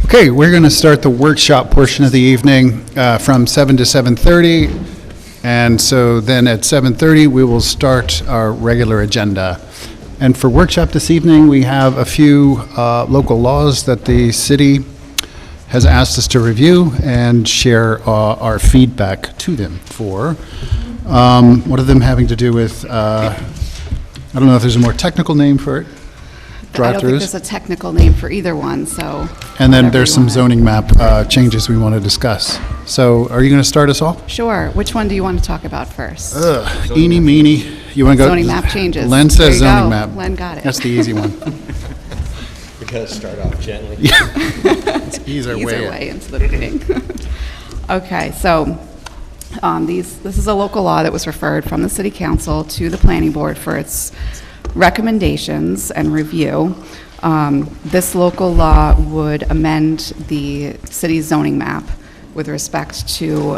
Okay, we're going to start the workshop portion of the evening from 7 to 7:30. And so then at 7:30, we will start our regular agenda. And for workshop this evening, we have a few local laws that the city has asked us to review and share our feedback to them for. One of them having to do with, I don't know if there's a more technical name for it. I don't think there's a technical name for either one, so. And then whatever there's you some want. zoning map changes we want to discuss. So are you going to start us off? Sure. Which one do you want to talk about first? Eeny, meeny. You want to go? Zoning map changes. Len There says you zoning go. map. Len got it. That's the easy one. We gotta start off gently. Let's ease our Ease way our in. way into the meeting. Okay, so this is a local law that was referred from the city council to the planning board for its recommendations and review. This local law would amend the city's zoning map with respect to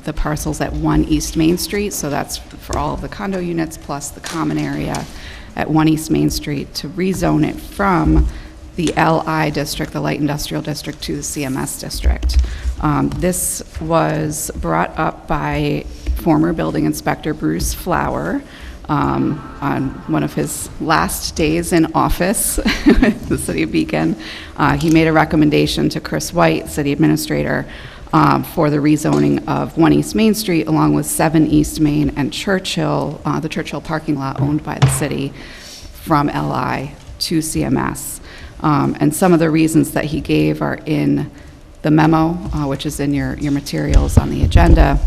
the parcels at 1 East Main Street, so that's for all of the condo units plus the common area at 1 East Main Street, to rezone it from the LI district, the light industrial district, to the CMS district. This was brought up by former building inspector Bruce Flower on one of his last days in office with the city of Beacon. He made a recommendation to Chris White, city administrator, for the rezoning of 1 East Main Street along with 7 East Main and Churchill, the Churchill parking lot owned by the city, from LI to CMS. And some of the reasons that he gave are in the memo, which is in your materials on the agenda.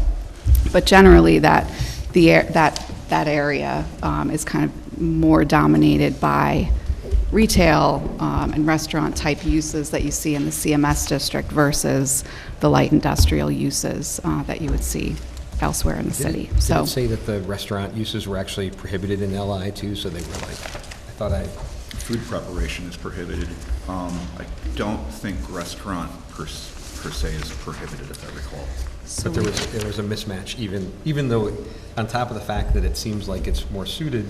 But generally, that area is kind of more dominated by retail and restaurant-type uses that you see in the CMS district versus the light industrial uses that you would see elsewhere in the city. Did So, it say that the restaurant uses were actually prohibited in LI too, so they were like, Food preparation is prohibited. I don't think restaurant per se is prohibited, if I recall. but there was a mismatch even though on top of the fact that it seems like it's more suited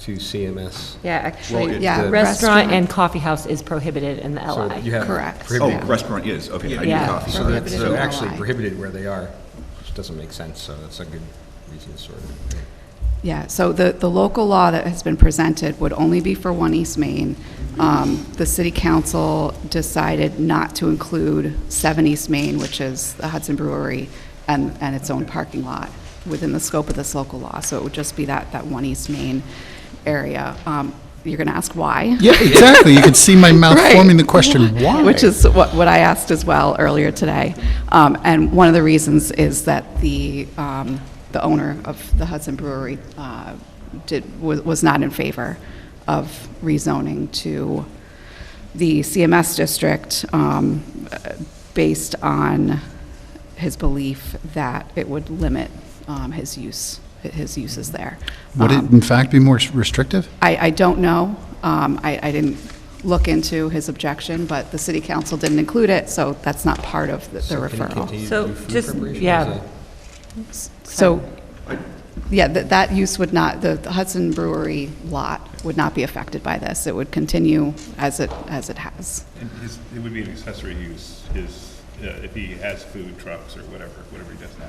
to CMS. Yeah, actually, Well, yeah, the restaurant and coffee house is prohibited in the So LI. you have Correct. Oh, prohibited. restaurant is, okay, I do Yeah. coffee. So Prohibited that's in they're actually LI. prohibited where they are, which doesn't make sense, so that's a good reason sort of. yeah, so the local law that has been presented would only be for 1 East Main. The city council decided not to include 7 East Main, which is the Hudson Brewery, and its own parking lot within the scope of this local law. So it would just be that 1 East Main area. You're going to ask why? Yeah, exactly. You can see my mouth Right. forming the question, why? Which is what I asked as well earlier today. And one of the reasons is that the owner of the Hudson Brewery was not in favor of rezoning to the CMS district based on his belief that it would limit his uses there. Would it in fact be more restrictive? I don't know. I didn't look into his objection, but the city council didn't include it, so that's not part of the So can you referral. continue to So do food just- preparation yeah. as a- So, yeah, that use would not, the Hudson Brewery lot would not be affected by this. It would continue as it has. And it would be an accessory use, if he has food trucks or whatever he does now.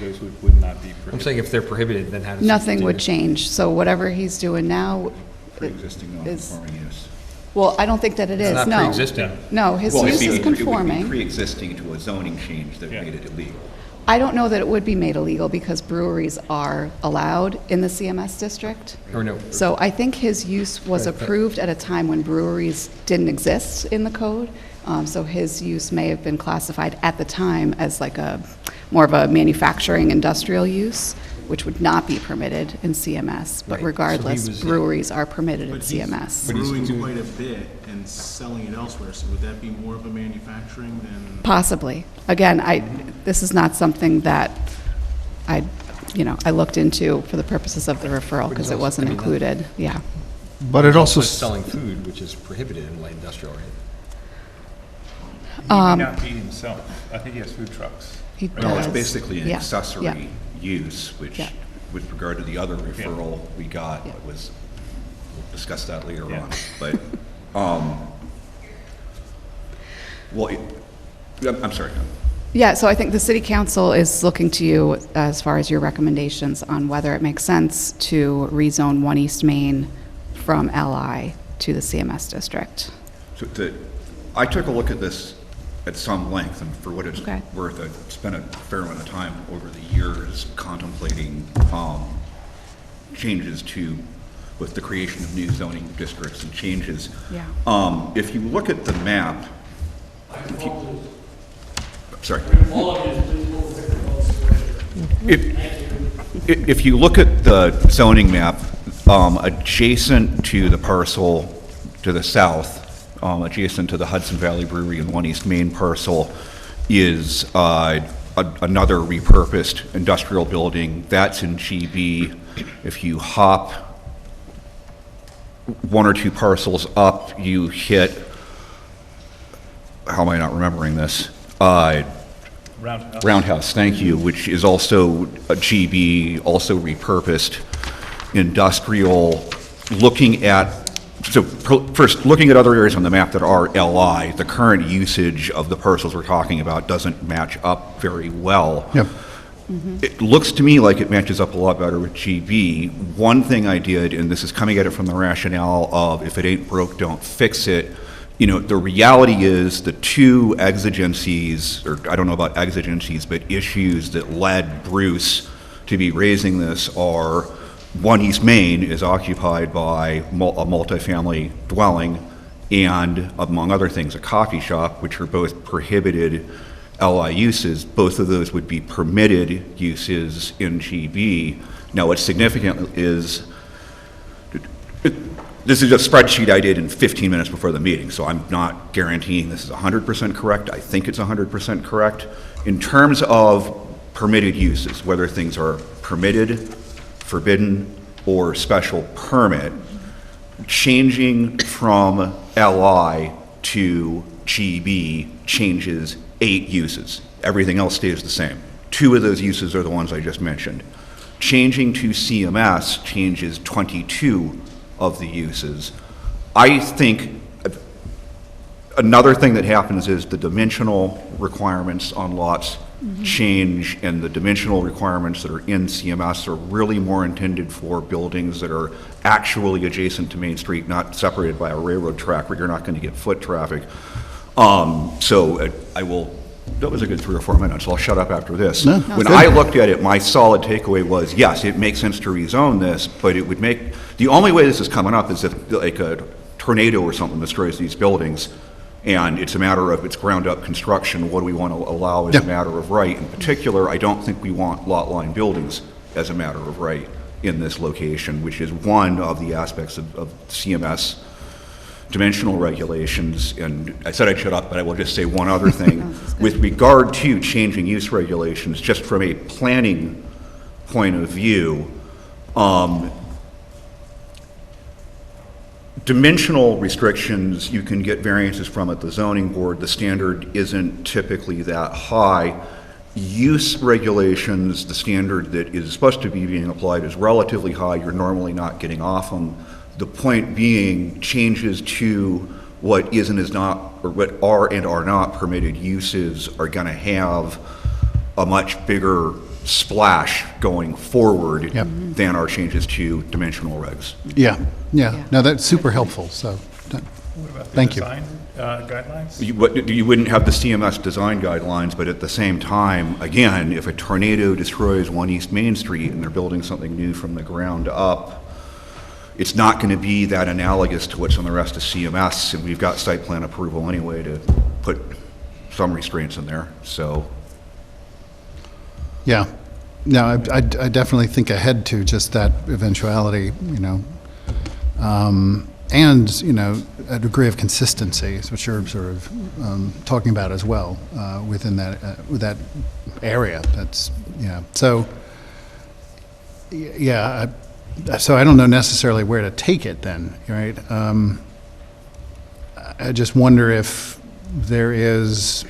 Those would not be prohibited. I'm saying if they're prohibited, then how does it Nothing would continue? change. So whatever he's doing now Pre-existing is, non-conforming use. well, I don't think that it is, It's no. not pre-existing. No, his Well, use it'd is be- It would conforming. be pre-existing to a zoning change that Yeah. made it illegal. I don't know that it would be made illegal because breweries are allowed in the CMS district. Or no? So I think his use was Right, but- approved at a time when breweries didn't exist in the code. So his use may have been classified at the time as like more of a manufacturing industrial use, which would not be permitted in CMS. But Right, so he regardless, was- breweries are permitted in But he's CMS. brewing quite a bit and selling it elsewhere, so would that be more of a manufacturing than? Possibly. Again, this is not something that I looked into for the purposes of the referral because it also- wasn't I mean, that- included, yeah. But it also, But selling food, which is prohibited in light industrial, right? He may not be himself. I think he has food trucks. He No, it's does. basically an Yeah, yeah. accessory use, which, Yeah. with regard to the other referral we got, was, we'll discuss that later Yeah. on. But, Well, I'm sorry. Yeah, so I think the city council is looking to you as far as your recommendations on whether it makes sense to rezone 1 East Main from LI to the CMS district. So I took a look at this at some length, and for what it's Okay. worth, I've spent a fair amount of time over the years contemplating changes to, with the creation of new zoning districts and changes. Yeah. If you look at the map, sorry. If you look at the zoning map, adjacent to the parcel to the south, adjacent to the Hudson Valley Brewery and 1 East Main parcel, is another repurposed industrial building. That's in GB. If you hop 1 or 2 parcels up, you hit, how am I not remembering this? Roundhouse, thank you, which is also a GB, also repurposed industrial. Looking at, first, looking at other areas on the map that are LI, the current usage of the parcels we're talking about doesn't match up very well. Yep. It looks to me like it matches up a lot better with GB. One thing I did, and this is coming at it from the rationale of if it ain't broke, don't fix it. You know, the reality is the two exigencies, or I don't know about exigencies, but issues that led Bruce to be raising this are 1 East Main is occupied by a multifamily dwelling and, among other things, a coffee shop, which are both prohibited LI uses. Both of those would be permitted uses in GB. Now, what's significant is, this is a spreadsheet I did in 15 minutes before the meeting, so I'm not guaranteeing this is 100% correct. I think it's 100% correct. In terms of permitted uses, whether things are permitted, forbidden, or special permit, changing from LI to GB changes 8 uses. Everything else stays the same. 2 of those uses are the ones I just mentioned. Changing to CMS changes 22 of the uses. I think another thing that happens is the dimensional requirements on lots change, and the dimensional requirements that are in CMS are really more intended for buildings that are actually adjacent to Main Street, not separated by a railroad track where you're not going to get foot traffic. That was a good 3 or 4 minutes. I'll shut up after this. No, when good. I looked at it, my solid takeaway was, yes, it makes sense to rezone this, but it would make, the only way this is coming up is if like a tornado or something destroys these buildings, and it's a matter of its ground-up construction. What do we want to allow as a matter of right? In particular, I don't think we want lot line buildings as a matter of right in this location, which is one of the aspects of CMS dimensional regulations. And I said I'd shut up, but I will just say one other thing. With regard to changing use regulations, just from a planning point of view, dimensional restrictions, you can get variances from at the zoning board. The standard isn't typically that high. Use regulations, the standard that is supposed to be being applied is relatively high. You're normally not getting off them. The point being, changes to what is and is not, or what are and are not permitted uses are going to have a much bigger splash going forward than our changes to dimensional regs. Yeah. No, that's super helpful, so, thank you. Design guidelines? You wouldn't have the CMS design guidelines, but at the same time, again, if a tornado destroys 1 East Main Street and they're building something new from the ground up, it's not going to be that analogous to what's on the rest of CMS, and we've got site plan approval anyway to put some restraints in there, so. Yeah. No, I definitely think ahead to just that eventuality, and, a degree of consistency, which you're sort of talking about as well, within with that area. That's, so, so I don't know necessarily where to take it then, right? I just wonder if there is,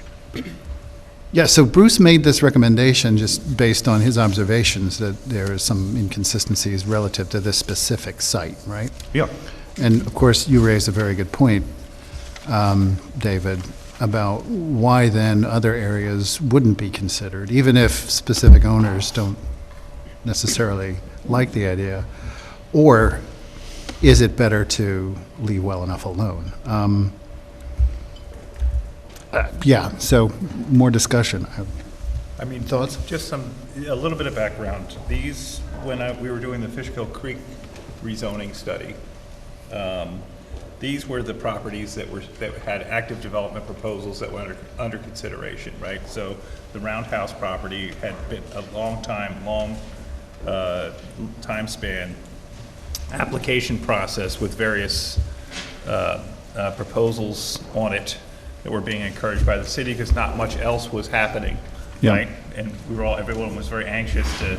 so Bruce made this recommendation just based on his observations that there is some inconsistencies relative to this specific site, right? Yeah. And of course, you raised a very good point, David. about why then other areas wouldn't be considered, even if specific owners don't necessarily like the idea? Or is it better to leave well enough alone? Yeah, so more discussion. I mean, Thoughts? just a little bit of background. These, when we were doing the Fishkill Creek rezoning study, these were the properties that had active development proposals that were under consideration, right? So the Roundhouse property had been a long time span application process with various proposals on it that were being encouraged by the city because not much else was happening, Yeah. right? And everyone was very anxious to,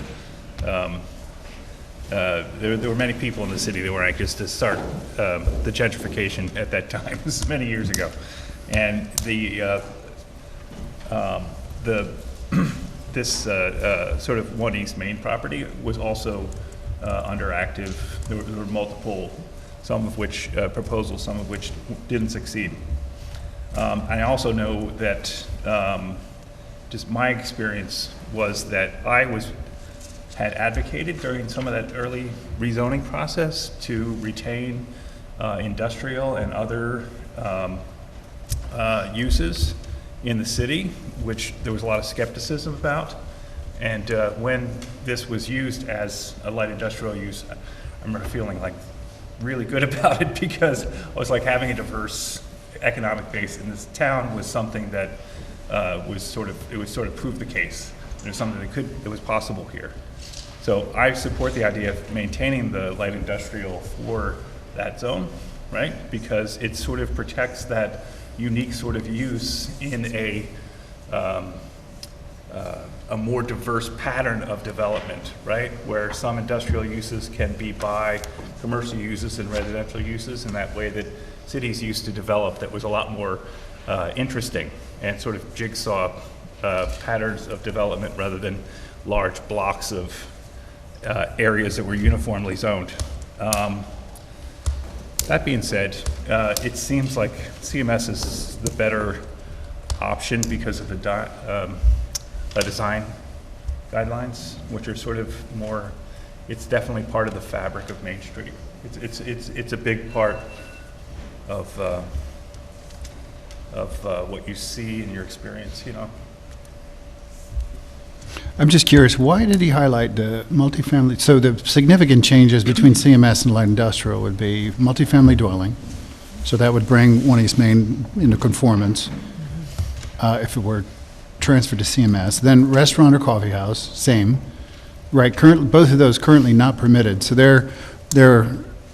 there were many people in the city that were anxious to start the gentrification at that time. This is many years ago. And this sort of One East Main property was also under active, there were multiple, some of which proposals, some of which didn't succeed. I also know that just my experience was that I had advocated during some of that early rezoning process to retain industrial and other uses in the city, which there was a lot of skepticism about. And when this was used as a light industrial use, I remember feeling like really good about it because I was like having a diverse economic base in this town was something that would sort of prove the case. There's something that was possible here. So I support the idea of maintaining the light industrial for that zone, right? Because it sort of protects that unique sort of use in a more diverse pattern of development, right? Where some industrial uses can be by commercial uses and residential uses in that way that cities used to develop that was a lot more interesting and sort of jigsaw patterns of development rather than large blocks of areas that were uniformly zoned. That being said, it seems like CMS is the better option because of the design guidelines, which are sort of more, it's definitely part of the fabric of Main Street. It's a big part of what you see in your experience, you know. I'm just curious, why did he highlight the multifamily? So the significant changes between CMS and light industrial would be multifamily dwelling. So that would bring One East Main into conformance if it were transferred to CMS. Then restaurant or coffee house, same. Right, both of those currently not permitted. So they're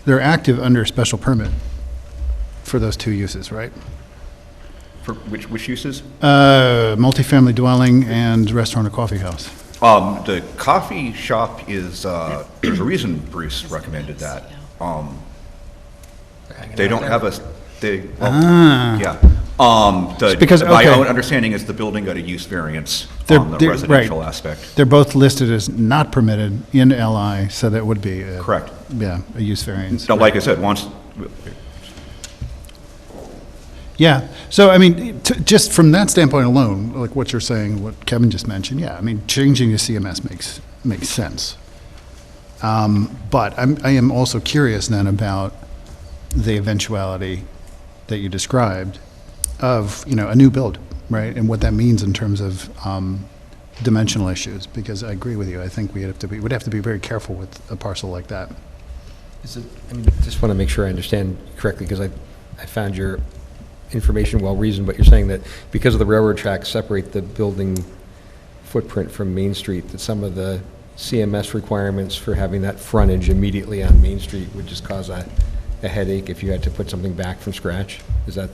active under special permit for those two uses, right? For which uses? Multifamily dwelling and restaurant or coffee house. The coffee shop is, there's a reason Bruce recommended that. They don't have yeah. Because, My okay. own understanding is the building got a use variance They're- on the they're- residential right. aspect. They're both listed as not permitted in LI, so that would be, Correct. yeah, a use variance. Now, like I said, once, Yeah, so I mean, just from that standpoint alone, like what you're saying, what Kevin just mentioned, yeah, I mean, changing to CMS makes sense. But I am also curious then about the eventuality that you described of, you know, a new build, right? And what that means in terms of dimensional issues, because I agree with you. I think we'd have to be very careful with a parcel like that. Just want to make sure I understand correctly, because I found your information well-reasoned, but you're saying that because of the railroad tracks separate the building footprint from Main Street, that some of the CMS requirements for having that frontage immediately on Main Street would just cause a headache if you had to put something back from scratch? Is that?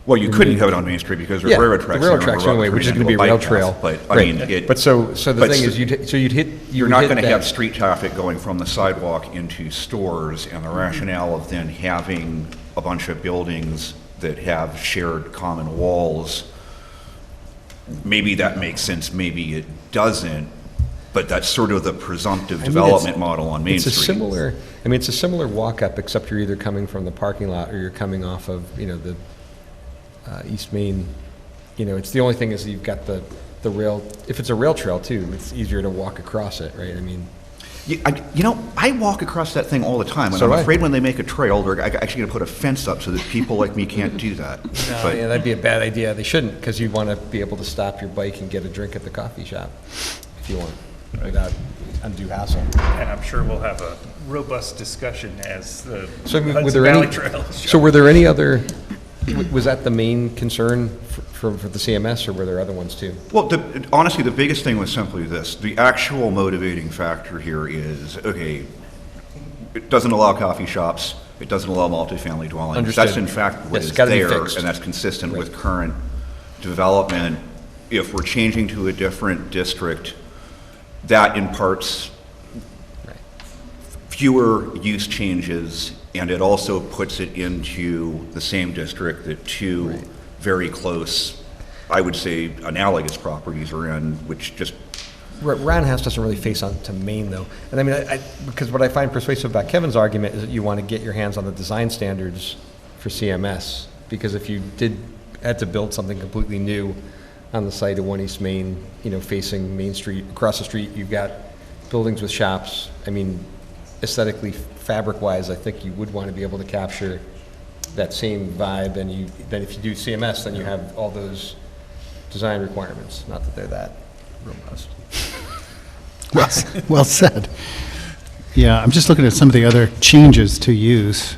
well, you couldn't have it on Main Street because there's Yeah, railroad the tracks. railroad there, tracks and anyway, turning which is into gonna be a bike rail path. trail. But, I Right. mean, But so the but thing s- is, you'd hit You're not going to that- have street traffic going from the sidewalk into stores, and the rationale of then having a bunch of buildings that have shared common walls, maybe that makes sense, maybe it doesn't, but that's sort of the presumptive development model on Main It's Street. it's a similar walk-up, except you're either coming from the parking lot or you're coming off of, you know, the East Main You know, it's the only thing is you've got the rail, if it's a rail trail too, it's easier to walk across it, right? I mean, I walk across that thing all the time, and So I'm do I. afraid when they make a trail, they're actually going to put a fence up so that people like me can't do that. But- yeah, that'd be a bad idea. They shouldn't, because you want to be able to stop your bike and get a drink at the coffee shop if you want, without undue hassle. And I'm sure we'll have a robust discussion as the So, I mean, were Hudson there Valley any, Trail. so were there any other, was that the main concern for the CMS, or were there other ones too? Well, honestly, the biggest thing was simply this. The actual motivating factor here is, okay, it doesn't allow coffee shops, it doesn't allow multifamily dwellings. Understood. That's in fact what Yes, is it's gotta be there, fixed. and that's consistent with Right. current development. If we're changing to a different district, that imparts fewer use changes, and it also puts it into the same district that two very close, I would say, analogous properties are in, which just, Roundhouse doesn't really face on to Maine, though. And I mean, because what I find persuasive about Kevin's argument is that you want to get your hands on the design standards for CMS, because if you had to build something completely new on the site of 1 East Main, you know, facing Main Street, across the street, you've got buildings with shops. I mean, aesthetically, fabric-wise, I think you would want to be able to capture that same vibe, and then if you do CMS, then you have all those design requirements. Not that they're that robust. Well said. Yeah, I'm just looking at some of the other changes to use.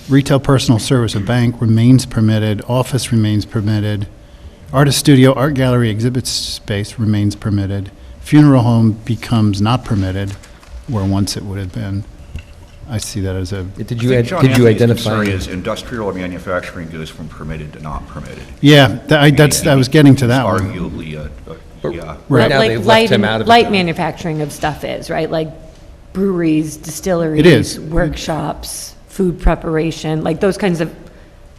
Retail, personal service, a bank remains permitted, office remains permitted, artist studio, art gallery, exhibit space remains permitted, funeral home becomes not permitted, where once it would have been. I see that as a, Did I you, think John did you Anthony's identify? concern is industrial or manufacturing goes from permitted to not permitted. yeah, I was getting to that one. Arguably, yeah. Right now, Like they've light left him out of it. light manufacturing of stuff is, right? Like breweries, distilleries. It is. Workshops, food preparation, like those kinds of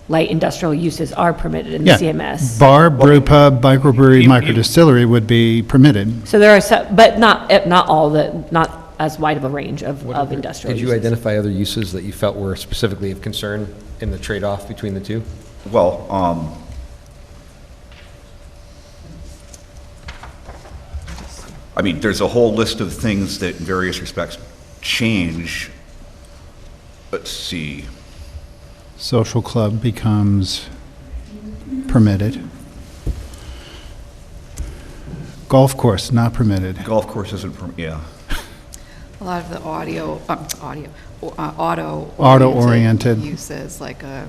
light industrial uses are permitted in the Yeah. CMS. Bar, brew pub, microbrewery, You- microdistillery would be permitted. So there are some, but not all not as wide of a range of industrial Did you uses. identify other uses that you felt were specifically of concern in the trade-off between the two? Well, I mean, there's a whole list of things that in various respects change. Let's see. Social club becomes permitted. Golf course, not permitted. Golf course isn't, yeah. A lot of the auto-oriented Auto-oriented. uses, like a,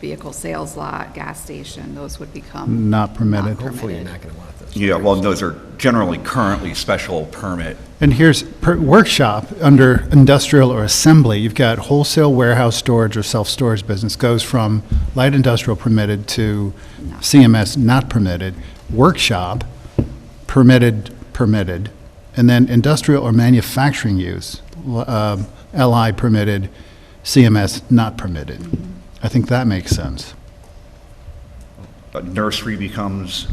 vehicle sales lot, gas station, those would become Not permitted. Hopefully, you're not going to want those. Yeah, well, those are generally currently special permit. And here's workshop, under industrial or assembly, you've got wholesale warehouse storage or self-storage business goes from light industrial permitted to CMS not permitted. Workshop, permitted, and then industrial or manufacturing use, LI permitted, CMS not permitted. I think that makes sense. A nursery becomes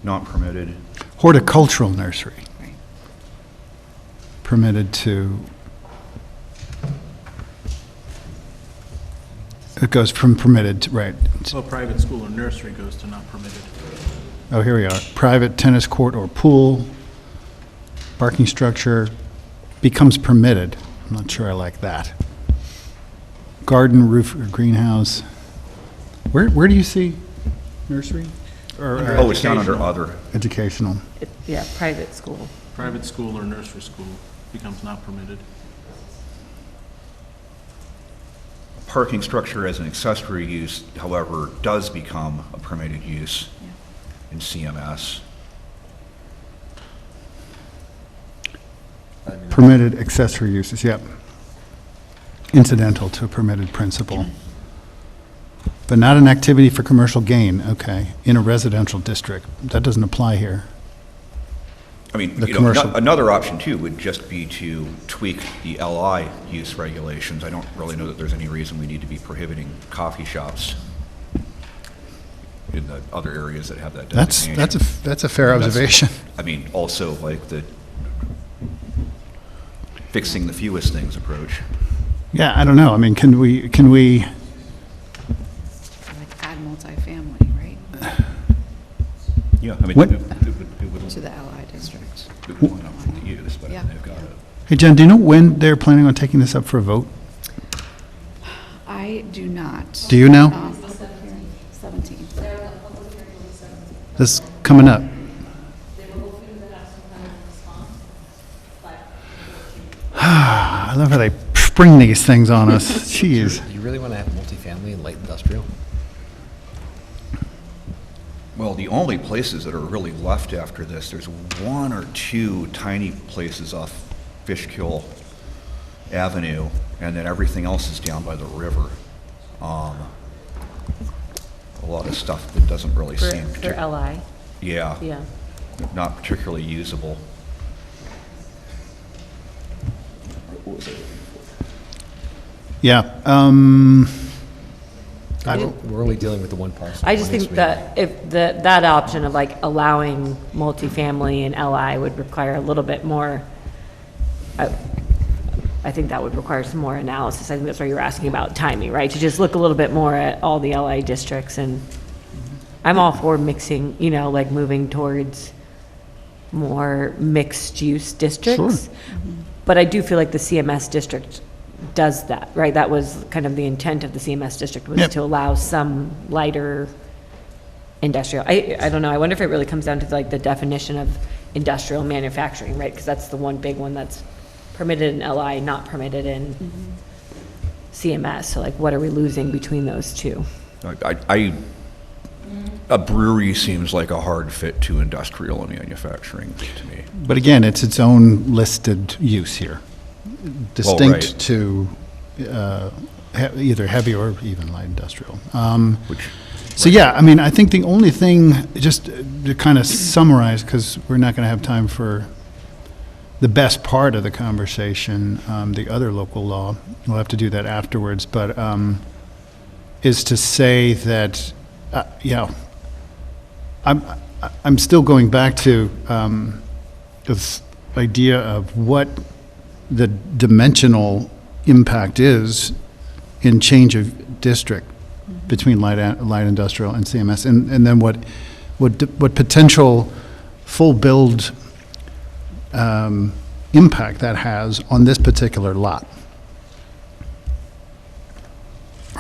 not permitted. Horticultural nursery, Right. permitted to, it goes from permitted to, right. So a private school or nursery goes to not permitted. Oh, here we are. Private tennis court or pool, parking structure becomes permitted. I'm not sure I like that. Garden, roof, or greenhouse. Where do you see nursery? Or Oh, it's down under other. educational? Yeah, private school. Private school or nursery school becomes not permitted. Parking structure as an accessory use, however, does become a permitted use in CMS. Permitted accessory uses, yep. Incidental to a permitted principle. But not an activity for commercial gain, okay, in a residential district. That doesn't apply here. I mean, The commercial- another option too would just be to tweak the LI use regulations. I don't really know that there's any reason we need to be prohibiting coffee shops in the other areas that have that designation. That's a fair observation. I mean, also like the fixing the fewest things approach. Yeah, I don't know. I mean, can we, like add multifamily, right? Yeah, I mean, What- it would To the LI district. line up with the use, but Yeah. they've got it. Hey, Jen, do you know when they're planning on taking this up for a vote? I do not. Do you know? Public hearing, 17. This coming up. I love how they spring these things on us. Jeez. You really want to have multifamily and light industrial? Well, the only places that are really left after this, there's one or two tiny places off Fishkill Avenue, and then everything else is down by the river. A lot of stuff that doesn't really For, seem, for LI, yeah, yeah. not particularly usable. Yeah. We're only dealing with the one parcel. I just One think is- that if that option of like allowing multifamily and LI would require a little bit more, I think that would require some more analysis. I think that's why you're asking about timing, right? To just look a little bit more at all the LI districts, and I'm all for mixing, like moving towards more mixed-use districts. But I do feel like the CMS district does that, right? That was kind of the intent of the CMS district, was Yep. to allow some lighter industrial. I don't know, I wonder if it really comes down to like the definition of industrial manufacturing, right? Because that's the one big one that's permitted in LI, not permitted in CMS. So like, what are we losing between those two? A brewery seems like a hard fit to industrial and manufacturing to me. But again, it's its own listed use here, distinct right. to either heavy or even light industrial. Which, So yeah, I mean, I think the only thing, just to kind of summarize, because we're not going to have time for the best part of the conversation, the other local law, we'll have to do that afterwards, but is to say that, I'm still going back to this idea of what the dimensional impact is in change of district between light industrial and CMS, and then what potential full build impact that has on this particular lot.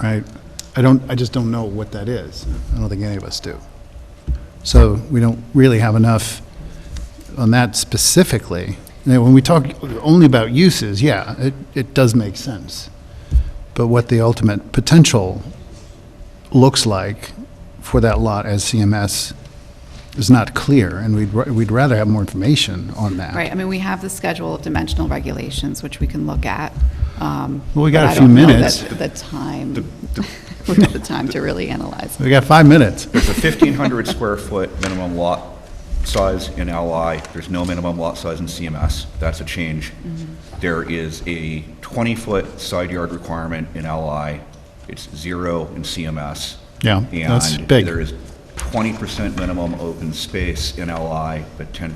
Right? I just don't know what that is. I don't think any of us do. So we don't really have enough on that specifically. When we talk only about uses, yeah, it does make sense. But what the ultimate potential looks like for that lot as CMS is not clear, and we'd rather have more information on that. Right, I mean, we have the schedule of dimensional regulations, which we can look at. Well, we got but a few I don't know minutes. that the time, we have the time to really analyze. We got 5 minutes. there's a 1,500 square foot minimum lot size in LI. There's no minimum lot size in CMS. That's a change. There is a 20-foot side yard requirement in LI. It's 0 in CMS. Yeah, that's And big. there is 20% minimum open space in LI, but 10%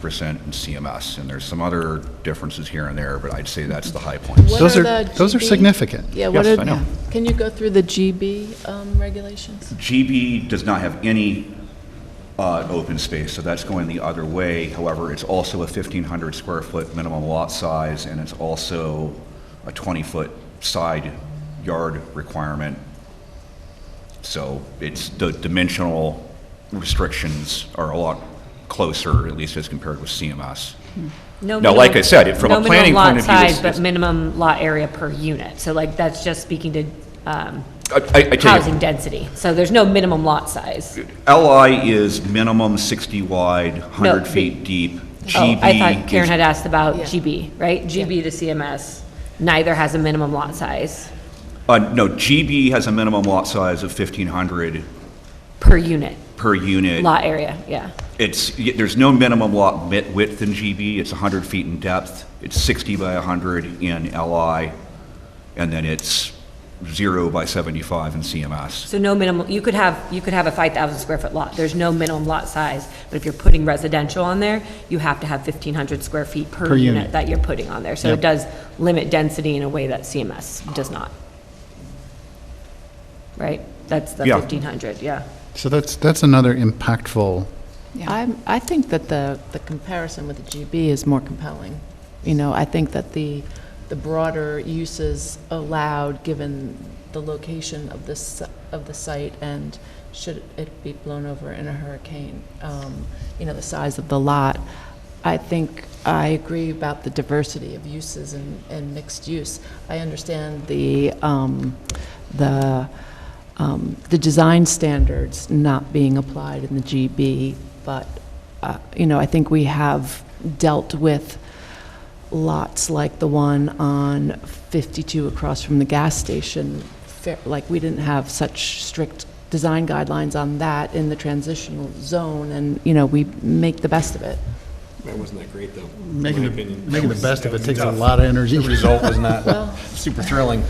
in CMS. And there's some other differences here and there, but I'd say that's the high points. What Those are are the GB? significant. Yeah, what Yes, are, I know. can you go through the GB regulations? GB does not have any open space, so that's going the other way. However, it's also a 1,500 square foot minimum lot size, and it's also a 20-foot side yard requirement. So it's, the dimensional restrictions are a lot closer, at least as compared with CMS. No Now, like I said, from a planning No point of view, minimum lot it's- size, but it's- minimum lot area per unit. So like, that's just speaking to I tell you, housing density. So there's no minimum lot size. LI is minimum 60 wide, 100 the- feet deep. Oh, GB I thought Karen is- had asked about Yeah. GB, right? GB to CMS, neither has a minimum lot size No, GB has a minimum lot size of 1,500 per unit, per unit. lot area, yeah. There's no minimum lot width in GB, it's 100 feet in depth, it's 60 by 100 in LI, and then it's 0 by 75 in CMS. So no minimum, you could have a 5,000 square foot lot. There's no minimum lot size, but if you're putting residential on there, you have to have 1,500 square feet per Per unit. unit that you're putting on there. So Yep. it does limit density in a way that CMS does not. Right? That's the Yeah. 1,500, yeah. So that's another impactful, I think that the comparison with the GB is more compelling. You know, I think that the broader uses allowed, given the location of the site, and should it be blown over in a hurricane, you know, the size of the lot. I think I agree about the diversity of uses and mixed use. I understand the design standards not being applied in the GB, but, you know, I think we have dealt with lots like the one on 52 across from the gas station. Like, we didn't have such strict design guidelines on that in the transitional zone, and, you know, we make the best of it. That wasn't that great, though. making the best of it takes a lot of energy. The result was not super thrilling.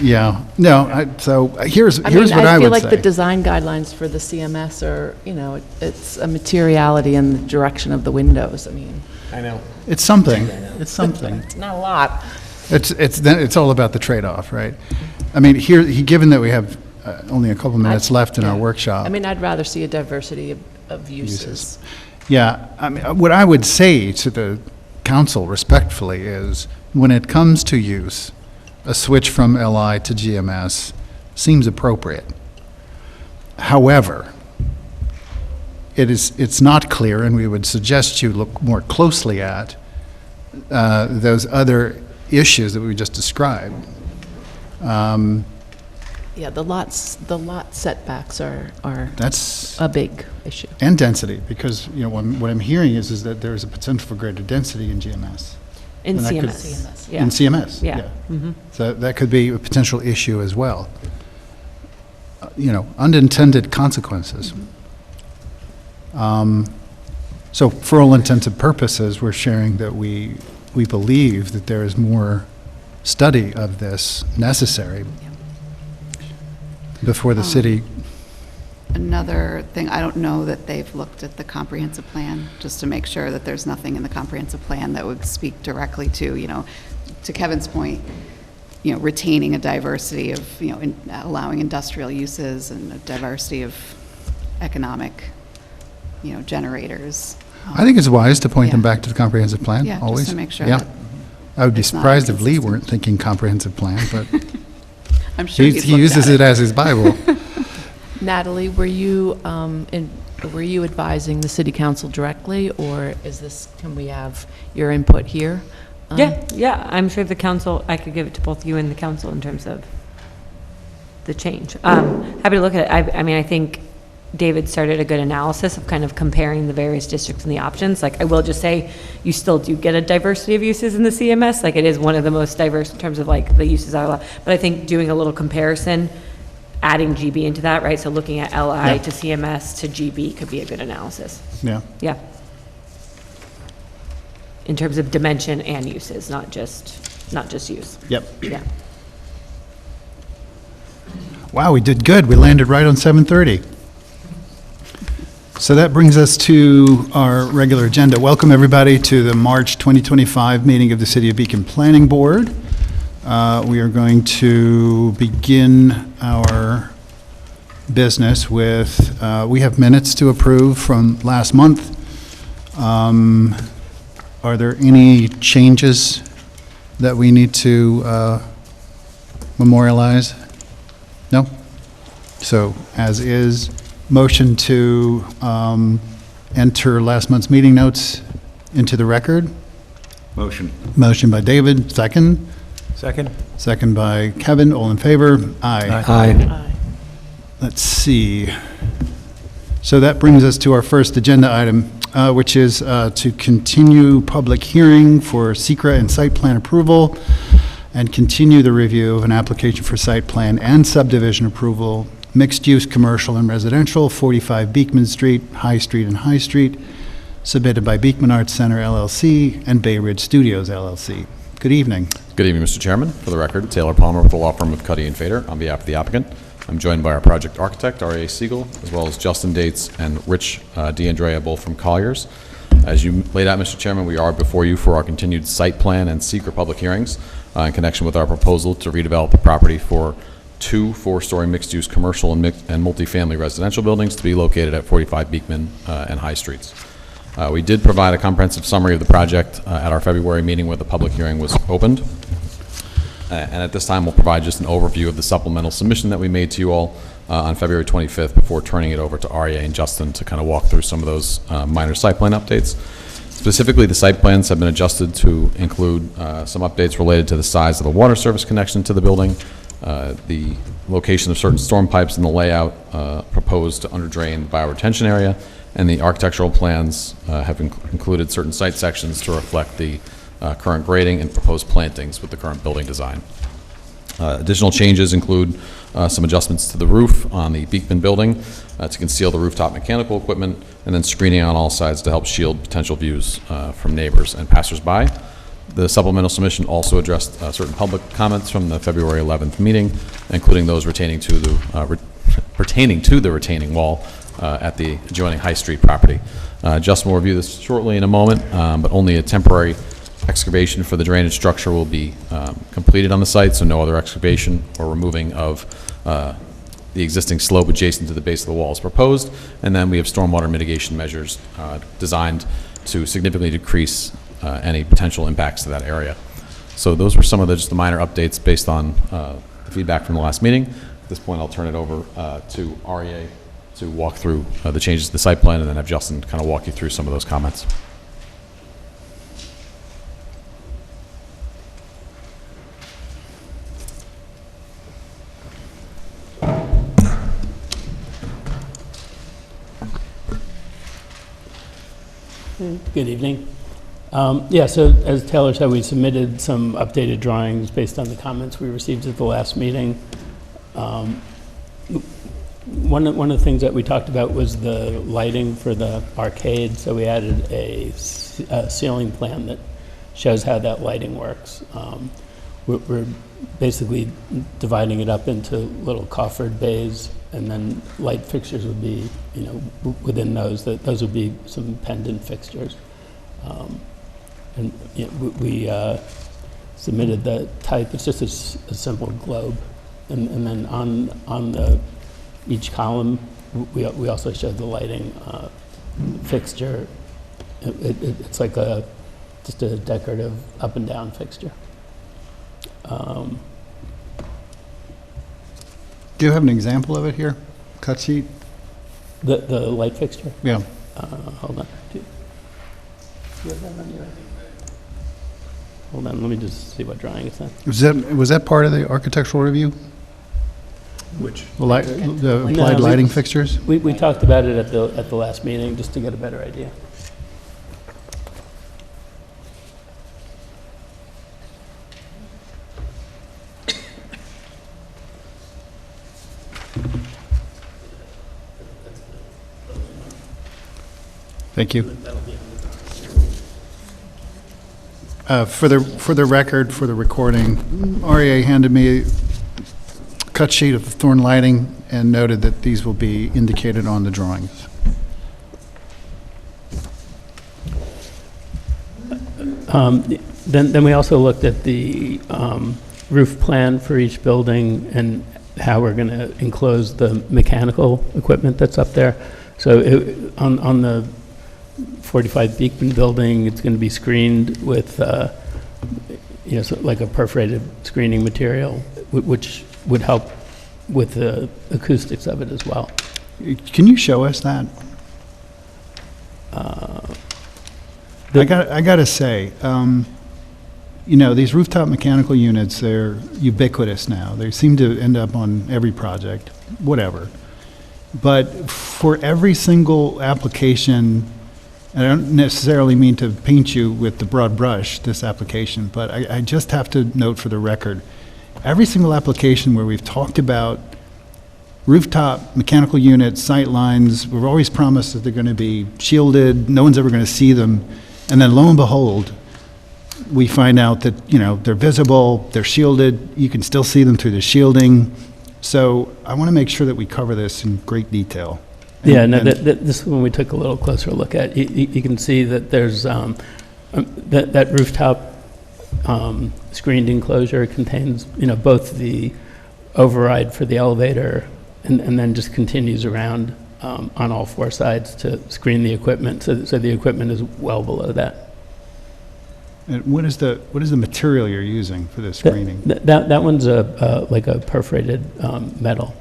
Yeah, no, so here's I mean, what I I feel would like the say. design guidelines for the CMS are, you know, it's a materiality in the direction of the windows. I mean, I know. It's something, it's something. it's not a lot. It's all about the trade-off, right? I mean, given that we have only a couple minutes left in our Yeah. workshop. I mean, I'd rather see a diversity of uses. Uses. Yeah, I mean, what I would say to the council respectfully is, when it comes to use, a switch from LI to GMS seems appropriate. However, it's not clear, and we would suggest you look more closely at those other issues that we just described. Yeah, the lot setbacks are That's a big issue. and density, because you know what I'm hearing is that there is a potential for greater density in GMS. In And that could- CMS. Yeah. In CMS. Yeah. Mhm. So that could be a potential issue as well. You know, unintended consequences. So for all intents and purposes, we're sharing that we believe that there is more study of this necessary before the city. Another thing, I don't know that they've looked at the comprehensive plan, just to make sure that there's nothing in the comprehensive plan that would speak directly to, you know, to Kevin's point, you know, retaining a diversity of, you know, allowing industrial uses and a diversity of economic, you know, generators. I think it's wise to point them Yeah. back to the comprehensive plan, Yeah, just always. to make sure Yeah. that I would be it's not surprised if Lee inconsistent. weren't thinking comprehensive plan, but I'm sure he he's he looked uses at it as his Bible. Natalie, were you advising the city council directly, or can we have your input here? Yeah, I'm sure the council, I could give it to both you and the council in terms of the change. Happy to look at it. I mean, I think David started a good analysis of kind of comparing the various districts and the options. Like, I will just say, you still do get a diversity of uses in the CMS. Like, it is one of the most diverse in terms of like the uses are allowed. But I think doing a little comparison, adding GB into that, right? So looking at LI Yeah. to CMS to GB could be a good analysis. Yeah. Yeah. In terms of dimension and uses, not just use. Yep. Yeah. Wow, we did good. We landed right on 7:30. So that brings us to our regular agenda. Welcome, everybody, to the March 2025 meeting of the City of Beacon Planning Board. We are going to begin our business with, we have minutes to approve from last month. Are there any changes that we need to memorialize? No? So, as is, motion to enter last month's meeting notes into the record. Motion. Motion by David, second. Second? Second by Kevin, all in favor? Aye. Aye. Let's see. So that brings us to our first agenda item, which is to continue public hearing for secra and site plan approval, and continue the review of an application for site plan and subdivision approval, mixed-use commercial and residential, 45 Beekman Street, High Street and High Street, submitted by Beekman Arts Center LLC and Bay Ridge Studios LLC. Good evening. Good evening, Mr. Chairman. For the record, Taylor Palmer with the law firm of Cuddy and Fader on behalf of the applicant. I'm joined by our project architect, R.A. Siegel, as well as Justin Dates and Rich D'Andrea, both from Colliers. As you laid out, Mr. Chairman, we are before you for our continued site plan and secret public hearings in connection with our proposal to redevelop the property for 2 4-story mixed-use commercial and multifamily residential buildings to be located at 45 Beekman and High Streets. We did provide a comprehensive summary of the project at our February meeting where the public hearing was opened. And at this time, we'll provide just an overview of the supplemental submission that we made to you all on February 25th before turning it over to REA and Justin to kind of walk through some of those minor site plan updates. Specifically, the site plans have been adjusted to include some updates related to the size of the water service connection to the building, the location of certain storm pipes and the layout proposed to underdrain the bioretention area, and the architectural plans have included certain site sections to reflect the current grading and proposed plantings with the current building design. Additional changes include some adjustments to the roof on the Beekman building to conceal the rooftop mechanical equipment, and then screening on all sides to help shield potential views from neighbors and passersby. The supplemental submission also addressed certain public comments from the February 11th meeting, including those pertaining to the retaining wall at the adjoining High Street property. Justin will review this shortly in a moment, but only a temporary excavation for the drainage structure will be completed on the site, so no other excavation or removing of the existing slope adjacent to the base of the wall is proposed. And then we have stormwater mitigation measures designed to significantly decrease any potential impacts to that area. So those were some of just the minor updates based on the feedback from the last meeting. At this point, I'll turn it over to REA to walk through the changes to the site plan, and then have Justin kind of walk you through some of those comments. Good evening. Yeah, so as Taylor said, we submitted some updated drawings based on the comments we received at the last meeting. One of the things that we talked about was the lighting for the arcade, so we added a ceiling plan that shows how that lighting works. We're basically dividing it up into little coffered bays, and then light fixtures would be, within those. Those would be some pendant fixtures. And we submitted the type. It's just a simple globe, and then on each column we also showed the lighting fixture. It's like just a decorative up and down fixture. Do you have an example of it here? Cut sheet? The light fixture? Yeah. Hold on. Do you have that on your... Hold on, let me just see what drawing it's in. Was that part of the architectural review? Which? The applied lighting fixtures? We talked about it at the last meeting, just to get a better idea. Thank you. For the record, for the recording, REA handed me a cut sheet of Thorn Lighting and noted that these will be indicated on the drawings. Then we also looked at the roof plan for each building and how we're going to enclose the mechanical equipment that's up there. So on the 45 Beekman building, it's going to be screened with, so like a perforated screening material, which would help with the acoustics of it as well. Can you show us that? I got to say, these rooftop mechanical units, they're ubiquitous now. They seem to end up on every project, whatever. But for every single application, and I don't necessarily mean to paint you with the broad brush, this application, but I just have to note for the record, every single application where we've talked about rooftop mechanical units, sight lines, we've always promised that they're going to be shielded, no one's ever going to see them, and then lo and behold, we find out that, they're visible, they're shielded, you can still see them through the shielding. So I want to make sure that we cover this in great detail. This one we took a little closer look at. You can see that there's that rooftop screened enclosure contains, both the override for the elevator, and then just continues around on all four sides to screen the equipment, so the equipment is well below that. And what is the material you're using for this screening? That one's like a perforated metal.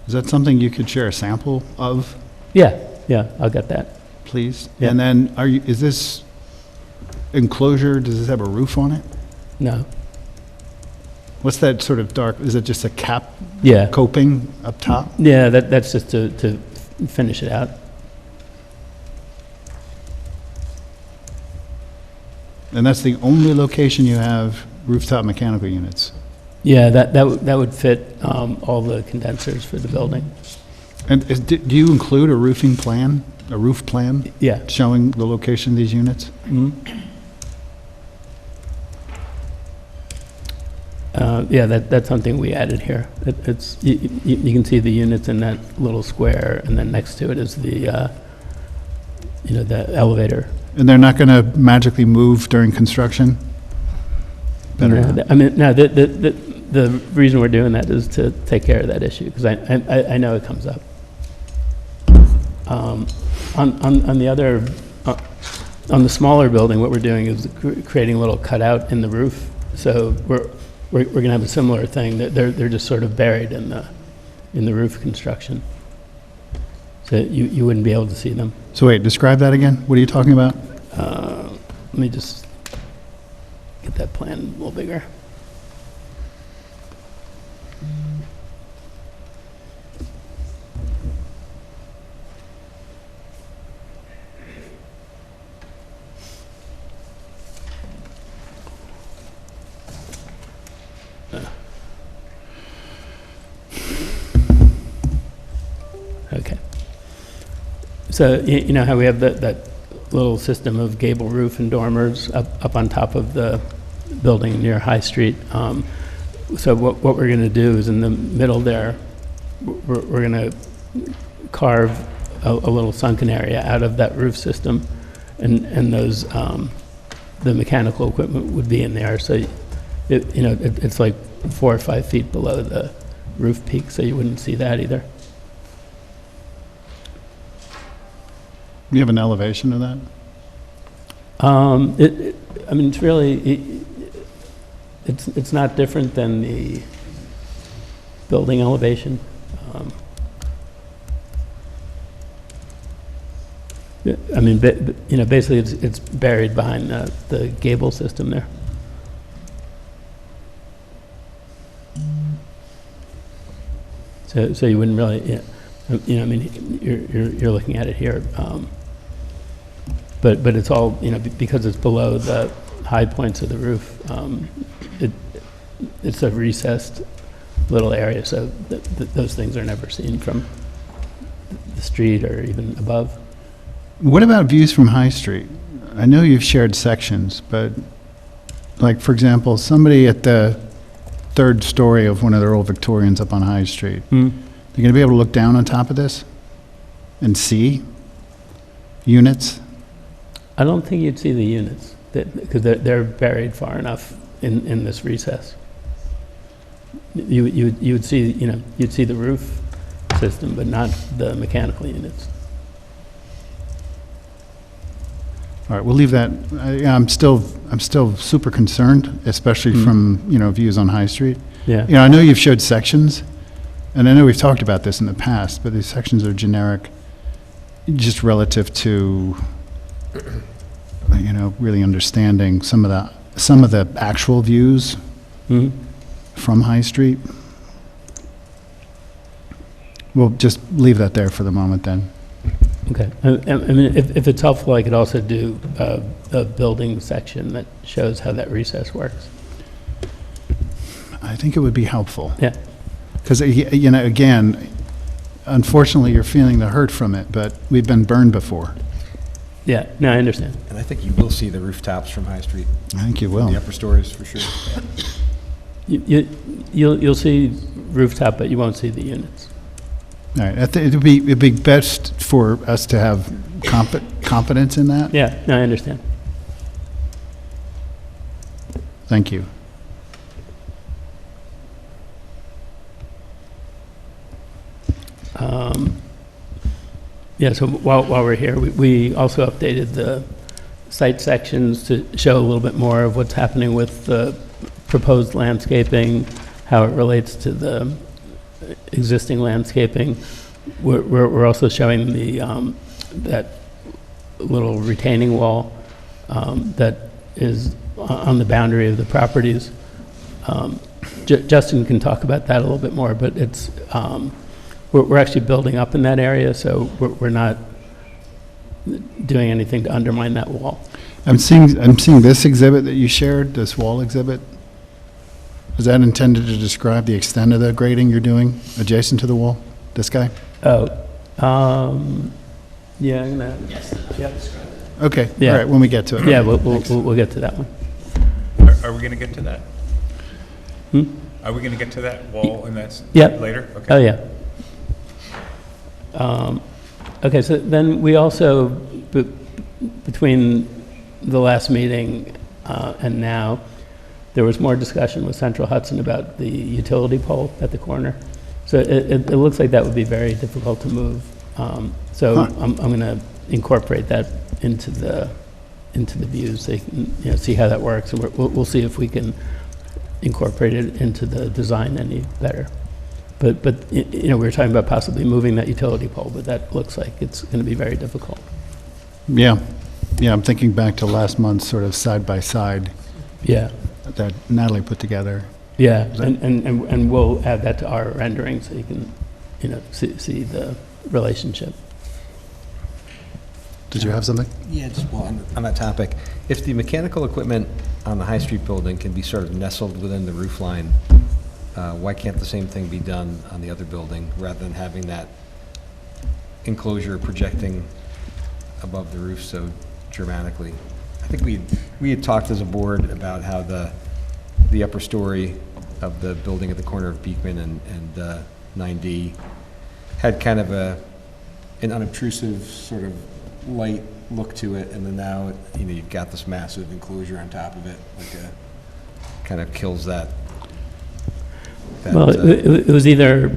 Is that something you could share a sample of, Yeah, I'll get that. please? Yeah. And then, is this enclosure, does this have a roof on it? No. What's that sort of dark, is it just a cap Yeah. coping up top? Yeah, that's just to finish it out. And that's the only location you have rooftop mechanical units? Yeah, that would fit all the condensers for the building. And do you include a roofing plan, a roof plan, Yeah. showing the location of these units? Yeah, that's something we added here. It's you can see the units in that little square, and then next to it is the the elevator. And they're not going to magically move during construction? Better No, not. I mean, no, the reason we're doing that is to take care of that issue, because I know it comes up. On the other, on the smaller building, what we're doing is creating a little cutout in the roof. So we're going to have a similar thing, that they're just sort of buried in the roof construction. So you wouldn't be able to see them. So wait, describe that again? What are you talking about? Let me just get that plan a little bigger. Okay. So you know how we have that little system of gable roof and dormers up on top of the building near High Street? So what we're going to do is in the middle there, we're going to carve a little sunken area out of that roof system, and those the mechanical equipment would be in there. So it's like 4 or 5 feet below the roof peak, so you wouldn't see that either. You have an elevation of that? I mean, it's really, it's not different than the building elevation. I mean, basically, it's buried behind the gable system there. So you wouldn't really, I mean, you're looking at it here. But it's all, because it's below the high points of the roof, it's a recessed little area, so those things are never seen from the street or even above. What about views from High Street? I know you've shared sections, but like, for example, somebody at the 3rd story of one of their old Victorians up on High Street, they're going to be able to look down on top of this and see units? I don't think you'd see the units, because they're buried far enough in this recess. You would see, you'd see the roof system, but not the mechanical units. All right, we'll leave that. I'm still super concerned, especially from, views on High Street. Yeah. I know you've showed sections, and I know we've talked about this in the past, but these sections are generic, just relative to, really understanding some of the actual views from High Street. We'll just leave that there for the moment then. Okay. I mean, if it's helpful, I could also do a building section that shows how that recess works. I think it would be helpful. Yeah. Because, again, unfortunately, you're feeling the hurt from it, but we've been burned before. Yeah. No, I understand. And I think you will see the rooftops from High Street, I think you will. the upper stories for sure. You'll see rooftop, but you won't see the units. All right, I think it'd be best for us to have confidence in that. Yeah. No, I understand. Thank you. Yeah, so while we're here, we also updated the site sections to show a little bit more of what's happening with the proposed landscaping, how it relates to the existing landscaping. We're also showing the, that little retaining wall that is on the boundary of the properties. Justin can talk about that a little bit more, but it's, we're actually building up in that area, so we're not doing anything to undermine that wall. I'm seeing this exhibit that you shared, this wall exhibit. Is that intended to describe the extent of the grading you're doing adjacent to the wall? This guy? Oh, yeah, I'm gonna. Yep. Okay, all Yeah. right, when we get to it. Yeah, we'll get to that one. Are we going to get to that? Hmm? Are we going to get to that wall and that's Yep. later? Okay. Oh, yeah. Okay, so then we also, between the last meeting and now, there was more discussion with Central Hudson about the utility pole at the corner. So it looks like that would be very difficult to move. So I'm going to incorporate that into the views, so you can, see how that works, and we'll see if we can incorporate it into the design any better. But we were talking about possibly moving that utility pole, but that looks like it's going to be very difficult. Yeah, I'm thinking back to last month's sort of side-by-side Yeah, that Natalie put together. yeah, and we'll add that to our rendering so you can, see the relationship. Did you have something? Yeah, just on that topic, if the mechanical equipment on the High Street building can be sort of nestled within the roof line, why can't the same thing be done on the other building, rather than having that enclosure projecting above the roof so dramatically? I think we had talked as a board about how the upper story of the building at the corner of Beekman and 9D had kind of an unobtrusive sort of light look to it, and then now you've got this massive enclosure on top of it, kind of kills that. Well, it was either,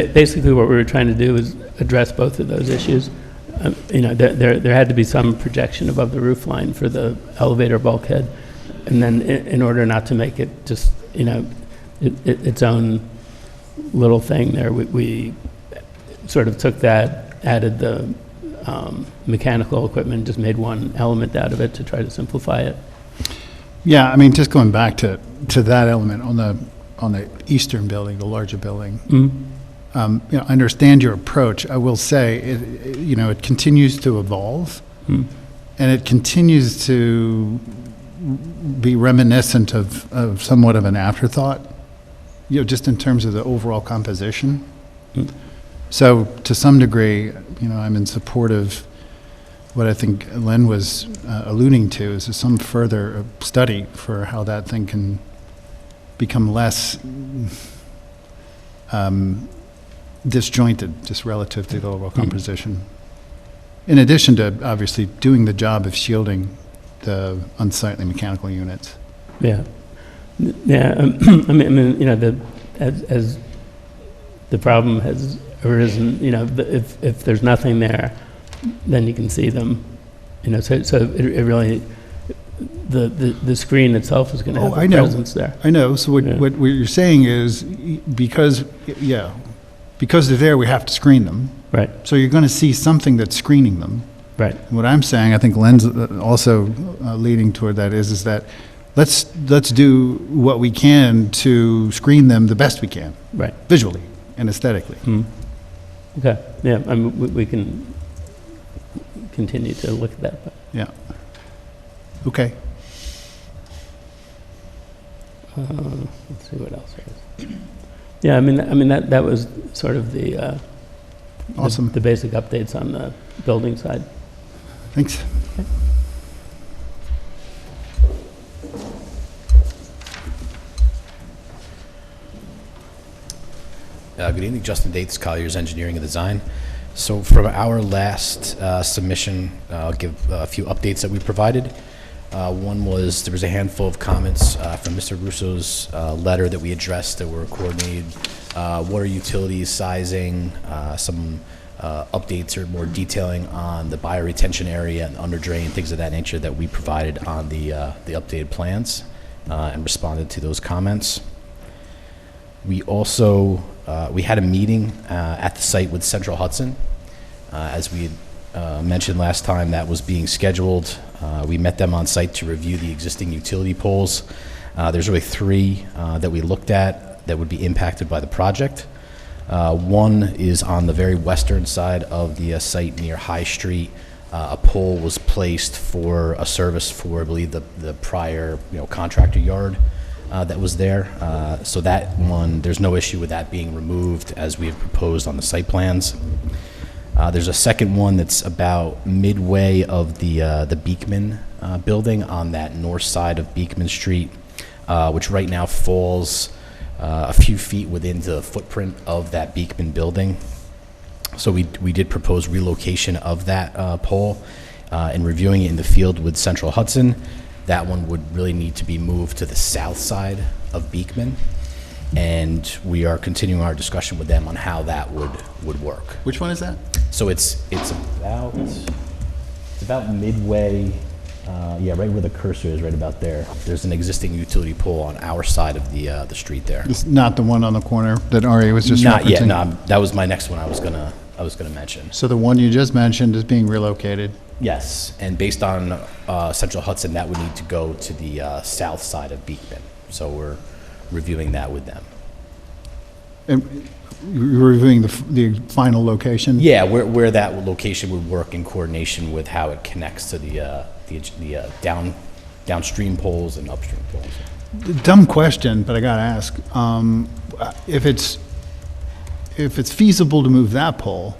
basically what we were trying to do is address both of those issues. There had to be some projection above the roof line for the elevator bulkhead, and then in order not to make it just, its own little thing there, we sort of took that, added the mechanical equipment, just made one element out of it to try to simplify it. Yeah, I mean, just going back to that element on the eastern building, the larger building. Mm-hmm. I understand your approach. I will say, it continues to evolve, and it continues to be reminiscent of somewhat of an afterthought, just in terms of the overall composition. So to some degree, I'm in support of what I think Len was alluding to, is some further study for how that thing can become less disjointed, just relative to the overall composition. In addition to obviously doing the job of shielding the unsightly mechanical units. Yeah. Yeah, I mean, as the problem has arisen, if there's nothing there, then you can see them, so it really, the screen itself is going to have a presence there. I know, so what you're saying is, because they're there, we have to screen them. Right. So you're going to see something that's screening them. Right. What I'm saying, I think Len's also leading toward that, is that let's do what we can to screen them the best we can. Right. Visually and aesthetically. Okay, yeah, I mean, we can continue to look at that. But. Yeah. Okay. Let's see what else there is. Yeah, I mean that was sort of the Awesome. the basic updates on the building side. Thanks. Good evening, Justin Dates, Colliers Engineering and Design. So from our last submission, I'll give a few updates that we provided. One was, there was a handful of comments from Mr. Russo's letter that we addressed that were coordinated. Water utilities sizing, some updates or more detailing on the bioretention area and under drain, things of that nature that we provided on the updated plans and responded to those comments. We also, we had a meeting at the site with Central Hudson. As we had mentioned last time, that was being scheduled. We met them on site to review the existing utility poles. There's really 3 that we looked at that would be impacted by the project. One is on the very western side of the site near High Street. A pole was placed for a service for, I believe, the prior contractor yard that was there. So that one, there's no issue with that being removed as we have proposed on the site plans. There's a second one that's about midway of the Beekman building on that north side of Beekman Street, which right now falls a few feet within the footprint of that Beekman building. So we did propose relocation of that pole and reviewing it in the field with Central Hudson. That one would really need to be moved to the south side of Beekman, and we are continuing our discussion with them on how that would work. Which one is that? So it's about midway, right where the cursor is, right about there. There's an existing utility pole on our side of the street there. It's not the one on the corner that Ari was just Not yet. referencing? No, that was my next one. I was gonna mention. So the one you just mentioned is being relocated? Yes, and based on Central Hudson, that would need to go to the south side of Beekman. So we're reviewing that with them. And you're reviewing the final location? Yeah, where that location would work in coordination with how it connects to the downstream poles and upstream poles. Dumb question, but I gotta ask. If it's feasible to move that pole,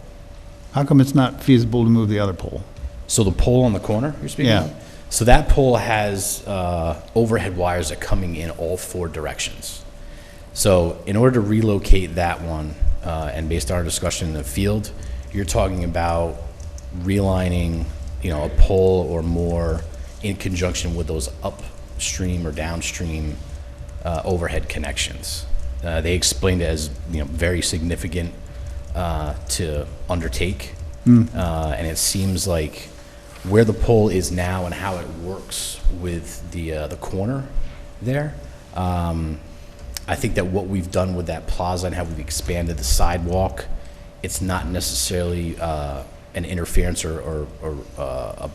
how come it's not feasible to move the other pole? So the pole on the corner you're speaking Yeah. of? So that pole has overhead wires that are coming in all 4 directions. So in order to relocate that one, and based on our discussion in the field, you're talking about realigning, a pole or more in conjunction with those upstream or downstream overhead connections. They explained it as very significant to undertake, and it seems like where the pole is now and how it works with the corner there. I think that what we've done with that plaza and how we've expanded the sidewalk, it's not necessarily an interference or a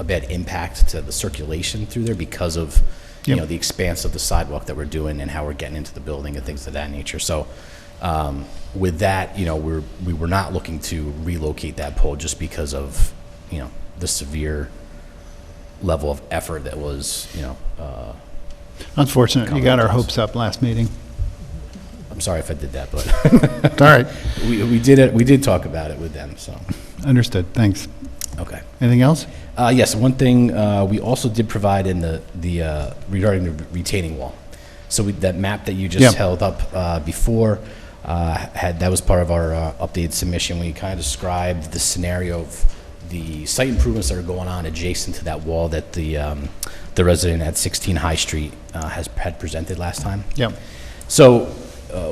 bad impact to the circulation through there because of the expanse of the sidewalk that we're doing and how we're getting into the building and things of that nature. So with that, we were not looking to relocate that pole just because of the severe level of effort that was Unfortunate, you got our hopes up last meeting. I'm sorry if I did that, but It's all right. we did talk about it with them. So Understood, thanks. okay. Anything else? Yes, one thing we also did provide in the regarding the retaining wall. So that map that you just held up before that was part of our updated submission. We kind of described the scenario of the site improvements that are going on adjacent to that wall that the resident at 16 High Street had presented last time. Yep. So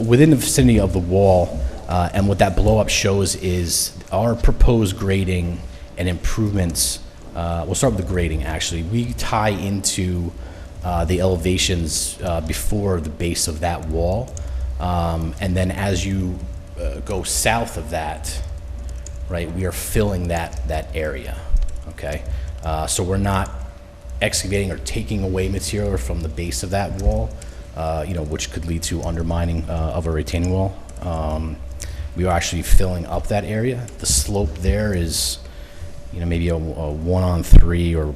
within the vicinity of the wall, and what that blow up shows is our proposed grading and improvements. We'll start with the grading, actually. We tie into the elevations before the base of that wall. And then as you go south of that, right, we are filling that area, okay? So we're not excavating or taking away material from the base of that wall, which could lead to undermining of a retaining wall. We are actually filling up that area. The slope there is, maybe a 1-on-3 or,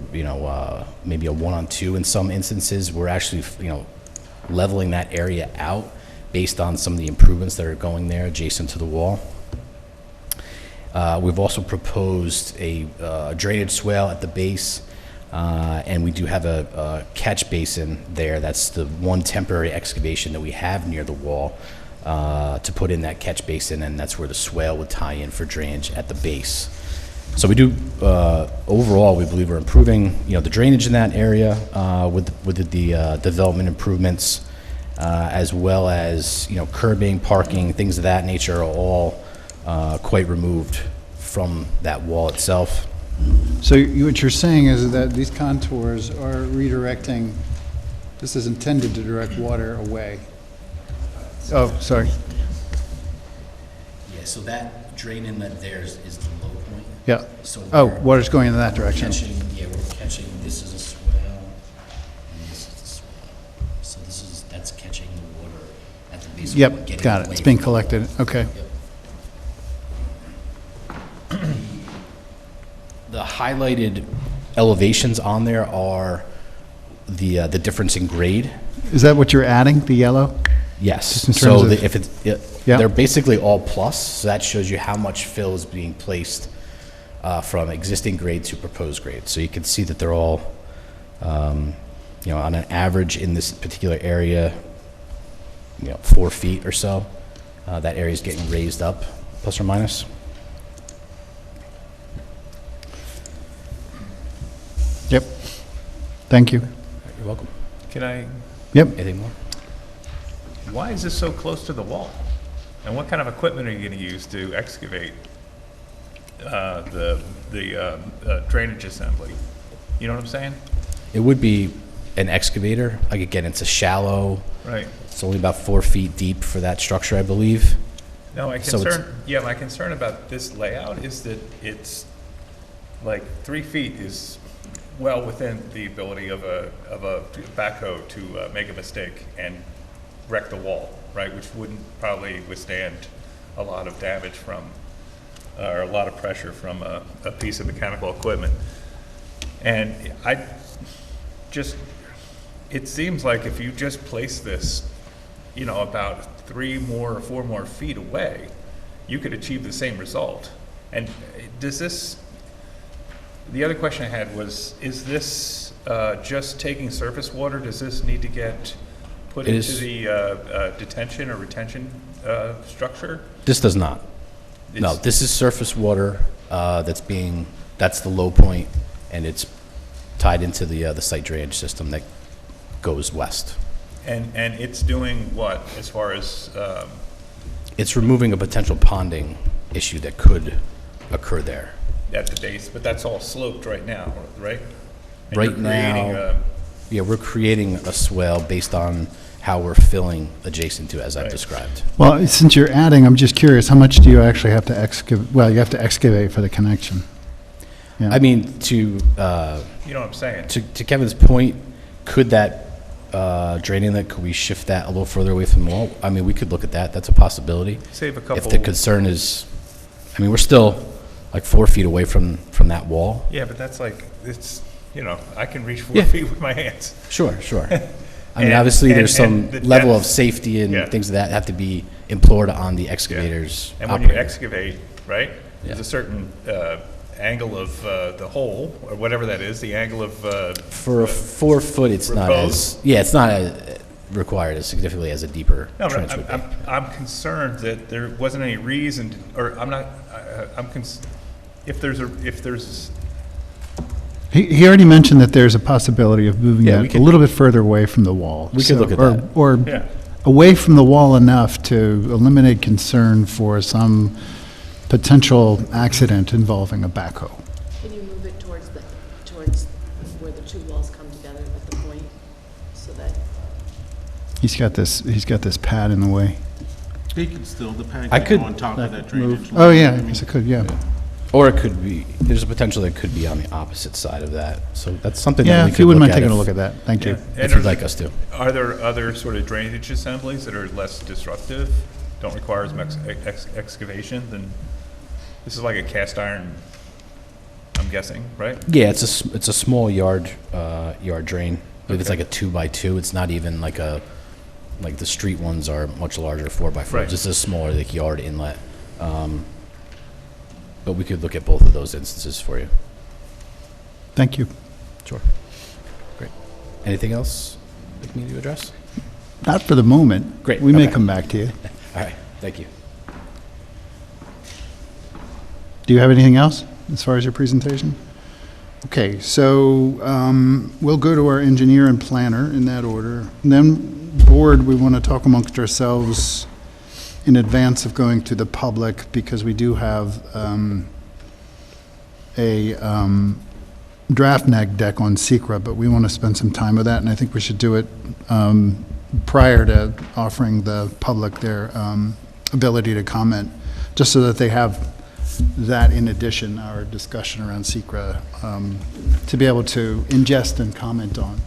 maybe a 1-on-2 in some instances. We're actually, leveling that area out based on some of the improvements that are going there adjacent to the wall. We've also proposed a drainage swale at the base, and we do have a catch basin there. That's the one temporary excavation that we have near the wall to put in that catch basin, and that's where the swale would tie in for drainage at the base. So we do, overall, we believe we're improving, the drainage in that area with the development improvements, as well as, curbing, parking, things of that nature are all quite removed from that wall itself. So what you're saying is that these contours are redirecting, this is intended to direct water away. Oh, sorry. Yeah, so that drain inlet there is the low point. Yeah. So Oh, we're- water's going in that direction. We're catching, this is a swell, and this is a swell. So that's catching the water at the base of the wall, Yep, getting got it. away It's being from the wall. collected. Okay. The highlighted elevations on there are the difference in grade. Is that what you're adding, the yellow? Yes. Just in So terms of- if it's, Yeah. they're basically all plus, so that shows you how much fill is being placed from existing grade to proposed grade. So you can see that they're all, on an average in this particular area, 4 feet or so. That area is getting raised up, plus or minus. Yep. Thank you. You're welcome. Can I, Yep. Anything more? why is this so close to the wall? And what kind of equipment are you going to use to excavate the drainage assembly? You know what I'm saying? It would be an excavator. Like, again, it's a shallow, Right. it's only about 4 feet deep for that structure, I believe. No, So it's- my concern about this layout is that it's, like, 3 feet is well within the ability of a backhoe to make a mistake and wreck the wall, right? Which wouldn't probably withstand a lot of damage from, or a lot of pressure from a piece of mechanical equipment. And it seems like if you just place this, about 3 more or 4 more feet away, you could achieve the same result. And the other question I had was, is this just taking surface water? Does this need to get put It into is- the detention or retention structure? This does not. No, It's- this is surface water that's the low point, and it's tied into the site drainage system that goes west. And it's doing what, as far as, It's removing a potential ponding issue that could occur there. at the base, but that's all sloped right now, right? And Right you're creating now, yeah, we're creating a swale based on how we're filling adjacent to, as I've Right. described. Well, since you're adding, I'm just curious, how much do you actually have to excavate? Well, you have to excavate for the connection. Yeah. I mean, You know what I'm saying? to Kevin's point, could that drain inlet, could we shift that a little further away from the wall? I mean, we could look at that. That's a possibility. Save a If couple. the concern is, I mean, we're still like 4 feet away from that wall. Yeah, but that's like, I can reach 4 Yeah. feet with my hands. Sure, sure. I mean, And- obviously, there's and some the level of depth- safety and Yeah. things of that have to be implored on the excavators. And when you operator. excavate, right, there's Yeah. a certain angle of the hole, or whatever that is, the angle of, For a 4 foot, it's not Repose? as, yeah, it's not required as significantly as a deeper no, trench but would be. I'm concerned that there wasn't any reason, or I'm not, if there's, He already mentioned that there's a possibility of moving Yeah, we that a could- little bit further away from the wall. We could look at that. Or Yeah. away from the wall enough to eliminate concern for some potential accident involving a backhoe. Can you move it towards where the two walls come together at the point, so that He's got this pad in the way. He could still, the pad I could could go on top of that drainage. Oh, line. yeah, I guess it could, yeah. Or it could be, there's a potential that it could be on the opposite side of that. So that's something that Yeah, we if could you wouldn't look mind at taking a if- look at that, thank you. yeah. if you'd like us to. Are there other sort of drainage assemblies that are less disruptive, don't require as much excavation than, this is like a cast iron, I'm guessing, right? Yeah, it's a small yard drain. I believe it's Okay. like a 2x2. It's not even like the street ones are much larger, 4x4. Right. Just a smaller like yard inlet. But we could look at both of those instances for you. Thank you. Sure. Great. Anything else that you need to address? Not for the moment. Great, We may okay. come back to you. All right. Thank you. Do you have anything else? as far as your presentation? Okay, so we'll go to our engineer and planner in that order. And then board, we want to talk amongst ourselves in advance of going to the public, because we do have a draft neg deck on SECRA, but we want to spend some time with that, and I think we should do it prior to offering the public their ability to comment, just so that they have that in addition, our discussion around SECRA, to be able to ingest and comment on.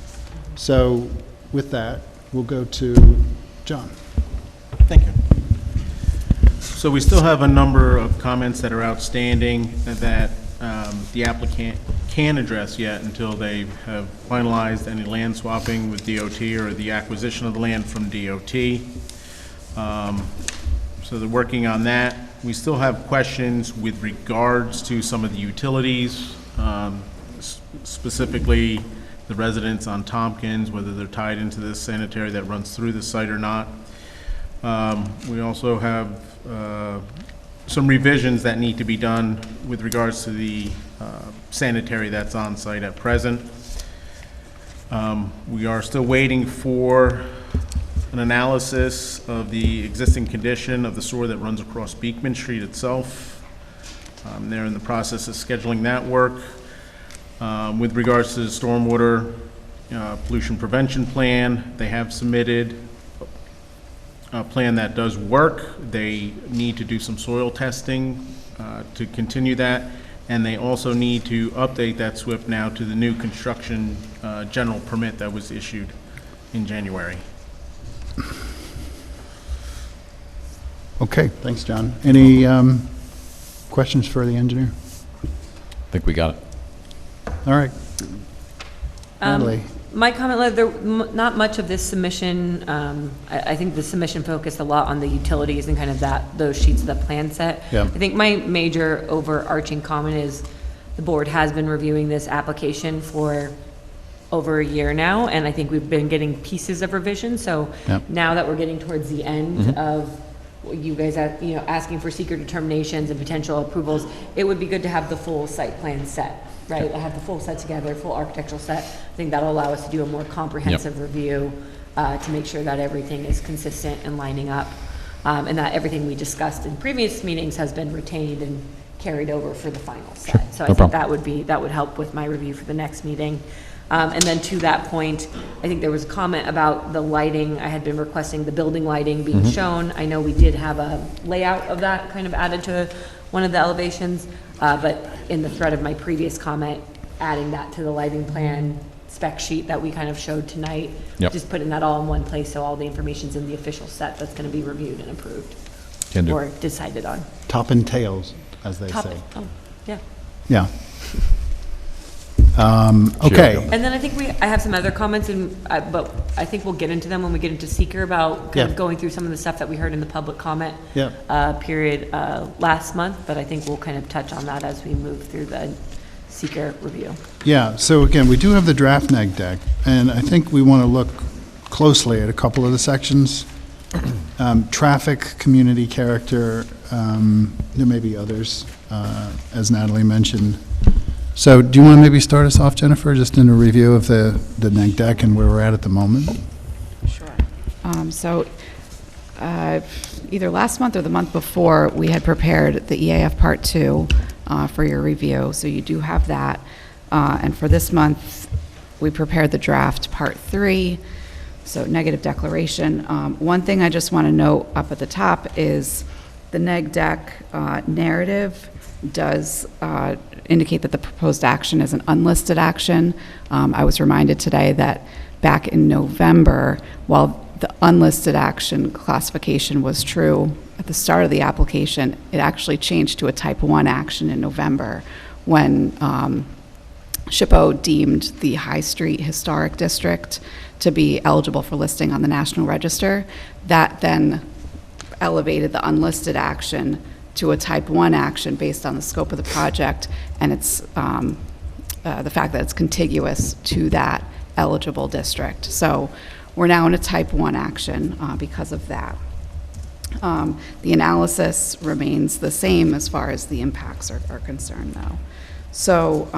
So with that, we'll go to John. Thank you. So we still have a number of comments that are outstanding that the applicant can't address yet until they have finalized any land swapping with DOT or the acquisition of the land from DOT. So they're working on that. We still have questions with regards to some of the utilities, specifically the residents on Tompkins, whether they're tied into this sanitary that runs through the site or not. We also have some revisions that need to be done with regards to the sanitary that's on site at present. We are still waiting for an analysis of the existing condition of the sewer that runs across Beekman Street itself. They're in the process of scheduling that work. With regards to the stormwater pollution prevention plan, they have submitted a plan that does work. They need to do some soil testing to continue that, and they also need to update that SWIP now to the new construction general permit that was issued in January. Okay, thanks, John. Any questions for the engineer? I think we got it. All right. Natalie. My comment, there, not much of this submission, I think the submission focused a lot on the utilities and kind of those sheets of the plan set. Yeah. I think my major overarching comment is the board has been reviewing this application for over a year now, and I think we've been getting pieces of revision. So Yep. now that we're getting towards the end of you guys, asking for secret determinations and potential approvals, it would be good to have the full site plan set, right? Have the full set together, full architectural set. I think that'll allow us to do a more comprehensive review to make sure that everything is consistent and lining up, and that everything we discussed in previous meetings has been retained and carried over for the final set. So I No think problem. that would help with my review for the next meeting. And then to that point, I think there was a comment about the lighting. I had been requesting the building lighting being shown. I know we did have a layout of that kind of added to one of the elevations, but in the thread of my previous comment, adding that to the lighting plan spec sheet that we kind of showed tonight, Yep. just putting that all in one place so all the information's in the official set that's going to be reviewed and approved Can do. or decided on. Top and tails, as they Topic. say. Oh, yeah. Yeah. Okay. And then I think I have some other comments, but I think we'll get into them when we get into seeker about kind Yeah. of going through some of the stuff that we heard in the public comment Yeah. period last month, but I think we'll kind of touch on that as we move through the seeker review. Yeah, so again, we do have the draft neg deck, and I think we want to look closely at a couple of the sections. Traffic, community character, there may be others, as Natalie mentioned. So do you want to maybe start us off, Jennifer, just in a review of the neg deck and where we're at the moment? Sure. So either last month or the month before, we had prepared the EAF Part 2 for your review, so you do have that. And for this month, we prepared the draft Part 3, so negative declaration. One thing I just want to note up at the top is the neg deck narrative does indicate that the proposed action is an unlisted action. I was reminded today that back in November, while the unlisted action classification was true at the start of the application, it actually changed to a type 1 action in November when SHPO deemed the High Street Historic District to be eligible for listing on the National Register. That then elevated the unlisted action to a type 1 action based on the scope of the project and it's the fact that it's contiguous to that eligible district. So we're now in a type 1 action because of that. The analysis remains the same as far as the impacts are concerned, though. So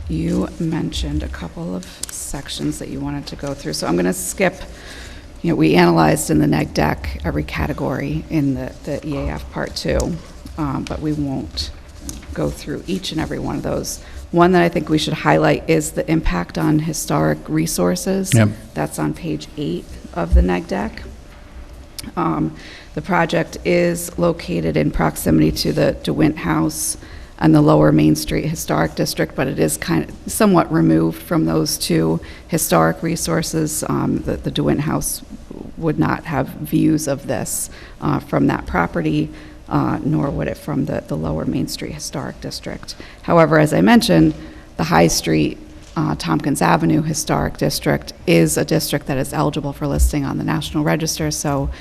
you mentioned a couple of sections that you wanted to go through. So I'm going to skip, we analyzed in the neg deck every category in the EAF Part 2, but we won't go through each and every one of those. One that I think we should highlight is the impact on historic resources. Yep. That's on page 8 of the neg deck. The project is located in proximity to the DeWint House and the Lower Main Street Historic District, but it is kind of somewhat removed from those two historic resources. The DeWint House would not have views of this from that property, nor would it from the Lower Main Street Historic District. However, as I mentioned, the High Street Tompkins Avenue Historic District is a district that is eligible for listing on the National Register, so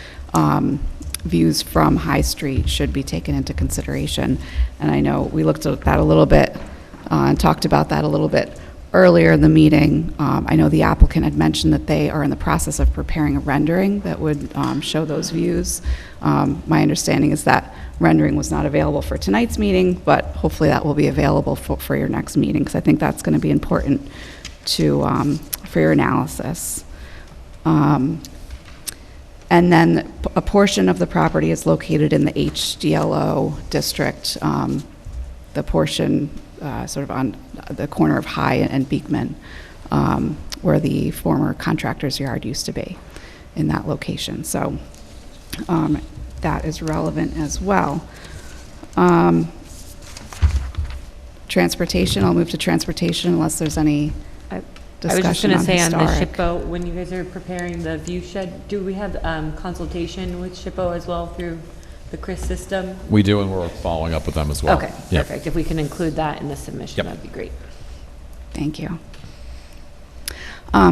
views from High Street should be taken into consideration. And I know we looked at that a little bit and talked about that a little bit earlier in the meeting. I know the applicant had mentioned that they are in the process of preparing a rendering that would show those views. My understanding is that rendering was not available for tonight's meeting, but hopefully that will be available for your next meeting, because I think that's going to be important to for your analysis. And then a portion of the property is located in the HDLO district, the portion sort of on the corner of High and Beekman, where the former contractor's yard used to be, in that location. So that is relevant as well. Transportation, I'll move to transportation unless there's any I was just discussion going to on say on the historic. SHPO, when you guys are preparing the view shed, do we have consultation with SHPO as well through the CRIS system? We do, and we're following up with them as well. Okay, Yep. perfect. If we can include that in the submission, Yep. that'd be great. Thank you.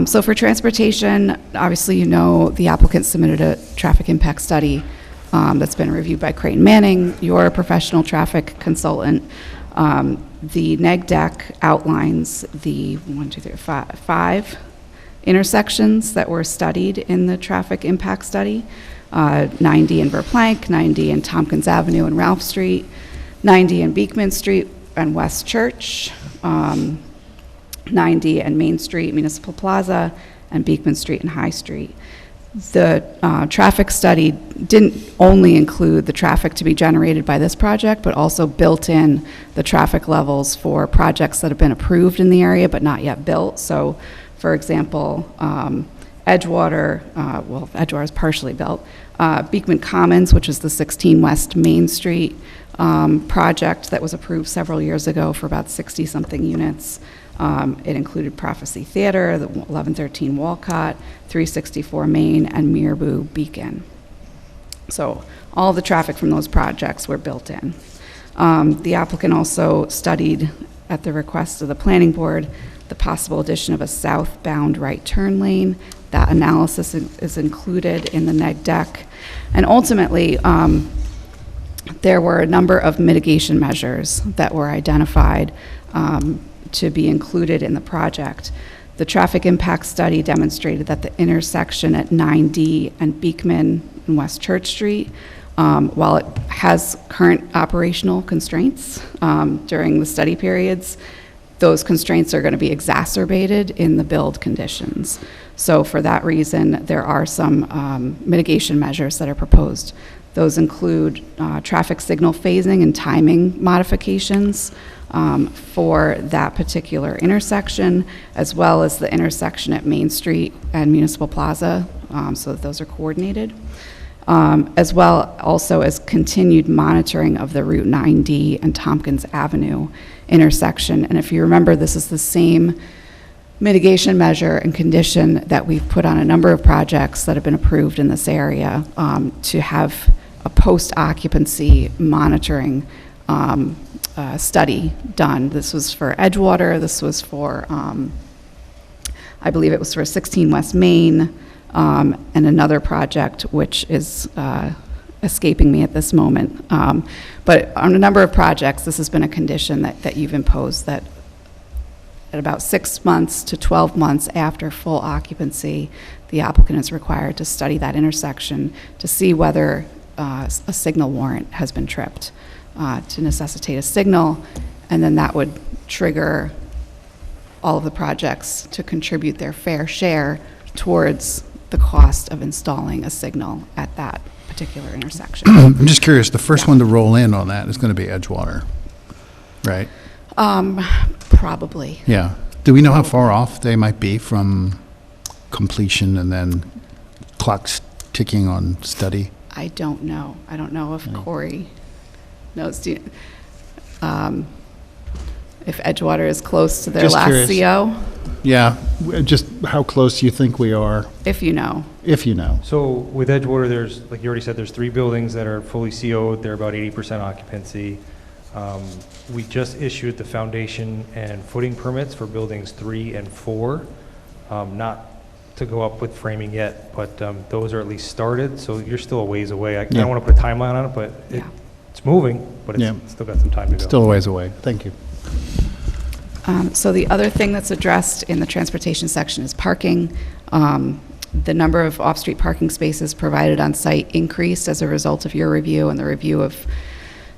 So for transportation, obviously, the applicant submitted a traffic impact study that's been reviewed by Creighton Manning, your professional traffic consultant. The neg deck outlines the 5 intersections that were studied in the traffic impact study. 90 in Verplank, 90 in Tompkins Avenue and Ralph Street, 90 in Beekman Street and West Church, 90 and Main Street, Municipal Plaza, and Beekman Street and High Street. The traffic study didn't only include the traffic to be generated by this project, but also built in the traffic levels for projects that have been approved in the area but not yet built. So, for example, Edgewater, Edgewater is partially built. Beekman Commons, which is the 16 West Main Street project that was approved several years ago for about 60-something units. It included Prophecy Theater, the 1113 Walcott, 364 Main, and Miraboo Beacon. So all the traffic from those projects were built in. The applicant also studied, at the request of the planning board, the possible addition of a southbound right turn lane. That analysis is included in the neg deck. And ultimately, there were a number of mitigation measures that were identified to be included in the project. The traffic impact study demonstrated that the intersection at 9D and Beekman and West Church Street, while it has current operational constraints during the study periods, those constraints are going to be exacerbated in the build conditions. So for that reason, there are some mitigation measures that are proposed. Those include traffic signal phasing and timing modifications for that particular intersection, as well as the intersection at Main Street and Municipal Plaza, so that those are coordinated, as well also as continued monitoring of the Route 9D and Tompkins Avenue intersection. And if you remember, this is the same mitigation measure and condition that we've put on a number of projects that have been approved in this area to have a post-occupancy monitoring study done. This was for Edgewater, this was for, I believe it was for 16 West Main, and another project which is escaping me at this moment. But on a number of projects, this has been a condition that you've imposed, that at about 6 months to 12 months after full occupancy, the applicant is required to study that intersection to see whether a signal warrant has been tripped, to necessitate a signal, and then that would trigger all of the projects to contribute their fair share towards the cost of installing a signal at that particular intersection. I'm just curious, the first one to roll in on that is going to be Edgewater, right? Probably. Yeah. Do we know how far off they might be from completion and then clocks ticking on study? I don't know. I don't know if Corey knows. If Edgewater is close to their Just last curious. CO, Yeah, just how close do you think we are, if you know. if you know? So with Edgewater, there's, like you already said, there's 3 buildings that are fully CO'd. They're about 80% occupancy. We just issued the foundation and footing permits for buildings 3 and 4. Not to go up with framing yet, but those are at least started, so you're still a ways away. I Yeah. don't want to put a timeline on it, but Yeah. it's moving, but it's Yeah. still got some time to go. Still a ways away. Thank you. So the other thing that's addressed in the transportation section is parking. The number of off-street parking spaces provided on site increased as a result of your review and the review of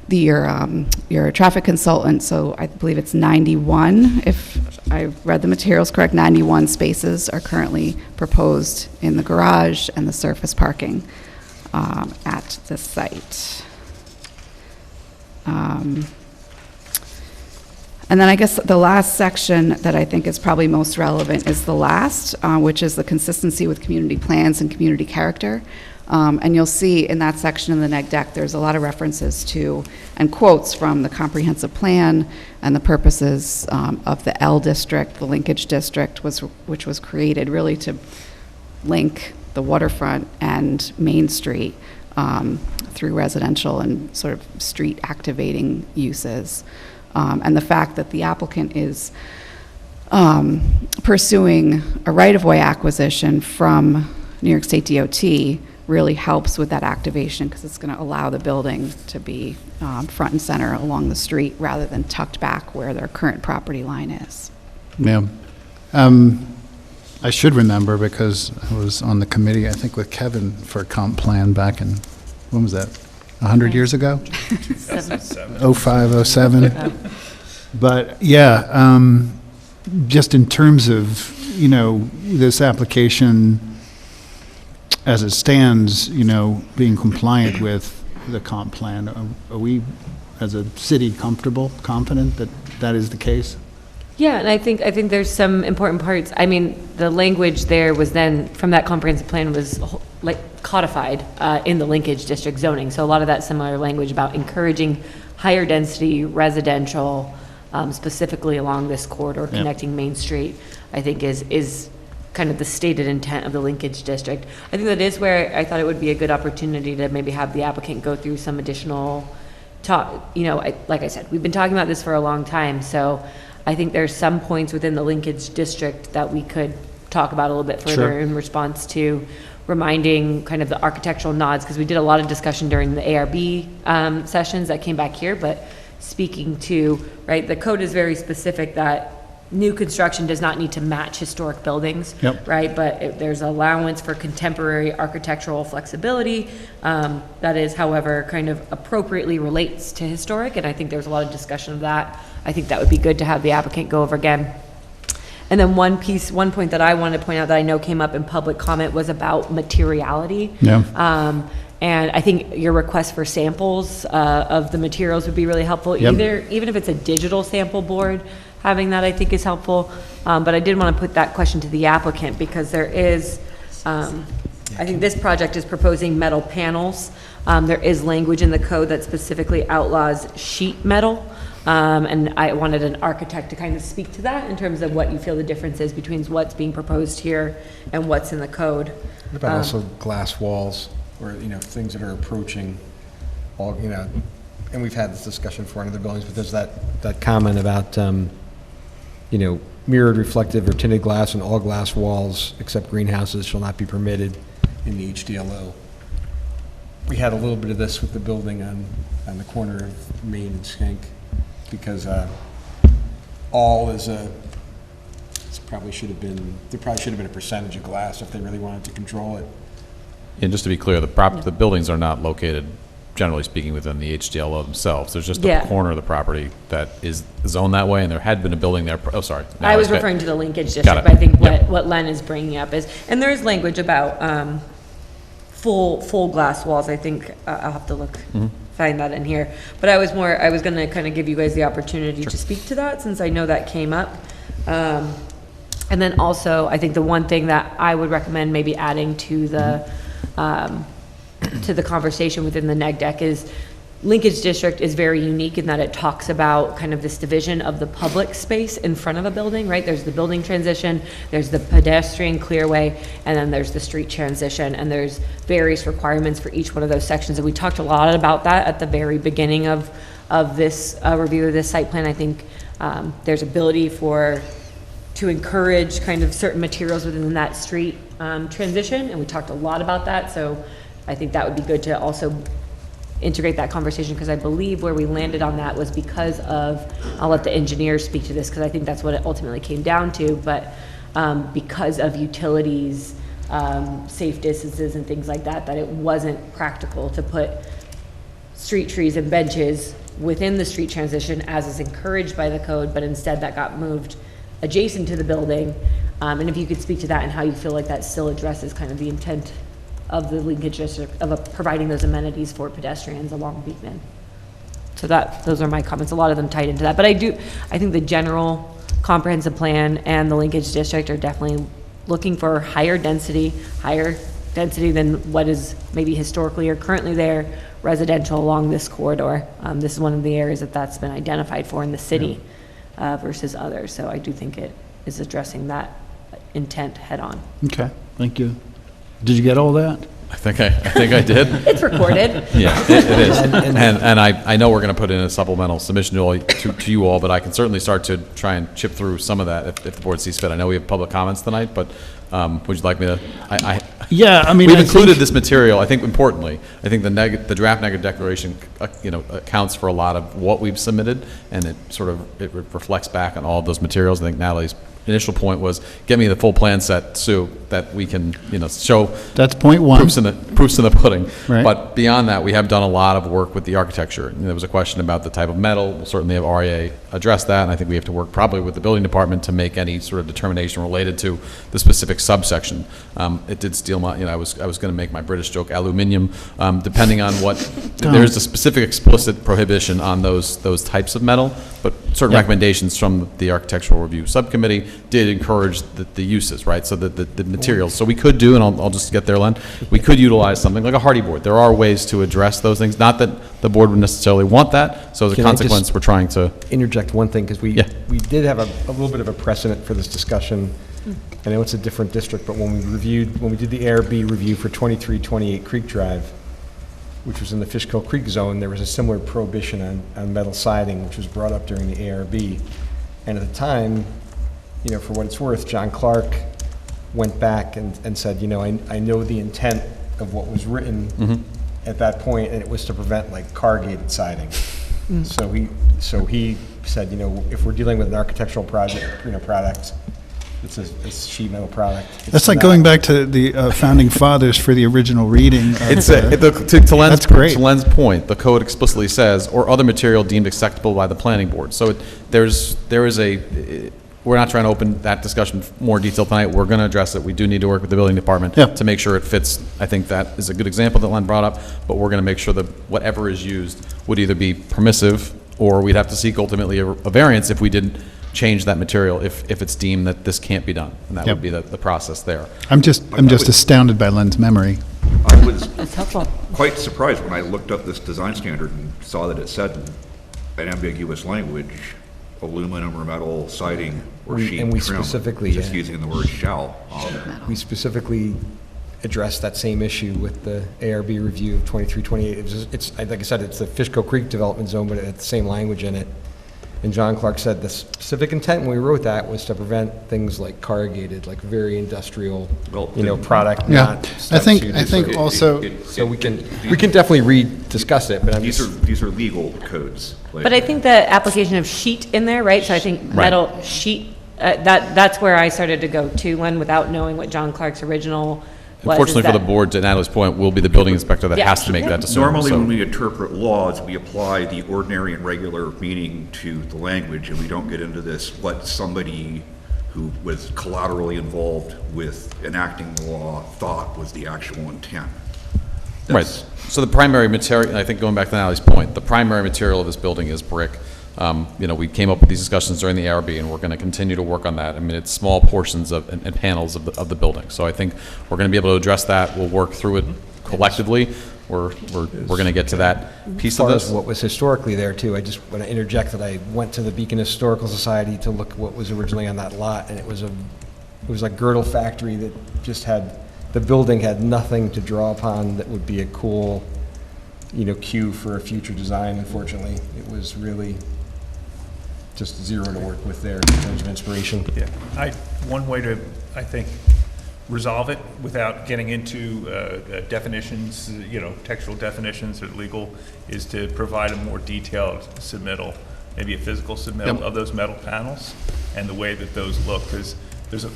your traffic consultant. So I believe it's 91, if I read the materials correct, 91 spaces are currently proposed in the garage and the surface parking at the site. And then I guess the last section that I think is probably most relevant is the last, which is the consistency with community plans and community character. And you'll see in that section in the neg deck, there's a lot of references to and quotes from the comprehensive plan and the purposes of the L district, the linkage district, which was created really to link the waterfront and Main Street through residential and sort of street activating uses. And the fact that the applicant is pursuing a right-of-way acquisition from New York State DOT really helps with that activation because it's going to allow the building to be front and center along the street rather than tucked back where their current property line is. Yeah. I should remember because I was on the committee, I think, with Kevin for a comp plan back in, when was that? 100 years ago? 05, 07. But yeah, just in terms of, this application as it stands, being compliant with the comp plan, are we, as a city, confident that that is the case? Yeah, and I think there's some important parts. I mean, the language there was then, from that comprehensive plan, was like codified in the linkage district zoning. So a lot of that similar language about encouraging higher density residential, specifically along this corridor connecting Main Street, I think is kind of the stated intent of the linkage district. I think that is where I thought it would be a good opportunity to maybe have the applicant go through some additional talk. Like I said, we've been talking about this for a long time, so I think there's some points within the linkage district that we could talk about a little bit further in response to reminding kind of the architectural nods, because we did a lot of discussion during the ARB sessions that came back here, but speaking to, right, the code is very specific that new construction does not need to match historic buildings, right? But there's allowance for contemporary architectural flexibility that is, however, kind of appropriately relates to historic, and I think there's a lot of discussion of that. I think that would be good to have the applicant go over again. And then one point that I wanted to point out that I know came up in public comment was about materiality. Yeah. And I think your request for samples of the materials would be really helpful. Even if it's a digital sample board, having that I think is helpful. But I did want to put that question to the applicant because there is, I think this project is proposing metal panels. There is language in the code that specifically outlaws sheet metal. And I wanted an architect to kind of speak to that in terms of what you feel the difference is between what's being proposed here and what's in the code. What about also glass walls or, things that are approaching all, and we've had this discussion for other buildings, but there's that comment about, mirrored, reflective, or tinted glass on all glass walls except greenhouses shall not be permitted in the HDLO. We had a little bit of this with the building on the corner of Main and Skank, because all is a probably should have been, there probably should have been a percentage of glass if they really wanted to control it. And just to be clear, the buildings are not located, generally speaking, within the HDLO themselves. There's just a Yeah. corner of the property that is zoned that way, and there had been a building there, oh, sorry. Now I was it's- referring to the linkage Got district, it. but I think Yep. what Len is bringing up is, and there is language about full glass walls. I think I'll have to look, find that in here. But I was going to kind of give you guys the opportunity to speak to that, since I know that came up. And then also, I think the one thing that I would recommend maybe adding to the conversation within the neg deck is linkage district is very unique in that it talks about kind of this division of the public space in front of a building, right? There's the building transition, there's the pedestrian clearway, and then there's the street transition, and there's various requirements for each one of those sections. And we talked a lot about that at the very beginning of this review of this site plan. I think there's ability to encourage kind of certain materials within that street transition, and we talked a lot about that. So I think that would be good to also integrate that conversation, because I believe where we landed on that was because of, I'll let the engineers speak to this, because I think that's what it ultimately came down to, but because of utilities, safe distances and things like that, that it wasn't practical to put street trees and benches within the street transition as is encouraged by the code, but instead that got moved adjacent to the building. And if you could speak to that and how you feel like that still addresses kind of the intent of the linkage district of providing those amenities for pedestrians along Beekman. So those are my comments. A lot of them tied into that, but I think the general comprehensive plan and the linkage district are definitely looking for higher density than what is maybe historically or currently there residential along this corridor. This is one of the areas that's been identified for in the city versus others. So I do think it is addressing that intent head on. Okay, thank you. Did you get all that? I think I did. It's recorded. Yeah, it is. And I know we're going to put in a supplemental submission to you all, but I can certainly start to try and chip through some of that if the board sees fit. I know we have public comments tonight, but would you like me to? Yeah, I mean, we've I included think- this material. I think importantly, I think the draft negative declaration, accounts for a lot of what we've submitted, and it reflects back on all of those materials. I think Natalie's initial point was, get me the full plan set, Sue, that we can, show. That's point one. Proofs in the pudding. Right. But beyond that, we have done a lot of work with the architecture. And there was a question about the type of metal. We'll certainly have REA address that, and I think we have to work probably with the building department to make any sort of determination related to the specific subsection. It did steal my, I was going to make my British joke, aluminium, depending on what, there's a specific explicit prohibition on those types of metal, but certain recommendations from the architectural review subcommittee did encourage the uses, right? So the materials. So we could do, and I'll just get there, Len, we could utilize something like a hardy board. There are ways to address those things. Not that the board would necessarily want that. So as a Can I just consequence, we're trying to. Interject one thing, because we Yeah. did have a little bit of a precedent for this discussion. I know it's a different district, but when we did the ARB review for 2328 Creek Drive, which was in the Fishkill Creek zone, there was a similar prohibition on metal siding, which was brought up during the ARB. And at the time, for what it's worth, John Clark went back and said, I know the intent of what was written at that point, and it was to prevent like corrugated siding. So he said, if we're dealing with an architectural project, product, it's a sheet metal product. That's like going back to the founding fathers for the original reading. Of To Len's point, the code explicitly says, or other material deemed acceptable by the planning board. So we're not trying to open that discussion more detail tonight. We're going to address it. We do need to work with the building department to make sure it fits. I think that is a good example that Len brought up, but we're going to make sure that whatever is used would either be permissive, or we'd have to seek ultimately a variance if we didn't change that material, if it's deemed that this can't be done. And that would be the process there. I'm just astounded by Len's memory. I was That's helpful. quite surprised when I looked up this design standard and saw that it said in ambiguous language, aluminum or metal siding or sheet and we trim, just using the word shall. We specifically addressed that same issue with the ARB review of 2328. It's like I said, it's the Fishkill Creek development zone, but it had the same language in it. And John Clark said the specific intent when we wrote that was to prevent things like corrugated, like very industrial, product. Yeah, not I think substituted. also. So we can definitely discuss it, but These are legal codes. But I think the application of sheet in there, right? So I think metal sheet that's where I started to go to, Len, without knowing what John Clark's original was. is Unfortunately for the that- board, to Natalie's point, will be the building inspector that Yeah. has to make that decision. Normally, so- when we interpret laws, we apply the ordinary and regular meaning to the language, and we don't get into this, what somebody who was collaterally involved with enacting the law thought was the actual intent. Right. That's- So the primary material, I think going back to Natalie's point, the primary material of this building is brick. You know, we came up with these discussions during the ARB, and we're going to continue to work on that. I mean, it's small portions of, and panels of the building. So I think we're going to be able to address that. We'll work through it collectively. We're going to get to that piece As of far as this. what was historically there too, I just want to interject that I went to the Beacon Historical Society to look at what was originally on that lot, and it was a girdle factory that just had, the building had nothing to draw upon that would be a cool, you know, cue for a future design. Unfortunately, it was really just zero to work with there in terms of inspiration. Yeah, one way to, I think, resolve it without getting into definitions, textual definitions or legal, is to provide a more detailed submittal, maybe a physical submittal of those metal panels and the way that those look, because there's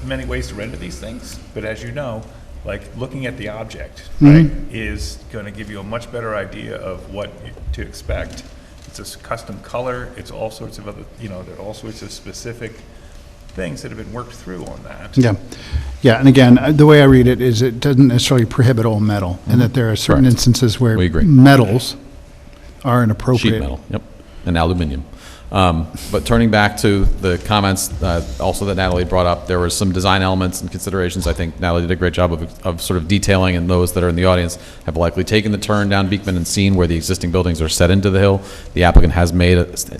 many ways to render these things, but as you know, like looking at the object, right, is going to give you a much better idea of what to expect. It's a custom color, it's all sorts of other, there are all sorts of specific things that have been worked through on that. Yeah, yeah, and again, the way I read it is it doesn't necessarily prohibit all metal, and that there are certain Correct. instances where We agree. metals are an appropriate. Sheet metal, yep, and aluminum. But turning back to the comments also that Natalie brought up, there were some design elements and considerations. I think Natalie did a great job of sort of detailing, and those that are in the audience have likely taken the turn down Beekman and seen where the existing buildings are set into the hill. The applicant has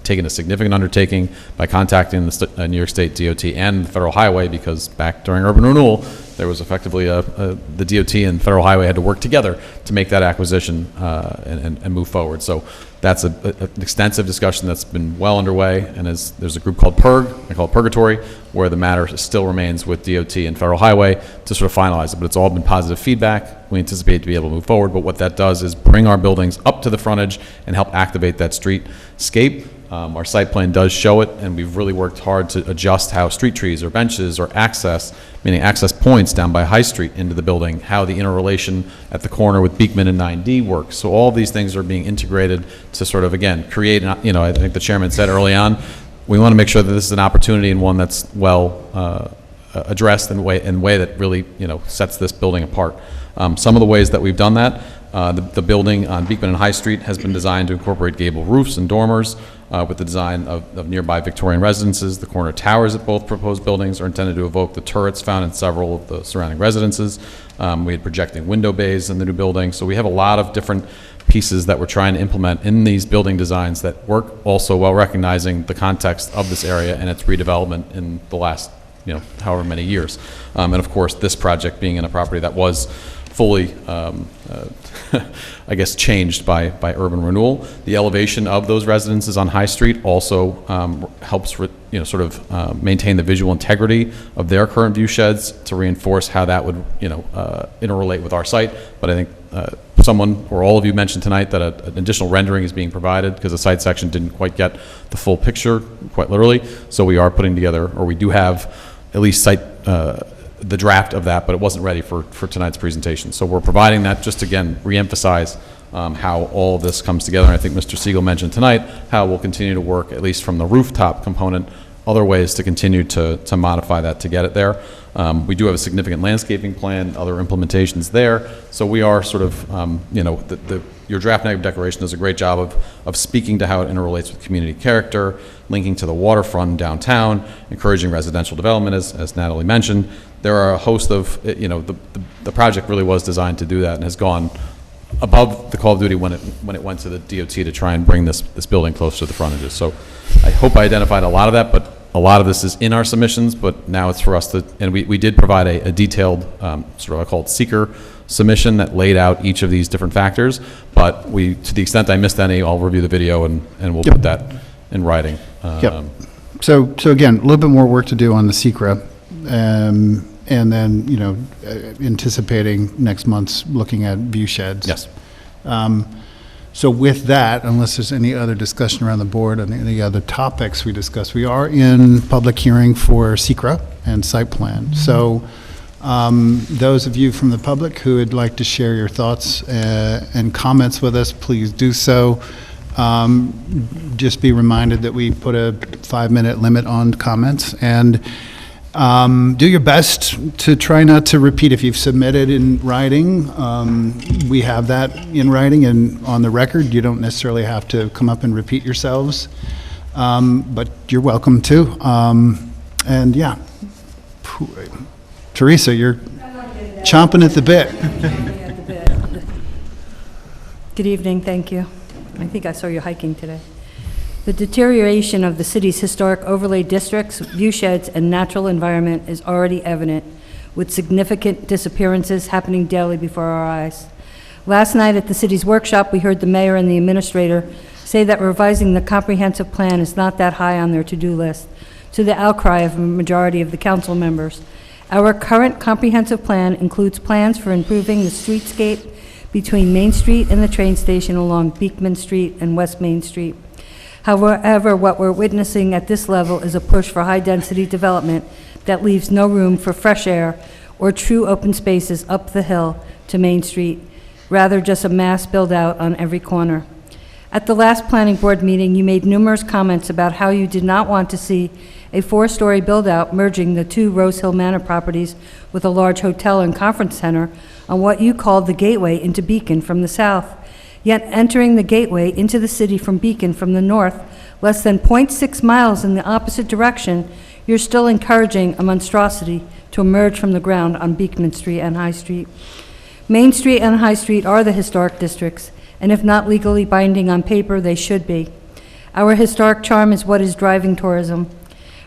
taken a significant undertaking by contacting the New York State DOT and the Federal Highway, because back during urban renewal, there was effectively the DOT and Federal Highway had to work together to make that acquisition and move forward. So that's an extensive discussion that's been well underway, and there's a group called PURG, I call it Purgatory, where the matter still remains with DOT and Federal Highway to sort of finalize it, but it's all been positive feedback. We anticipate to be able to move forward, but what that does is bring our buildings up to the frontage and help activate that streetscape. Our site plan does show it, and we've really worked hard to adjust how street trees or benches or access, meaning access points down by High Street into the building, how the interrelation at the corner with Beekman and 9D works. So all these things are being integrated to sort of, again, create, I think the chairman said early on, we want to make sure that this is an opportunity and one that's well addressed in a way that really, sets this building apart. Some of the ways that we've done that, the building on Beekman and High Street has been designed to incorporate gable roofs and dormers with the design of nearby Victorian residences. The corner towers at both proposed buildings are intended to evoke the turrets found in several of the surrounding residences. We had projecting window bays in the new building. So we have a lot of different pieces that we're trying to implement in these building designs that work, also while recognizing the context of this area and its redevelopment in the last, however many years. And of course, this project being in a property that was fully, I guess, changed by urban renewal. The elevation of those residences on High Street also helps, maintain the visual integrity of their current view sheds to reinforce how that would, interrelate with our site. But I think someone or all of you mentioned tonight that an additional rendering is being provided because the site section didn't quite get the full picture, quite literally. So we are putting together, or we do have at least the draft of that, but it wasn't ready for tonight's presentation. So we're providing that just to, again, reemphasize how all of this comes together. And I think Mr. Siegel mentioned tonight how we'll continue to work, at least from the rooftop component, other ways to continue to modify that to get it there. We do have a significant landscaping plan, other implementations there. So we are sort of, your draft negative declaration does a great job of speaking to how it interrelates with community character, linking to the waterfront downtown, encouraging residential development, as Natalie mentioned. There are a host of, the project really was designed to do that and has gone above the call of duty when it went to the DOT to try and bring this building closer to the frontages. So I hope I identified a lot of that, but a lot of this is in our submissions, but now it's for us to, and we did provide a detailed, sort of I call it seeker submission that laid out each of these different factors, but to the extent I missed any, I'll review the video and we'll put that in writing. Yep. So again, a little bit more work to do on the SECRA, and then, anticipating next month's looking at view sheds. Yes. So with that, unless there's any other discussion around the board on any other topics we discussed, we are in public hearing for SECRA and site plan. So those of you from the public who would like to share your thoughts and comments with us, please do so. Just be reminded that we put a 5-minute limit on comments, and do your best to try not to repeat. If you've submitted in writing, we have that in writing and on the record. You don't necessarily have to come up and repeat yourselves, but you're welcome to. And yeah, Teresa, you're chomping at the bit. Good evening, thank you. I think I saw you hiking today. The deterioration of the city's historic overlay districts, viewsheds, and natural environment is already evident, with significant disappearances happening daily before our eyes. Last night at the city's workshop, we heard the mayor and the administrator say that revising the comprehensive plan is not that high on their to-do list, to the outcry of a majority of the council members. Our current comprehensive plan includes plans for improving the streetscape between Main Street and the train station along Beekman Street and West Main Street. However, what we're witnessing at this level is a push for high-density development that leaves no room for fresh air or true open spaces up the hill to Main Street, rather just a mass build-out on every corner. At the last planning board meeting, you made numerous comments about how you did not want to see a 4-story build-out merging the 2 Rose Hill Manor properties with a large hotel and conference center on what you called the gateway into Beacon from the south. Yet entering the gateway into the city from Beacon from the north, less than 0.6 miles in the opposite direction, you're still encouraging a monstrosity to emerge from the ground on Beekman Street and High Street. Main Street and High Street are the historic districts, and if not legally binding on paper, they should be. Our historic charm is what is driving tourism.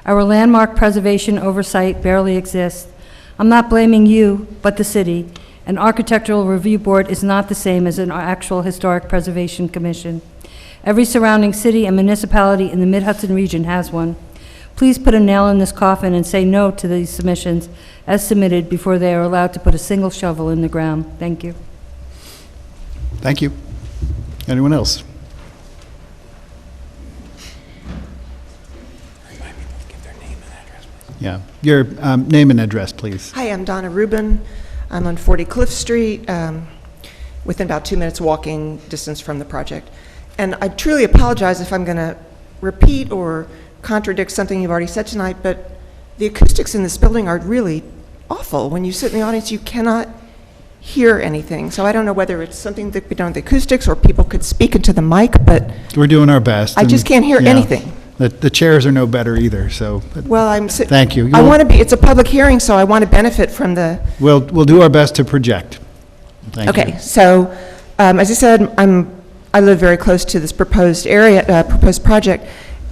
Our landmark preservation oversight barely exists. I'm not blaming you, but the city. An architectural review board is not the same as an actual historic preservation commission. Every surrounding city and municipality in the Mid-Hudson region has one. Please put a nail in this coffin and say no to these submissions as submitted before they are allowed to put a single shovel in the ground. Thank you. Thank you. Anyone else? Yeah, your name and address, please. Hi, I'm Donna Rubin. I'm on 40 Cliff Street, within about 2 minutes walking distance from the project. And I truly apologize if I'm going to repeat or contradict something you've already said tonight, but the acoustics in this building are really awful. When you sit in the audience, you cannot hear anything. So I don't know whether it's something that we don't have the acoustics or people could speak into the mic, but We're doing our best. I just can't hear yeah, anything. The chairs are no better either, so. Well, Thank you. I want to be, it's a public hearing, so I want to benefit from the. We'll do our best to project. Thank you. Okay, so, as I said, I live very close to this proposed area, proposed project,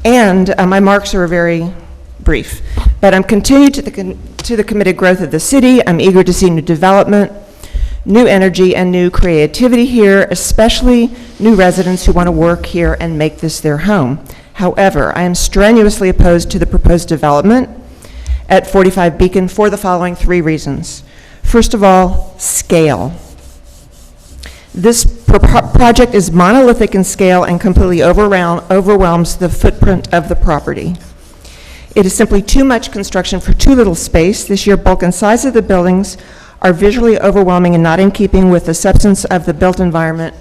and my marks are very brief. But I'm continued to the committed growth of the city. I'm eager to see new development, new energy, and new creativity here, especially new residents who want to work here and make this their home. However, I am strenuously opposed to the proposed development at 45 Beacon for the following 3 reasons. First of all, scale. This project is monolithic in scale and completely overwhelms the footprint of the property. It is simply too much construction for too little space. The sheer bulk and size of the buildings are visually overwhelming and not in keeping with the substance of the built environment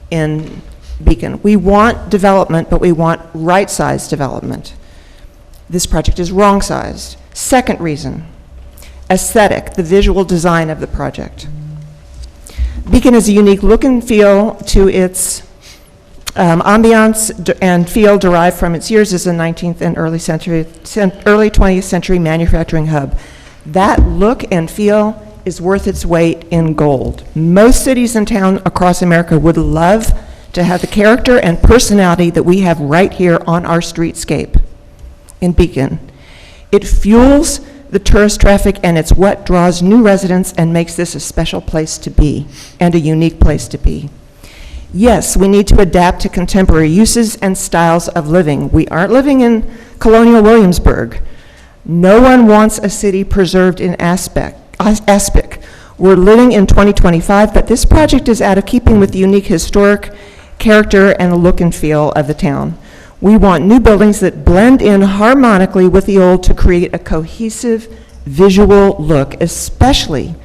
in Beacon. We want development, but we want right-sized development. This project is wrong-sized. Second reason, aesthetic, the visual design of the project. Beacon has a unique look and feel to its ambiance and feel derived from its years as a 19th and early 20th century manufacturing hub. That look and feel is worth its weight in gold. Most cities and towns across America would love to have the character and personality that we have right here on our streetscape in Beacon. It fuels the tourist traffic, and it's what draws new residents and makes this a special place to be and a unique place to be. Yes, we need to adapt to contemporary uses and styles of living. We aren't living in colonial Williamsburg. No one wants a city preserved in aspic. We're living in 2025, but this project is out of keeping with the unique historic character and the look and feel of the town. We want new buildings that blend in harmonically with the old to create a cohesive visual look, especially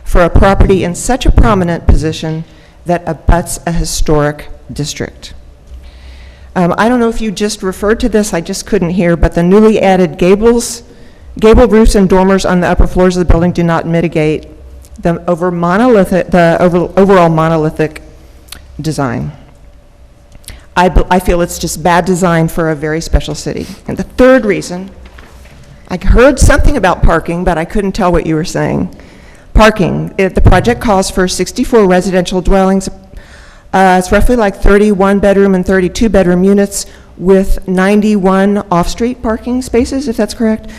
for a property in such a prominent position that abuts a historic district. I don't know if you just referred to this, I just couldn't hear, but the newly added gable roofs and dormers on the upper floors of the building do not mitigate the overall monolithic design. I feel it's just bad design for a very special city. And the third reason, I heard something about parking, but I couldn't tell what you were saying. Parking, the project calls for 64 residential dwellings. It's roughly like 31 bedroom and 32 bedroom units with 91 off-street parking spaces, if that's correct.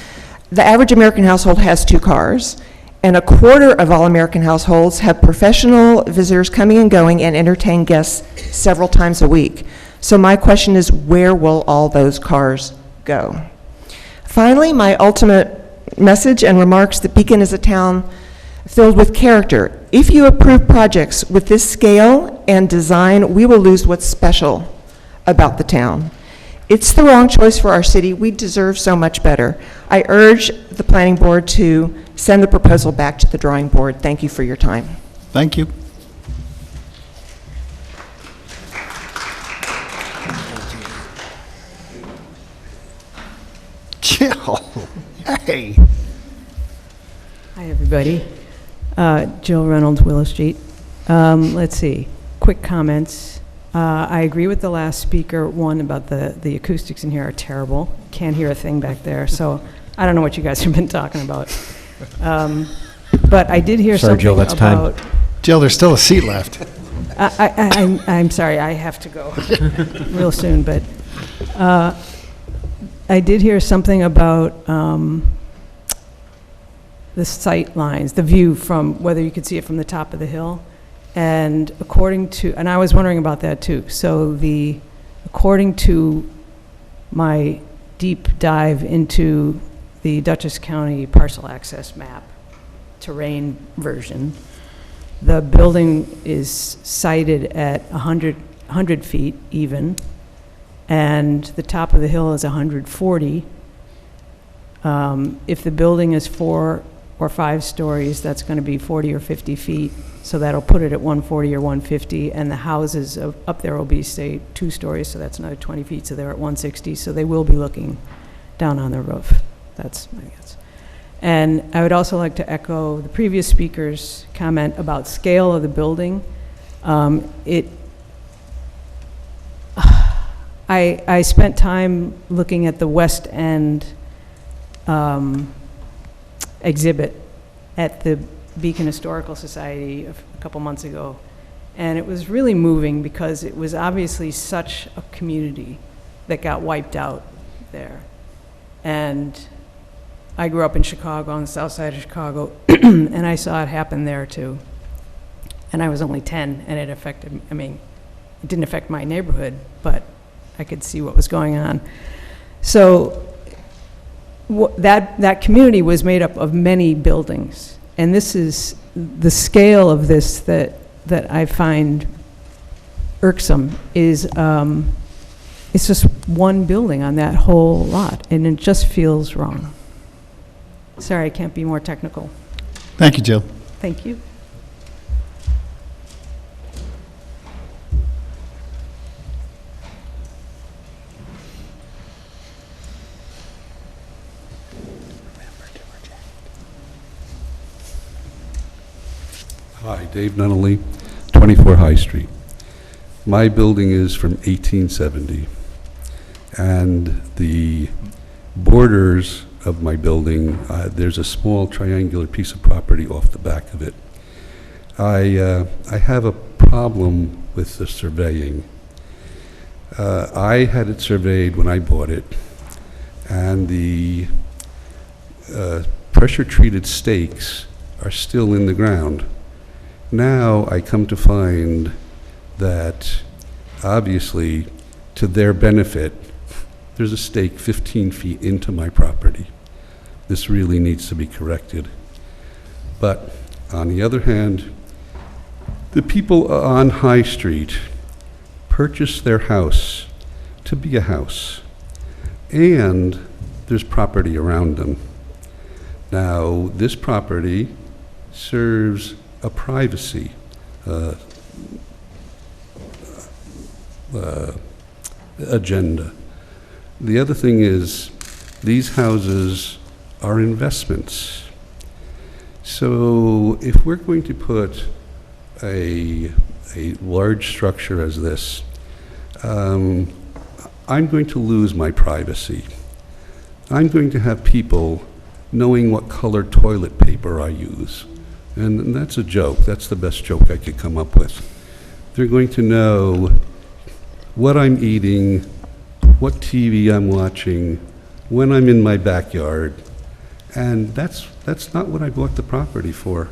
The average American household has 2 cars, and a quarter of all American households have professional visitors coming and going and entertain guests several times a week. So my question is, where will all those cars go? Finally, my ultimate message and remarks, that Beacon is a town filled with character. If you approve projects with this scale and design, we will lose what's special about the town. It's the wrong choice for our city. We deserve so much better. I urge the planning board to send the proposal back to the drawing board. Thank you for your time. Thank you. Jill, hey. Hi, everybody. Jill Reynolds, Willow Street. Let's see, quick comments. I agree with the last speaker, one, about the acoustics in here are terrible. Can't hear a thing back there, so I don't know what you guys have been talking about. But I did hear something Jill, that's about... time. Jill, there's still a seat left. I'm sorry, I have to go real soon, but I did hear something about the sight lines, the view from, whether you could see it from the top of the hill. And according to, and I was wondering about that too. So according to my deep dive into the Dutchess County parcel access map, terrain version, the building is sited at 100 feet even, and the top of the hill is 140. If the building is 4 or 5 stories, that's going to be 40 or 50 feet. So that'll put it at 140 or 150, and the houses up there will be, say, 2 stories, so that's another 20 feet, so they're at 160. So they will be looking down on the roof. That's my guess. And I would also like to echo the previous speaker's comment about scale of the building. I spent time looking at the West End exhibit at the Beacon Historical Society a couple months ago, and it was really moving because it was obviously such a community that got wiped out there. And I grew up in Chicago, on the south side of Chicago, and I saw it happen there too. And I was only 10, and it affected, I mean, it didn't affect my neighborhood, but I could see what was going on. So that community was made up of many buildings. And this is the scale of this that I find irksome is it's just one building on that whole lot, and it just feels wrong. Sorry, I can't be more technical. Thank you, Jill. Thank you. Hi, Dave Nunnally, 24 High Street. My building is from 1870, and the borders of my building, there's a small triangular piece of property off the back of it. I have a problem with the surveying. I had it surveyed when I bought it, and the pressure-treated stakes are still in the ground. Now I come to find that, obviously, to their benefit, there's a stake 15 feet into my property. This really needs to be corrected. But on the other hand, the people on High Street purchase their house to be a house, and there's property around them. Now, this property serves a privacy agenda. The other thing is, these houses are investments. So if we're going to put a large structure as this, I'm going to lose my privacy. I'm going to have people knowing what color toilet paper I use. And that's a joke. That's the best joke I could come up with. They're going to know what I'm eating, what TV I'm watching, when I'm in my backyard. And that's not what I bought the property for.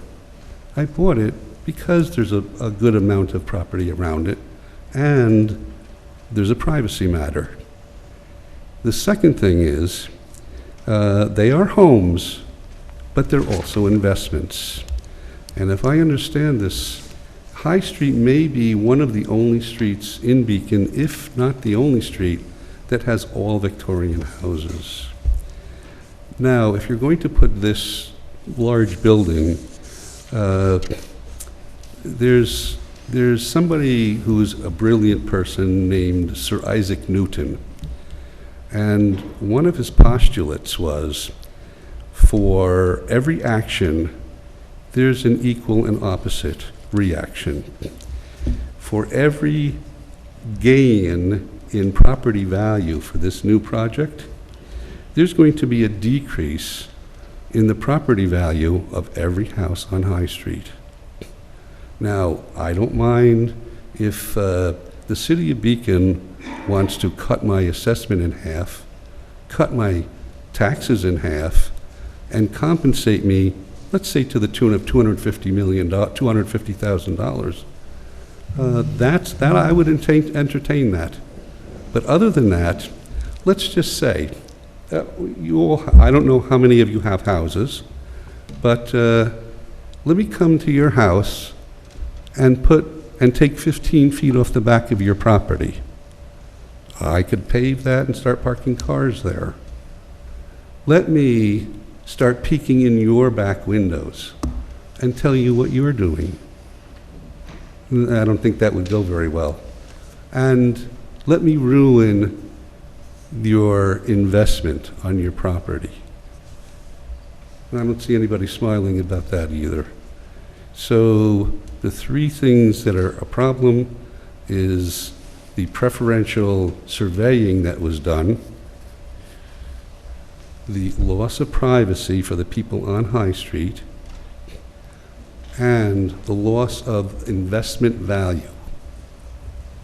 I bought it because there's a good amount of property around it, and there's a privacy matter. The second thing is, they are homes, but they're also investments. And if I understand this, High Street may be one of the only streets in Beacon, if not the only street, that has all Victorian houses. Now, if you're going to put this large building, there's somebody who's a brilliant person named Sir Isaac Newton. And one of his postulates was, for every action, there's an equal and opposite reaction. For every gain in property value for this new project, there's going to be a decrease in the property value of every house on High Street. Now, I don't mind if the city of Beacon wants to cut my assessment in half, cut my taxes in half, and compensate me, let's say to the tune of $250,000. That I would entertain that. But other than that, let's just say, you all, I don't know how many of you have houses, but let me come to your house and take 15 feet off the back of your property. I could pave that and start parking cars there. Let me start peeking in your back windows and tell you what you're doing. I don't think that would go very well. And let me ruin your investment on your property. And I don't see anybody smiling about that either. So the three things that are a problem is the preferential surveying that was done, the loss of privacy for the people on High Street, and the loss of investment value.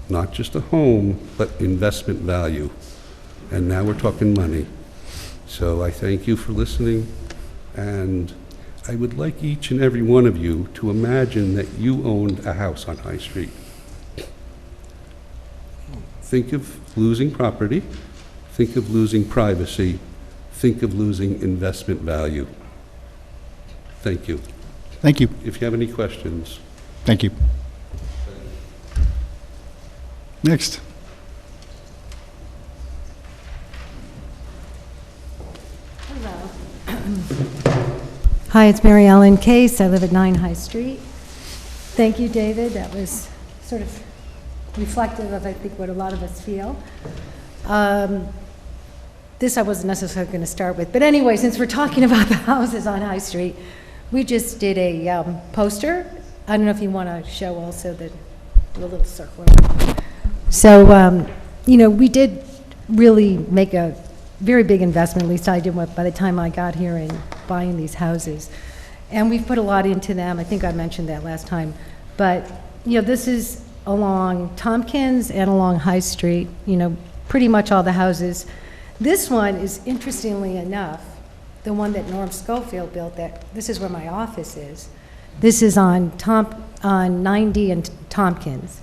Not just a home, but investment value. And now we're talking money. So I thank you for listening, and I would like each and every one of you to imagine that you owned a house on High Street. Think of losing property, think of losing privacy, think of losing investment value. Thank you. Thank you. If you have any questions. Thank you. Next. Hi, it's Mary Ellen Case. I live at 9 High Street. Thank you, David. That was sort of reflective of, I think, what a lot of us feel. This I wasn't necessarily going to start with. But anyway, since we're talking about the houses on High Street, we just did a poster. I don't know if you want to show also the little circle. So, we did really make a very big investment, at least I did by the time I got here in buying these houses. And we've put a lot into them. I think I mentioned that last time. But, this is along Tompkins and along High Street, pretty much all the houses. This one is, interestingly enough, the one that Norm Schofield built. This is where my office is. This is on 90 and Tompkins.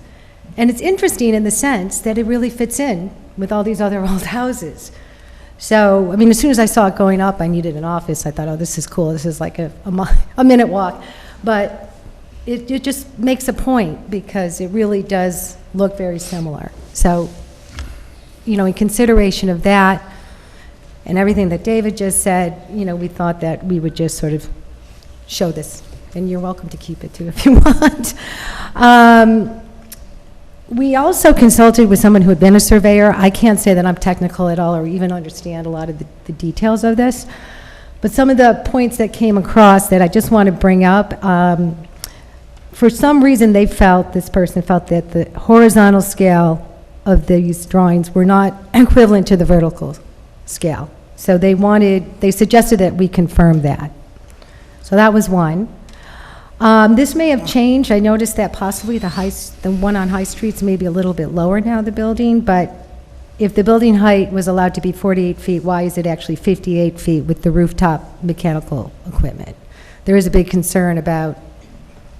And it's interesting in the sense that it really fits in with all these other old houses. So, as soon as I saw it going up, I needed an office. I thought, oh, this is cool. This is like a minute walk. But it just makes a point because it really does look very similar. So, you know, in consideration of that and everything that David just said, you know, we thought that we would just sort of show this. And you're welcome to keep it too if you want. We also consulted with someone who had been a surveyor. I can't say that I'm technical at all or even understand a lot of the details of this, but some of the points that came across that I just want to bring up, for some reason this person felt that the horizontal scale of these drawings were not equivalent to the vertical scale. So they suggested that we confirm that. So that was one. This may have changed. I noticed that possibly the one on High Street's maybe a little bit lower now, the building, but if the building height was allowed to be 48 feet, why is it actually 58 feet with the rooftop mechanical equipment? There is a big concern about,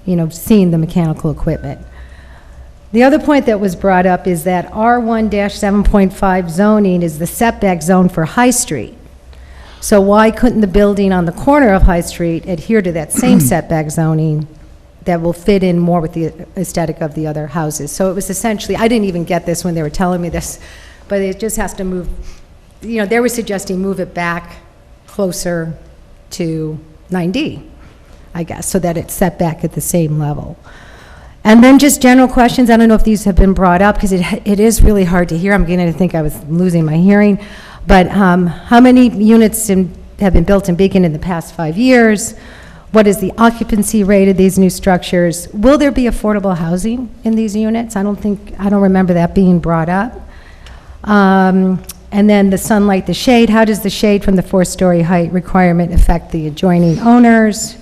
you know, seeing the mechanical equipment. The other point that was brought up is that R1-7.5 zoning is the setback zone for High Street. So why couldn't the building on the corner of High Street adhere to that same setback zoning that will fit in more with the aesthetic of the other houses? So it was essentially, I didn't even get this when they were telling me this, but it just has to move, you know, they were suggesting move it back closer to 9D, I guess, so that it's set back at the same level. And then just general questions, I don't know if these have been brought up, because it is really hard to hear. I'm beginning to think I was losing my hearing. But how many units have been built in Beacon in the past 5 years? What is the occupancy rate of these new structures? Will there be affordable housing in these units? I don't remember that being brought up. And then the sunlight, the shade, how does the shade from the 4-story height requirement affect the adjoining owners?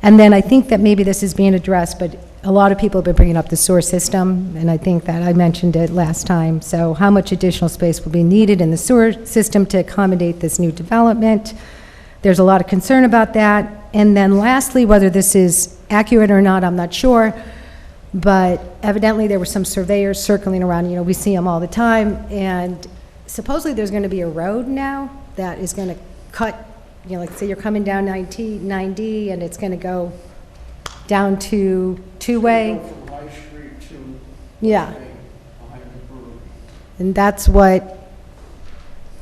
And then I think that maybe this is being addressed, but a lot of people have been bringing up the sewer system, and I think that I mentioned it last time. So how much additional space will be needed in the sewer system to accommodate this new development? There's a lot of concern about that. And then lastly, whether this is accurate or not, I'm not sure, but evidently there were some surveyors circling around. You know, we see them all the time, and supposedly there's going to be a road now that is going to cut, you know, like say you're coming down 9D and it's going to go down to two-way. From High Street to Yeah. behind the brewery. And that's what,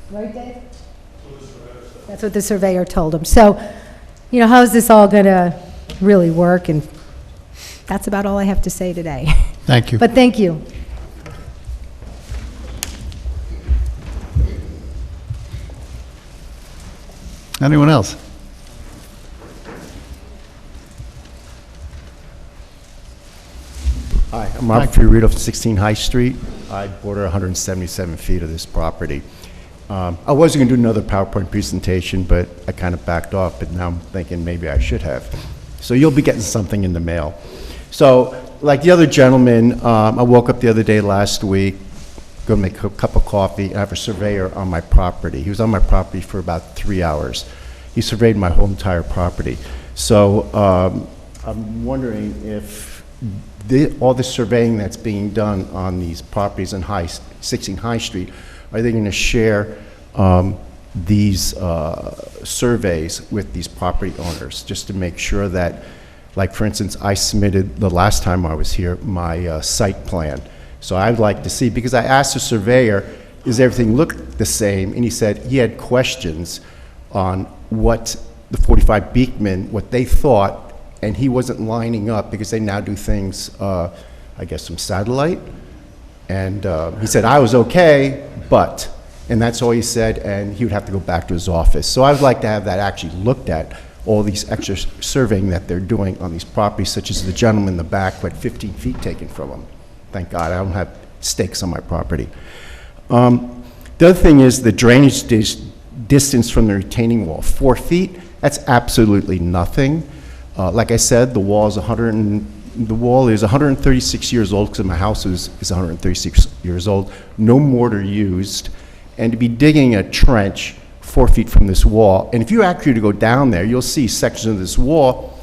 right, Dave? That's what the surveyor told him. So, you know, how is this all going to really work? And that's about all I have to say today. Thank you. But thank you. Anyone else? Hi, I'm Robert Fiorito of 16 High Street. I border 177 feet of this property. I was going to do another PowerPoint presentation, but I kind of backed off, but now I'm thinking maybe I should have. So you'll be getting something in the mail. So, like the other gentleman, I woke up the other day last week, go make a cup of coffee, and I have a surveyor on my property. He was on my property for about 3 hours. He surveyed my whole entire property. So I'm wondering if all the surveying that's being done on these properties in 16 High Street, are they going to share these surveys with these property owners, just to make sure that, like for instance, I submitted the last time I was here my site plan. So I'd like to see, because I asked the surveyor, does everything look the same? And he said he had questions on what the 45 Beekman, what they thought, and he wasn't lining up because they now do things, I guess, from satellite. And he said, I was okay, but, and that's all he said, and he would have to go back to his office. So I would like to have that actually looked at, all these extra surveying that they're doing on these properties, such as the gentleman in the back who had 15 feet taken from him. Thank God, I don't have stakes on my property. The other thing is the drainage distance from the retaining wall, 4 feet, that's absolutely nothing. Like I said, the wall is 136 years old, because my house is 136 years old, no mortar used, and to be digging a trench 4 feet from this wall, and if you actually go down there, you'll see sections of this wall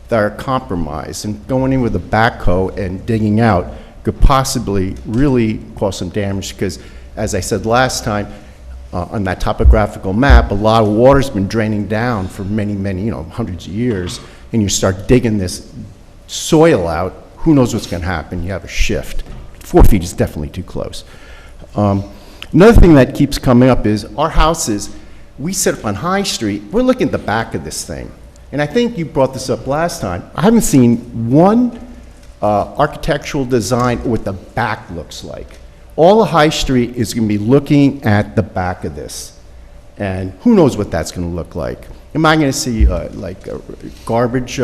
that are compromised, and going in with a backhoe and digging out could possibly really cause some damage, because as I said last time, on that topographical map, a lot of water's been draining down for many, many, hundreds of years, and you start digging this soil out, who knows what's going to happen? You have a shift, 4 feet is definitely too close. Another thing that keeps coming up is our houses, we sit up on High Street, we're looking at the back of this thing. And I think you brought this up last time. I haven't seen one architectural design or what the back looks like. All of High Street is going to be looking at the back of this. And who knows what that's going to look like. Am I going to see garbage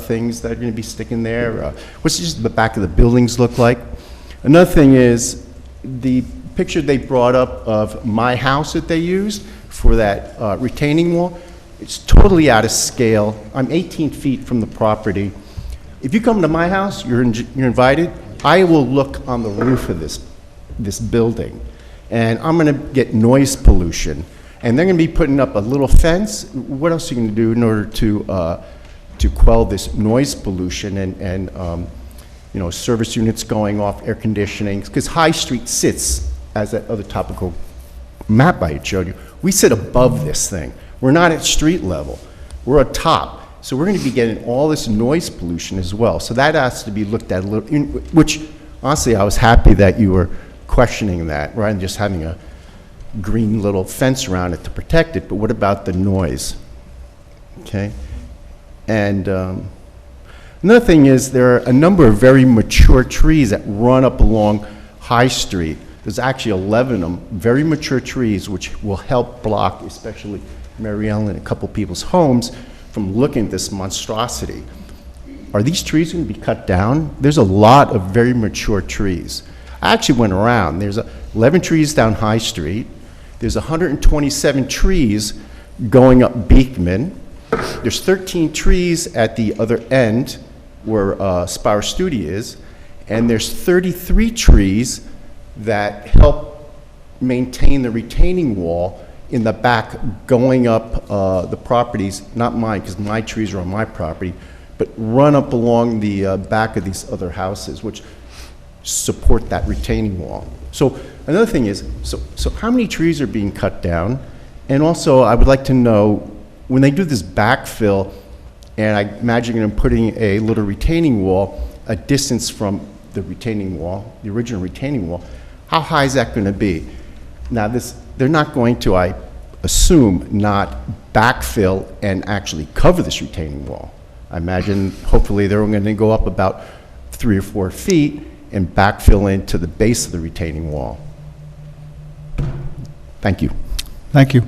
things that are going to be sticking there? What's just the back of the buildings look like? Another thing is the picture they brought up of my house that they used for that retaining wall. It's totally out of scale. I'm 18 feet from the property. If you come to my house, you're invited. I will look on the roof of this building, and I'm going to get noise pollution. And they're going to be putting up a little fence. What else are you going to do in order to quell this noise pollution and you know, service units going off, air conditioning? Because High Street sits, as that other topical map I had showed you, we sit above this thing. We're not at street level. We're atop. So we're going to be getting all this noise pollution as well. So that has to be looked at a little, which honestly I was happy that you were questioning that rather than just having a green little fence around it to protect it. But what about the noise? Okay. And another thing is there are a number of very mature trees that run up along High Street. There's actually 11 of them, very mature trees, which will help block, especially Mary Ellen and a couple people's homes, from looking at this monstrosity. Are these trees going to be cut down? There's a lot of very mature trees. I actually went around. There's 11 trees down High Street. There's 127 trees going up Beekman. There's 13 trees at the other end where Spire Studio is. And there's 33 trees that help maintain the retaining wall in the back going up the properties, not mine because my trees are on my property, but run up along the back of these other houses, which support that retaining wall. So another thing is, so how many trees are being cut down? And also I would like to know, when they do this backfill, and I imagine them putting a little retaining wall a distance from the retaining wall, the original retaining wall, how high is that going to be? Now they're not going to, I assume, not backfill and actually cover this retaining wall. I imagine hopefully they're going to go up about 3 or 4 feet and backfill into the base of the retaining wall. Thank you. Thank you.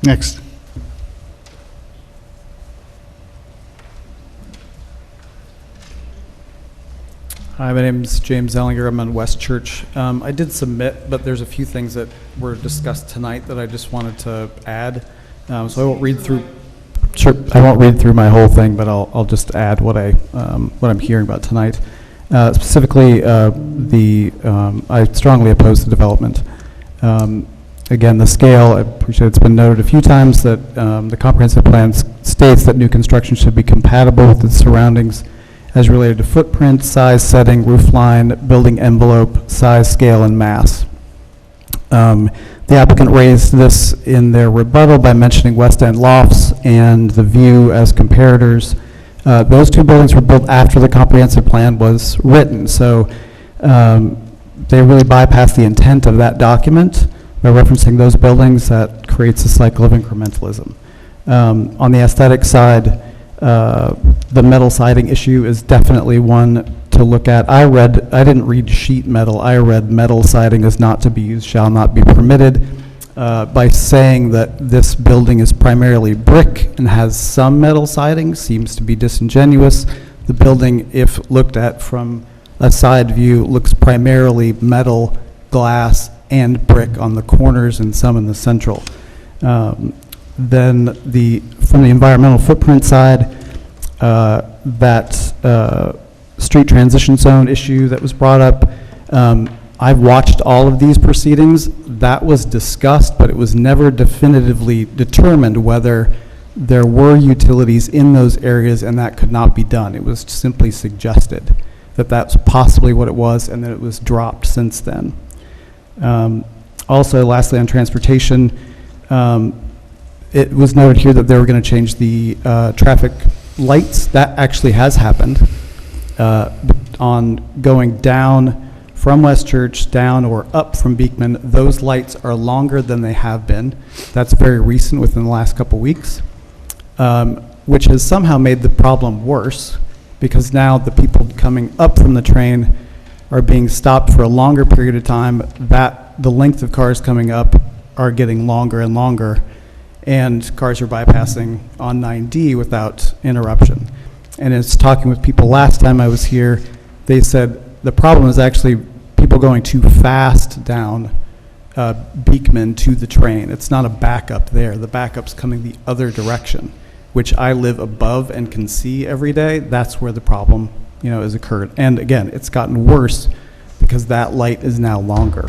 Next. Hi, my name is James Ellinger. I'm on West Church. I did submit, but there's a few things that were discussed tonight that I just wanted to add. So I won't read through. Sure, I won't read through my whole thing, but I'll just add what I'm hearing about tonight. Specifically, I strongly oppose the development. Again, the scale. I appreciate it's been noted a few times that the comprehensive plan states that new construction should be compatible with its surroundings as related to footprint, size, setting, roof line, building envelope, size, scale, and mass. The applicant raised this in their rebuttal by mentioning West End Lofts and the View as comparators. Those two buildings were built after the comprehensive plan was written, so they really bypassed the intent of that document by referencing those buildings. That creates a cycle of incrementalism. On the aesthetic side, the metal siding issue is definitely one to look at. I didn't read sheet metal. I read metal siding is not to be used, shall not be permitted. By saying that this building is primarily brick and has some metal siding seems to be disingenuous. The building, if looked at from a side view, looks primarily metal, glass, and brick on the corners and some in the central. Then from the environmental footprint side, that street transition zone issue that was brought up, I've watched all of these proceedings. That was discussed, but it was never definitively determined whether there were utilities in those areas and that could not be done. It was simply suggested that that's possibly what it was, and that it was dropped since then. Also, lastly, on transportation, it was noted here that they were going to change the traffic lights. That actually has happened. on going down from West Church, down or up from Beekman, those lights are longer than they have been. That's very recent, within the last couple weeks, which has somehow made the problem worse, because now the people coming up from the train are being stopped for a longer period of time. That the length of cars coming up are getting longer and longer, and cars are bypassing on 9D without interruption. And it's talking with people last time I was here, they said the problem is actually people going too fast down Beekman to the train. It's not a backup there. The backup's coming the other direction, which I live above and can see every day. That's where the problem, is occurred. And again, it's gotten worse because that light is now longer.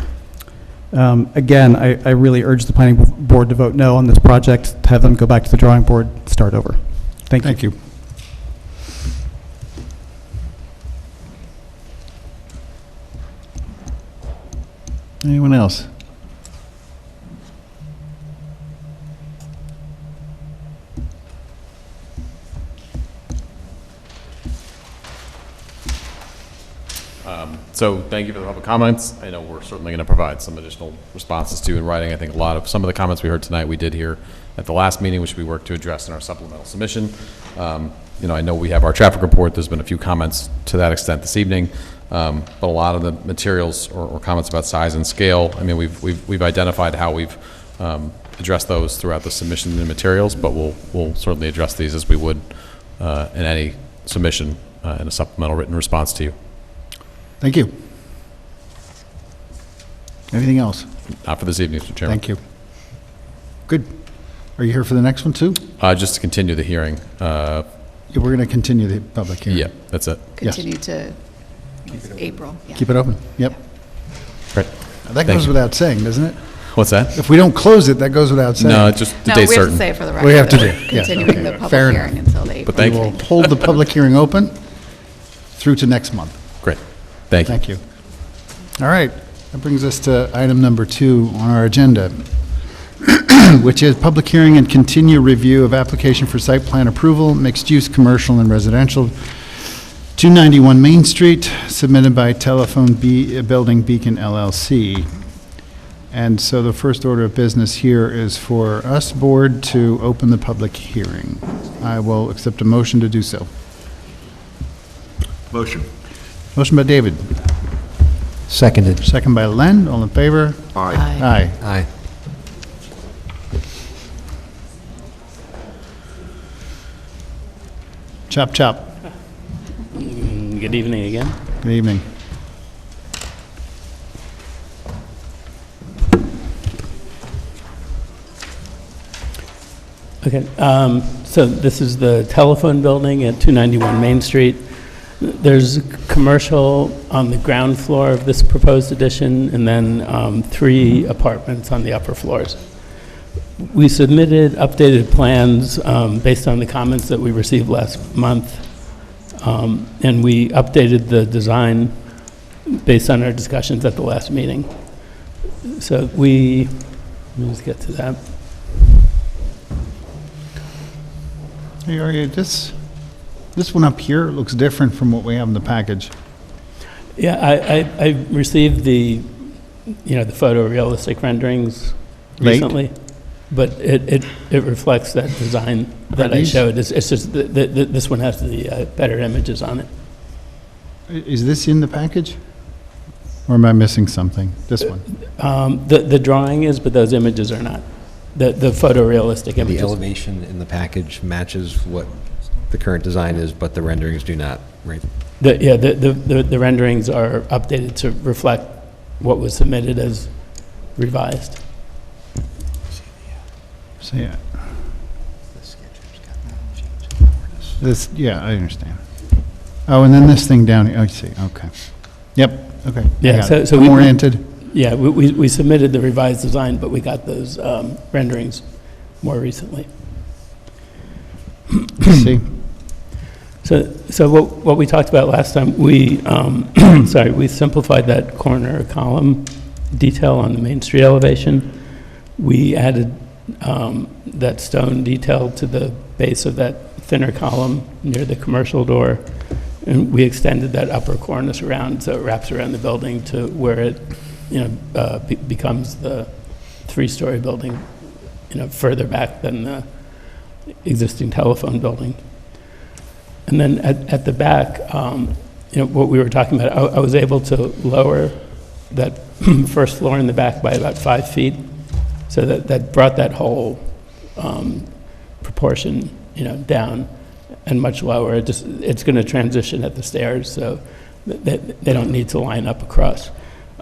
Again, I really urge the planning board to vote no on this project, to have them go back to the drawing board, start over. Thank you. Thank you. Anyone else? So thank you for the public comments. I know we're certainly going to provide some additional responses to in writing. I think some of the comments we heard tonight we did here at the last meeting, which we worked to address in our supplemental submission. I know we have our traffic report. There's been a few comments to that extent this evening, but a lot of the materials or comments about size and scale, we've identified how we've addressed those throughout the submission and materials, but we'll certainly address these as we would in any submission in a supplemental written response to you. Thank you. Anything else? Not for this evening, Mr. Chairman. Thank you. Good. Are you here for the next one, too? Just to continue the hearing. Yeah, we're going to continue the public hearing. Yeah, that's it. Continue to April. Yeah. Keep it open. Yep. Great. That Thank goes you. without saying, doesn't it? What's that? If we don't close it, that goes without saying. No, just the No, date we have certain. to say it for the record. We have to that do. we're Yeah, Continuing okay. the public Fair hearing enough. until the April. But thank We you. will hold the public hearing open through to next month. Great. Thank you. Thank you. All right, that brings us to item number 2 on our agenda, which is public hearing and continue review of application for site plan approval, mixed-use commercial and residential, 291 Main Street, submitted by Telephone Building Beacon LLC. And so the first order of business here is for us, board, to open the public hearing. I will accept a motion to do so. Motion. Motion by David. Seconded. Second by Len. All in favor? Aye. Aye. Aye. Chop, chop. Good evening again. Good evening. Okay, so this is the telephone building at 291 Main Street. There's commercial on the ground floor of this proposed addition, and then 3 apartments on the upper floors. We submitted updated plans based on the comments that we received last month, and we updated the design based on our discussions at the last meeting. So let me just get to that. Hey, Arya, this one up here looks different from what we have in the package. Yeah, I received the photorealistic renderings Late? recently, but it reflects that design that I these- showed. It's just this one has the better images on it. Is this in the package? Or am I missing something? This one? The drawing is, but those images are not. The photorealistic The images. elevation in the package matches what the current design is, but the renderings do not, right? The renderings are updated to reflect what was submitted as revised. So, yeah. This, yeah, I understand. Oh, and then this thing down here, I see, okay. Yep, okay. I Yeah, got it. so I'm we oriented. Yeah, we submitted the revised design, but we got those renderings more recently. See? So what we talked about last time, we we simplified that corner column detail on the Main Street elevation. We added that stone detail to the base of that thinner column near the commercial door, And we extended that upper cornice around, so it wraps around the building to where it, becomes the three-story building, further back than the existing telephone building. And then at the back, what we were talking about, I was able to lower that first floor in the back by about 5 feet. So that brought that whole proportion, down and much lower. It's going to transition at the stairs, so they don't need to line up across.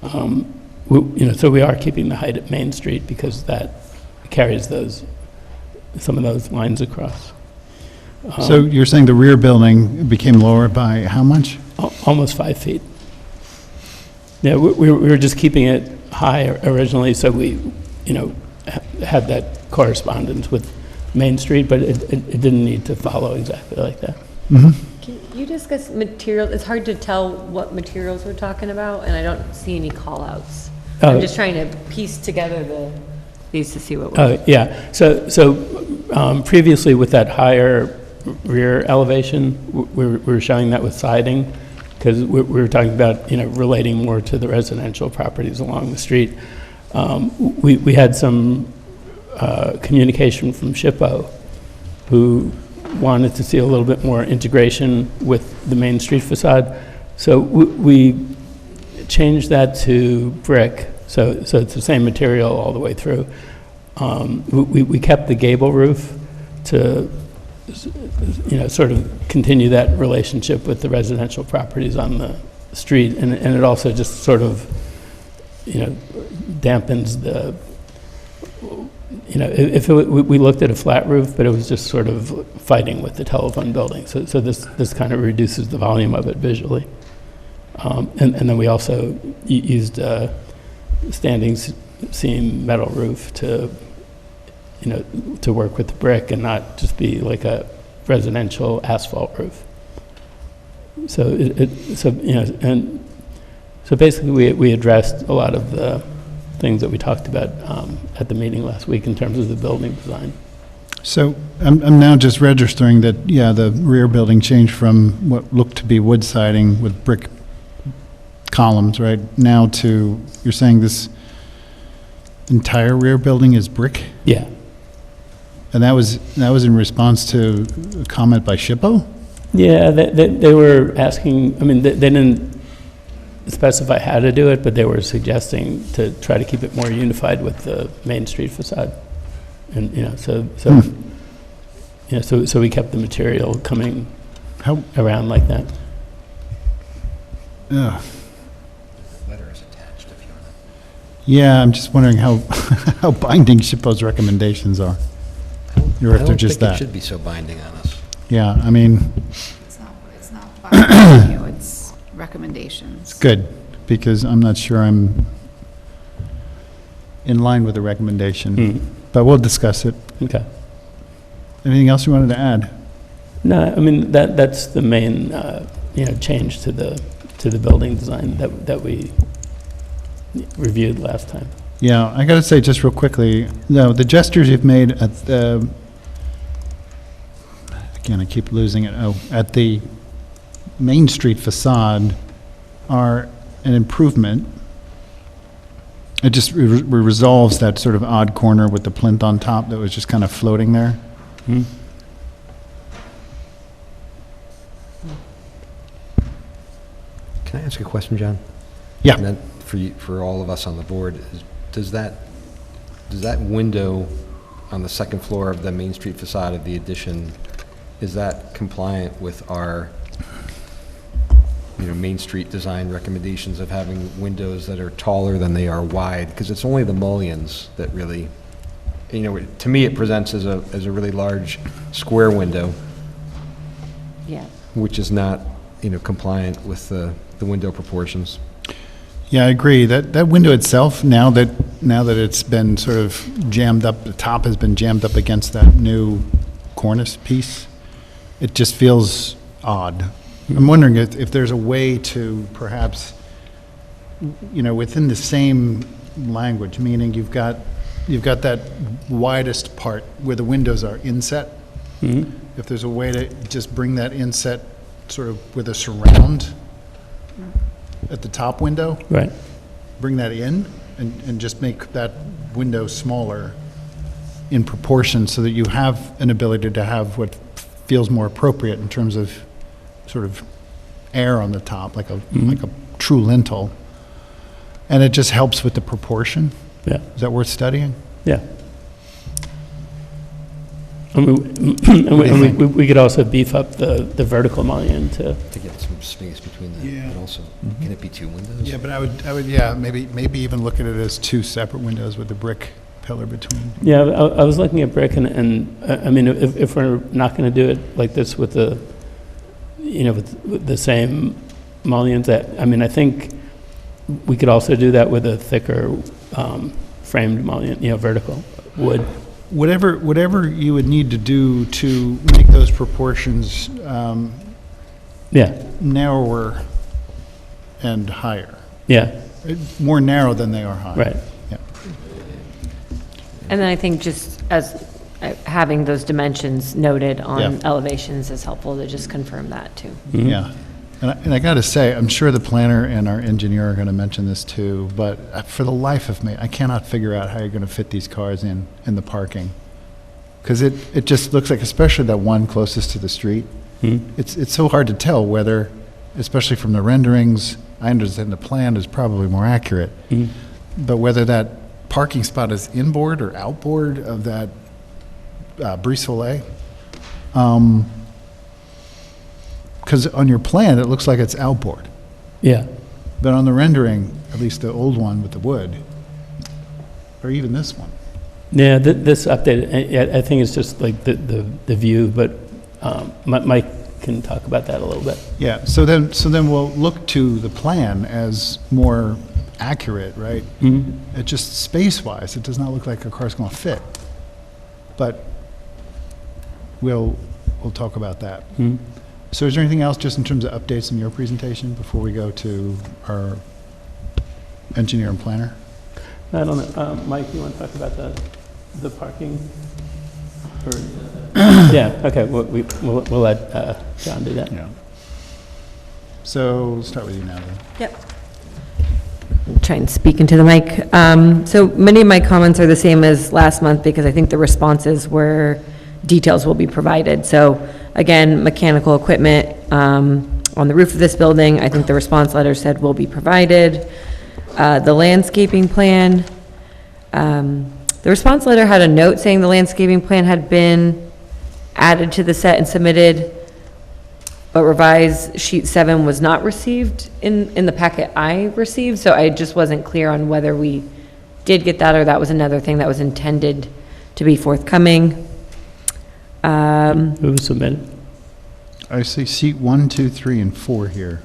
So we are keeping the height at Main Street because that carries some of those lines across. So you're saying the rear building became lower by how much? Almost 5 feet. Yeah, we were just keeping it high originally, so we, had that correspondence with Main Street, but it didn't need to follow exactly like that. Can you discuss material? It's hard to tell what materials we're talking about, and I don't see any call-outs. I'm just trying to piece together these to see what we're... Yeah, so previously with that higher rear elevation, we were showing that with siding, because we were talking about, relating more to the residential properties along the street. We had some communication from SHPO, who wanted to see a little bit more integration with the Main Street facade. So we changed that to brick, so it's the same material all the way through. We kept the gable roof to, sort of continue that relationship with the residential properties on the street, and it also just sort of, dampens the, if we looked at a flat roof, but it was just sort of fighting with the telephone building. So this kind of reduces the volume of it visually. And then we also used standing seam metal roof to, to work with the brick and not just be like a residential asphalt roof. So so basically we addressed a lot of the things that we talked about at the meeting last week in terms of the building design. So I'm now just registering that, the rear building changed from what looked to be wood siding with brick columns, right, now to, you're saying this entire rear building is brick? Yeah. And that was in response to a comment by SHPO? Yeah, they were asking, they didn't specify how to do it, but they were suggesting to try to keep it more unified with the Main Street facade. And, so we kept the material coming around like that. Yeah. Letter is attached if you want. Yeah, I'm just wondering how, how binding SHPO's recommendations are. Or if they're just that. I don't think it should be so binding on us. Yeah, It's not binding you, it's recommendations. it's good, because I'm not sure I'm in line with the recommendation, but we'll discuss it. Okay. Anything else you wanted to add? No, that's the main, change to the building design that we reviewed last time. Yeah, I got to say just real quickly, no, the gestures you've made at the, again, I keep losing it, at the Main Street facade are an improvement. It just resolves that sort of odd corner with the plinth on top that was just kind of floating there. Can I ask a question, John? Yeah. And then for all of us on the board, does that window on the second floor of the Main Street facade of the addition, is that compliant with our, Main Street design recommendations of having windows that are taller than they are wide? Because it's only the mullions that really, to me, it presents as a really large square window. Yeah. Which is not, compliant with the window proportions. Yeah, I agree. That window itself, now that it's been sort of jammed up, the top has been jammed up against that new cornice piece, it just feels odd. I'm wondering if there's a way to perhaps, within the same language, meaning you've got that widest part where the windows are inset. If there's a way to just bring that inset sort of with a surround at the top window. Right. Bring that in and just make that window smaller in proportion so that you have an ability to have what feels more appropriate in terms of sort of air on the top, like a true lintel. And it just helps with the proportion. Yeah. Is that worth studying? Yeah. We could also beef up the vertical mullion to get some space between them, Yeah. but also, can it be two windows? Yeah, but I would, maybe even look at it as two separate windows with a brick pillar between. Yeah, I was looking at brick, and I mean, if we're not going to do it like this with the, with the same mullions, I mean, I think we could also do that with a thicker framed mullion, vertical wood. Whatever you would need to do to make those proportions narrower and higher. Yeah. More narrow than they are high. Right. Yeah. And then I think just as having those dimensions noted on Yeah. elevations is helpful to just confirm that too. Yeah. And I got to say, I'm sure the planner and our engineer are going to mention this too, but for the life of me, I cannot figure out how you're going to fit these cars in the parking. Because it just looks like, especially that one closest to the street, it's so hard to tell whether, especially from the renderings, I understand the plan is probably more accurate, but whether that parking spot is inboard or outboard of that Brice Soleil. Because on your plan, it looks like it's outboard. Yeah. But on the rendering, at least the old one with the wood, or even this one. Yeah, this update, I think it's just like the view, but Mike can talk about that a little bit. Yeah, so then we'll look to the plan as more accurate, right? It just space-wise, it does not look like a car's going to fit. But we'll talk about that. So is there anything else just in terms of updates in your presentation before we go to our engineer and planner? I don't know. Mike, you want to talk about the parking? Yeah, okay, we'll let John do that. Yeah. So we'll start with you now then. Yep. Try and speak into the mic. So many of my comments are the same as last month because I think the responses were, details will be provided. So again, mechanical equipment on the roof of this building, I think the response letter said will be provided. The landscaping plan, the response letter had a note saying the landscaping plan had been added to the set and submitted, but revised sheet 7 was not received in the packet I received, so I just wasn't clear on whether we did get that or that was another thing that was intended to be forthcoming. Who was submitted? I see sheet 1, 2, 3, and 4 here.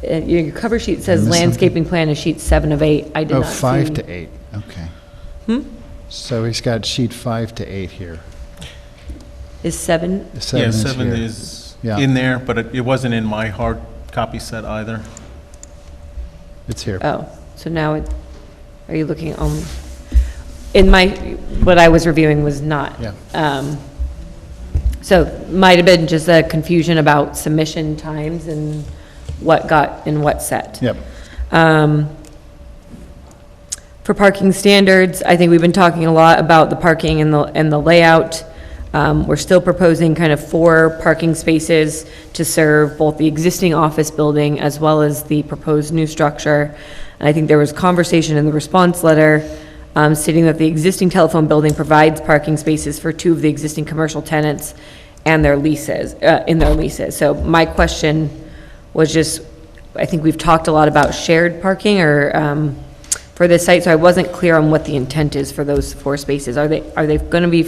Your cover sheet says Did I miss landscaping plan is sheet 7 of 8. I did Oh, not see. 5 to 8, okay. So he's got sheet 5 to 8 here. Is 7? Yeah, 7 here. is Yeah. in there, but it wasn't in my hard copy set either. It's here. Oh, so now are you looking in what I was reviewing was not. Yeah. So might have been just a confusion about submission times and what got in what set. Yep. For parking standards, I think we've been talking a lot about the parking and the layout. We're still proposing kind of 4 parking spaces to serve both the existing office building as well as the proposed new structure. And I think there was conversation in the response letter stating that the existing telephone building provides parking spaces for 2 of the existing commercial tenants and their leases, in their leases. So my question was just, I think we've talked a lot about shared parking or for this site, so I wasn't clear on what the intent is for those 4 spaces. Are they going to be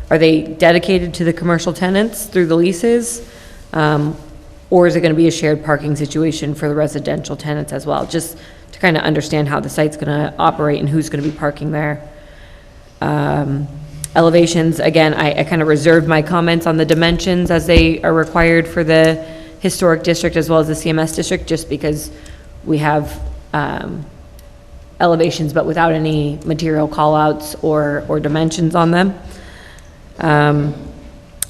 are they dedicated to the commercial tenants through the leases? Or is it going to be a shared parking situation for the residential tenants as well? Just to kind of understand how the site's going to operate and who's going to be parking there. Elevations, again, I kind of reserved my comments on the dimensions as they are required for the historic district as well as the CMS district, just because we have elevations but without any material callouts or dimensions on them.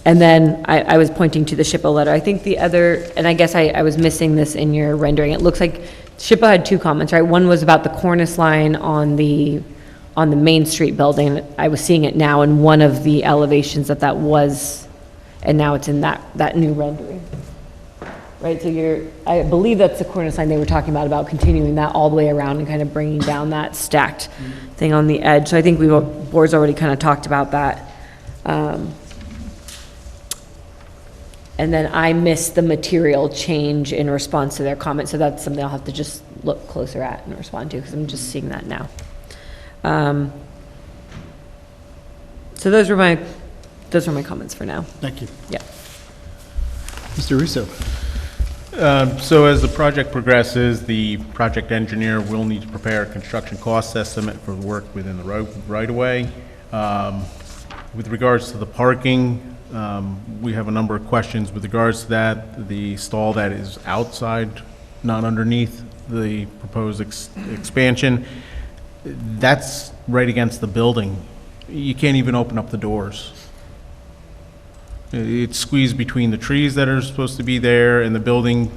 And then I was pointing to the SHPO letter. I think the other, and I guess I was missing this in your rendering. It looks like SHPO had two comments, right? One was about the cornice line on the Main Street building. I was seeing it now in one of the elevations that was, and now it's in that new rendering. Right, so I believe that's the cornice line they were talking about continuing that all the way around and kind of bringing down that stacked thing on the edge. So I think board's already kind of talked about that. And then I missed the material change in response to their comment, so that's something I'll have to just look closer at and respond to, because I'm just seeing that now. So those were my comments for now. Thank you. Yeah. Mr. Russo. So as the project progresses, the project engineer will need to prepare a construction cost estimate for the work within the right-of-way. With regards to the parking, we have a number of questions with regards to that. The stall that is outside, not underneath the proposed expansion, that's right against the building. You can't even open up the doors. It's squeezed between the trees that are supposed to be there and the building.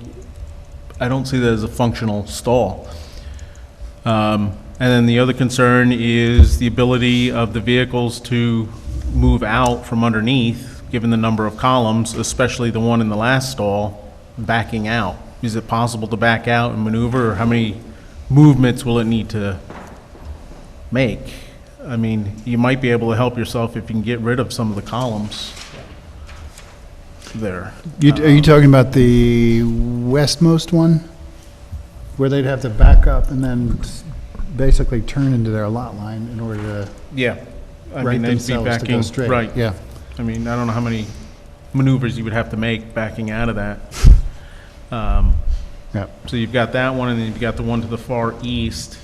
I don't see that as a functional stall. And then the other concern is the ability of the vehicles to move out from underneath, given the number of columns, especially the one in the last stall, backing out. Is it possible to back out and maneuver, or how many movements will it need to make? I mean, you might be able to help yourself if you can get rid of some of the columns there. Are you talking about the westmost one? Where they'd have to back up and then basically turn into their lot line in order to Yeah. I right mean, they'd be themselves to go backing, straight. right. Yeah. I mean, I don't know how many maneuvers you would have to make backing out of that. Yeah. So you've got that one, and then you've got the one to the far east.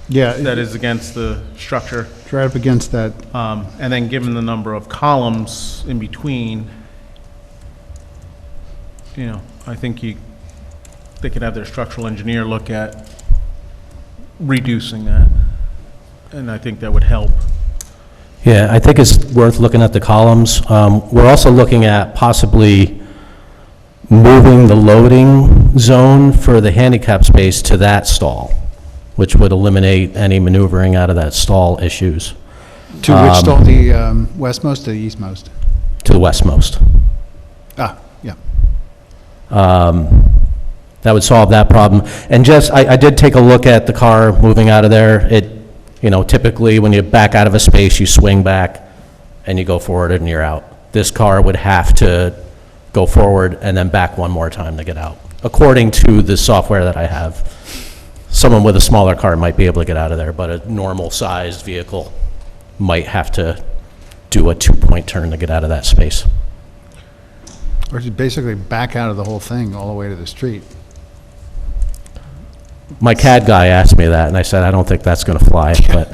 Yeah. That is against the structure. It's right up against that. And then given the number of columns in between, I think they could have their structural engineer look at reducing that. And I think that would help. Yeah, I think it's worth looking at the columns. We're also looking at possibly moving the loading zone for the handicap space to that stall, which would eliminate any maneuvering out of that stall issues. To which stall, the westmost or the eastmost? To the westmost. Ah, yeah. That would solve that problem. And just, I did take a look at the car moving out of there. Typically when you back out of a space, you swing back and you go forward and you're out. This car would have to go forward and then back one more time to get out. According to the software that I have, someone with a smaller car might be able to get out of there, but a normal sized vehicle might have to do a 2-point turn to get out of that space. Or to basically back out of the whole thing all the way to the street. My CAD guy asked me that, and I said, I don't think that's going to fly, but.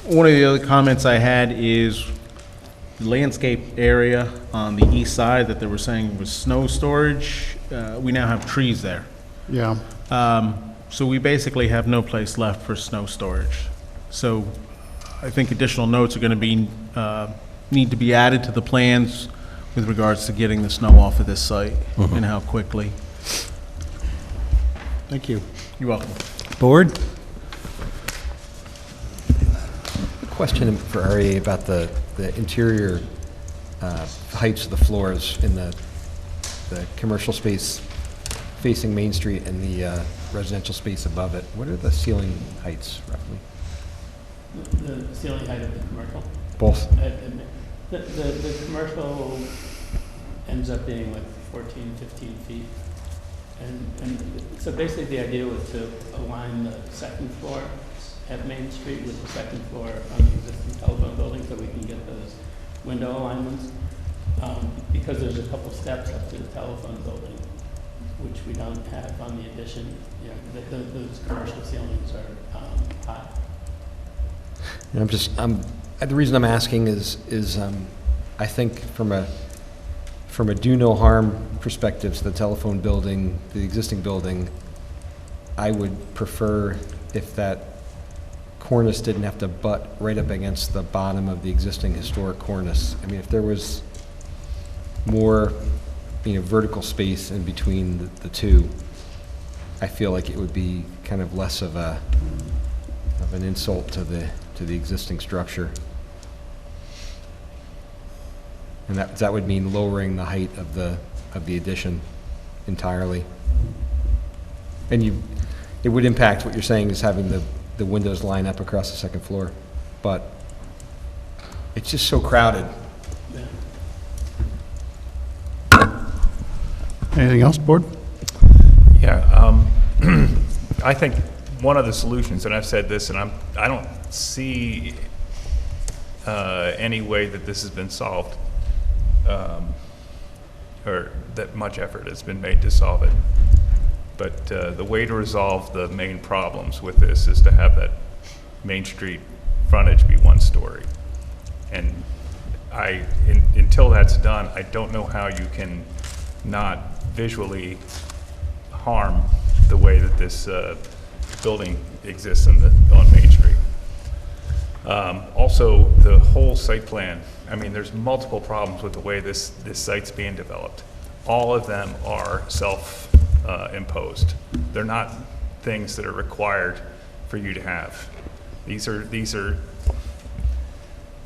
One of the other comments I had is the landscape area on the east side that they were saying was snow storage. We now have trees there. Yeah. So we basically have no place left for snow storage. So I think additional notes are going to be, need to be added to the plans with regards to getting the snow off of this site and how quickly. Thank you. You're welcome. Board? A question for REA about the interior heights of the floors in the commercial space facing Main Street and the residential space above it. What are the ceiling heights roughly? The ceiling height of the commercial? Both. The commercial ends up being like 14, 15 feet. And so basically the idea was to align the second floor at Main Street with the second floor on the existing telephone building so we can get those window alignments. Because there's a couple steps up to the telephone building, which we don't have on the addition. Those commercial ceilings are high. The reason I'm asking is I think from a do no harm perspective to the telephone building, the existing building, I would prefer if that cornice didn't have to butt right up against the bottom of the existing historic cornice. I mean, if there was more, vertical space in between the two, I feel like it would be kind of less of an insult to the existing structure. And that would mean lowering the height of the addition entirely. And it would impact what you're saying is having the windows line up across the second floor, but it's just so crowded. Anything else, board? Yeah, I think one of the solutions, and I've said this, and I don't see any way that this has been solved, or that much effort has been made to solve it. But the way to resolve the main problems with this is to have that Main Street frontage be one story. And until that's done, I don't know how you can not visually harm the way that this building exists on Main Street. Also, the whole site plan, I mean, there's multiple problems with the way this site's being developed. All of them are self-imposed. They're not things that are required for you to have.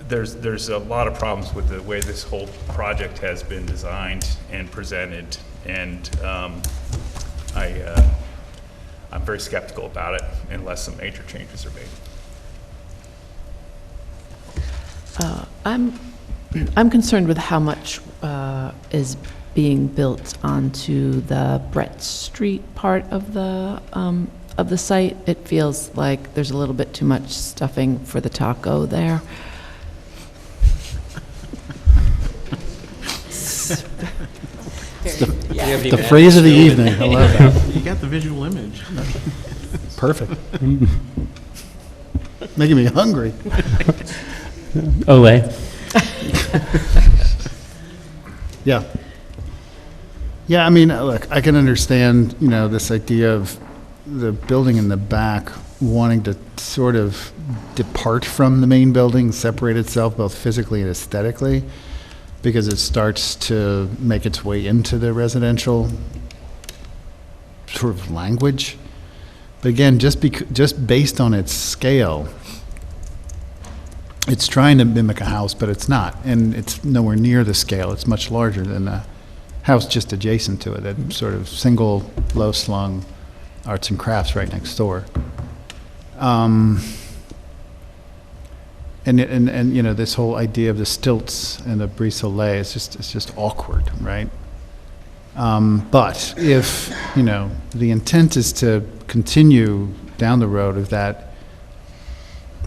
There's a lot of problems with the way this whole project has been designed and presented, and I'm very skeptical about it unless some major changes are made. I'm concerned with how much is being built onto the Brett Street part of the site. It feels like there's a little bit too much stuffing for the taco there. The phrase of the evening. I love that. You got the visual image. Perfect. Making me hungry. Olay. Yeah. Yeah, I mean, look, I can understand, this idea of the building in the back wanting to sort of depart from the main building, separate itself both physically and aesthetically, because it starts to make its way into the residential sort of language. But again, just based on its scale, it's trying to mimic a house, but it's not, and it's nowhere near the scale. It's much larger than the house just adjacent to it, that sort of single, low-slung arts and crafts right next door. And this whole idea of the stilts and the brise soleil, it's just awkward, right? But if, the intent is to continue down the road of that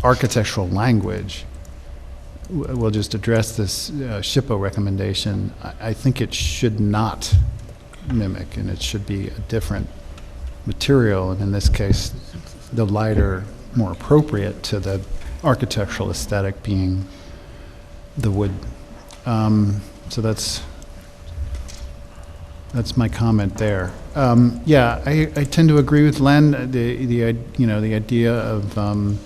architectural language, we'll just address this SHPO recommendation. I think it should not mimic, and it should be a different material, and in this case, the lighter, more appropriate to the architectural aesthetic being the wood. So that's my comment there. Yeah, I tend to agree with Len. The idea of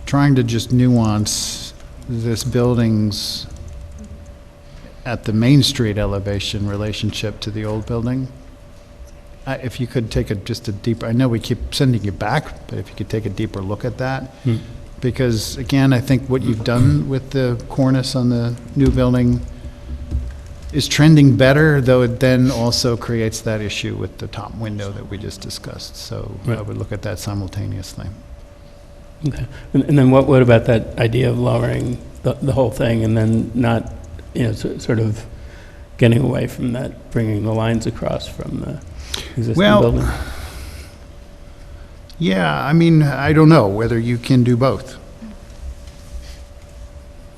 trying to just nuance this building's at the Main Street elevation relationship to the old building. If you could take just a deeper, I know we keep sending you back, but if you could take a deeper look at that. Because again, I think what you've done with the cornice on the new building is trending better, though it then also creates that issue with the top window that we just discussed. So I would look at that simultaneously. Okay. And then what about that idea of lowering the whole thing and then not, sort of getting away from that, bringing the lines across from the existing building? Yeah, I mean, I don't know whether you can do both.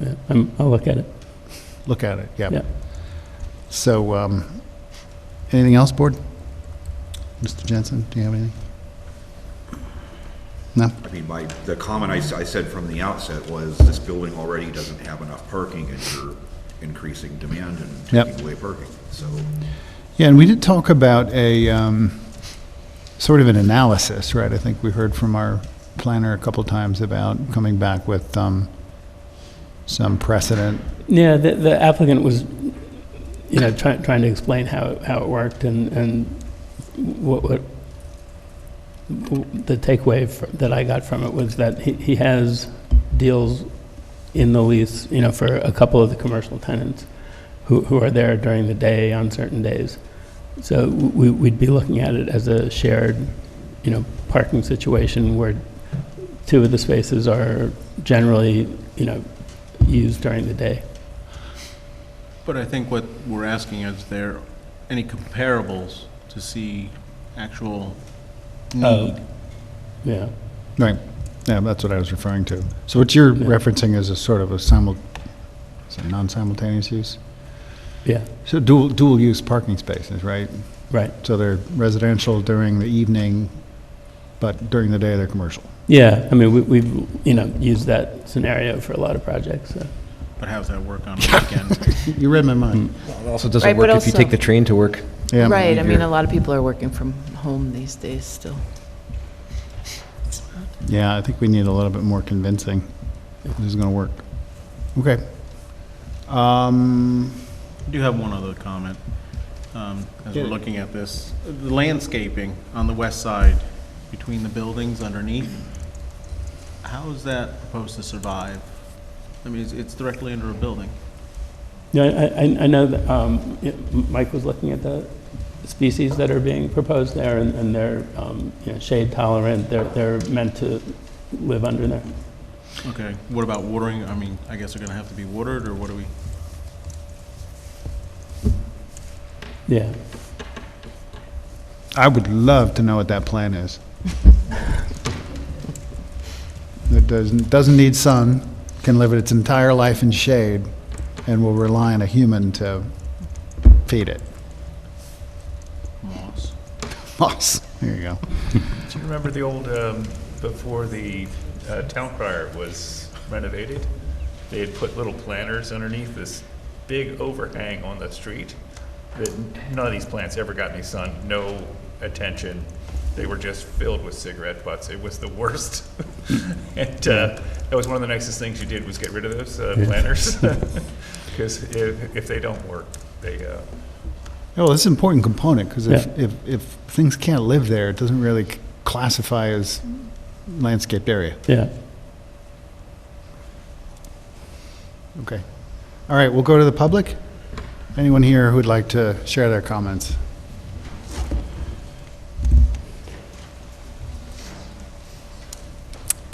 Yeah, I'll look at it. Look at it, yeah. Yeah. So, anything else, board? Mr. Jensen, do you have anything? No? I mean, the comment I said from the outset was this building already doesn't have enough parking, and you're increasing demand and taking away parking, so. Yeah, and we did talk about a sort of an analysis, right? I think we heard from our planner a couple times about coming back with some precedent. Yeah, the applicant was, trying to explain how it worked and what the takeaway that I got from it was that he has deals in the lease, for a couple of the commercial tenants who are there during the day on certain days. So we'd be looking at it as a shared, parking situation where two of the spaces are generally, used during the day. But I think what we're asking is there any comparables to see actual need? Yeah. Right. Yeah, that's what I was referring to. So what you're referencing is a sort of a non-simultaneous use? Yeah. So dual use parking spaces, right? Right. So they're residential during the evening, but during the day they're commercial. Yeah, I mean, we've used that scenario for a lot of projects. So. But how's that work on a weekend? You read my mind. Well, it also doesn't Right, work but if you also- take the train to work. Yeah. Right, I mean, a lot of people are working from home these days still. Yeah, I think we need a little bit more convincing if this is going to work. Okay. I do have one other comment as we're looking at this. The landscaping on the west side between the buildings underneath, how is that proposed to survive? I mean, it's directly under a building. Yeah, I know that Mike was looking at the species that are being proposed there, and they're shade tolerant. They're meant to live under there. Okay, what about watering? I mean, I guess they're gonna have to be watered, or what do we? Yeah. I would love to know what that plan is. It doesn't need sun, can live its entire life in shade, and will rely on a human to feed it. Moss. Moss, there you go. Do you remember the old, before the town crier was renovated, they had put little planters underneath this big overhang on the street that none of these plants ever got any sun, no attention. They were just filled with cigarette butts. It was the worst. And that was one of the nicest things you did was get rid of those planters. Because if they don't work, they... Oh, this is an important component, because if things can't live there, it doesn't really classify as landscaped area. Yeah. Okay. All right, we'll go to the public. Anyone here who would like to share their comments?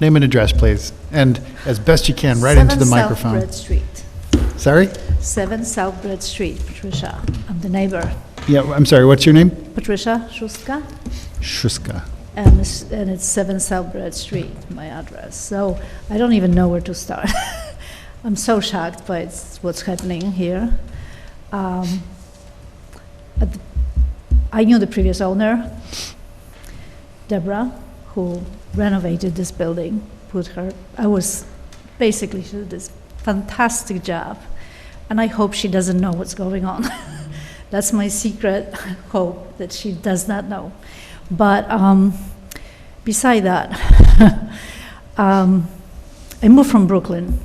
Name and address, please, and as best you can, right into the microphone. 7 South Bread Street. Sorry? 7 South Bread Street, Patricia. I'm the neighbor. Yeah, I'm sorry, what's your name? Patricia Shuska. Shuska. And it's 7 South Bread Street, my address. So I don't even know where to start. I'm so shocked by what's happening here. I knew the previous owner, Deborah, who renovated this building, I was basically, she did this fantastic job, and I hope she doesn't know what's going on. That's my secret hope, that she does not know. But beside that, I moved from Brooklyn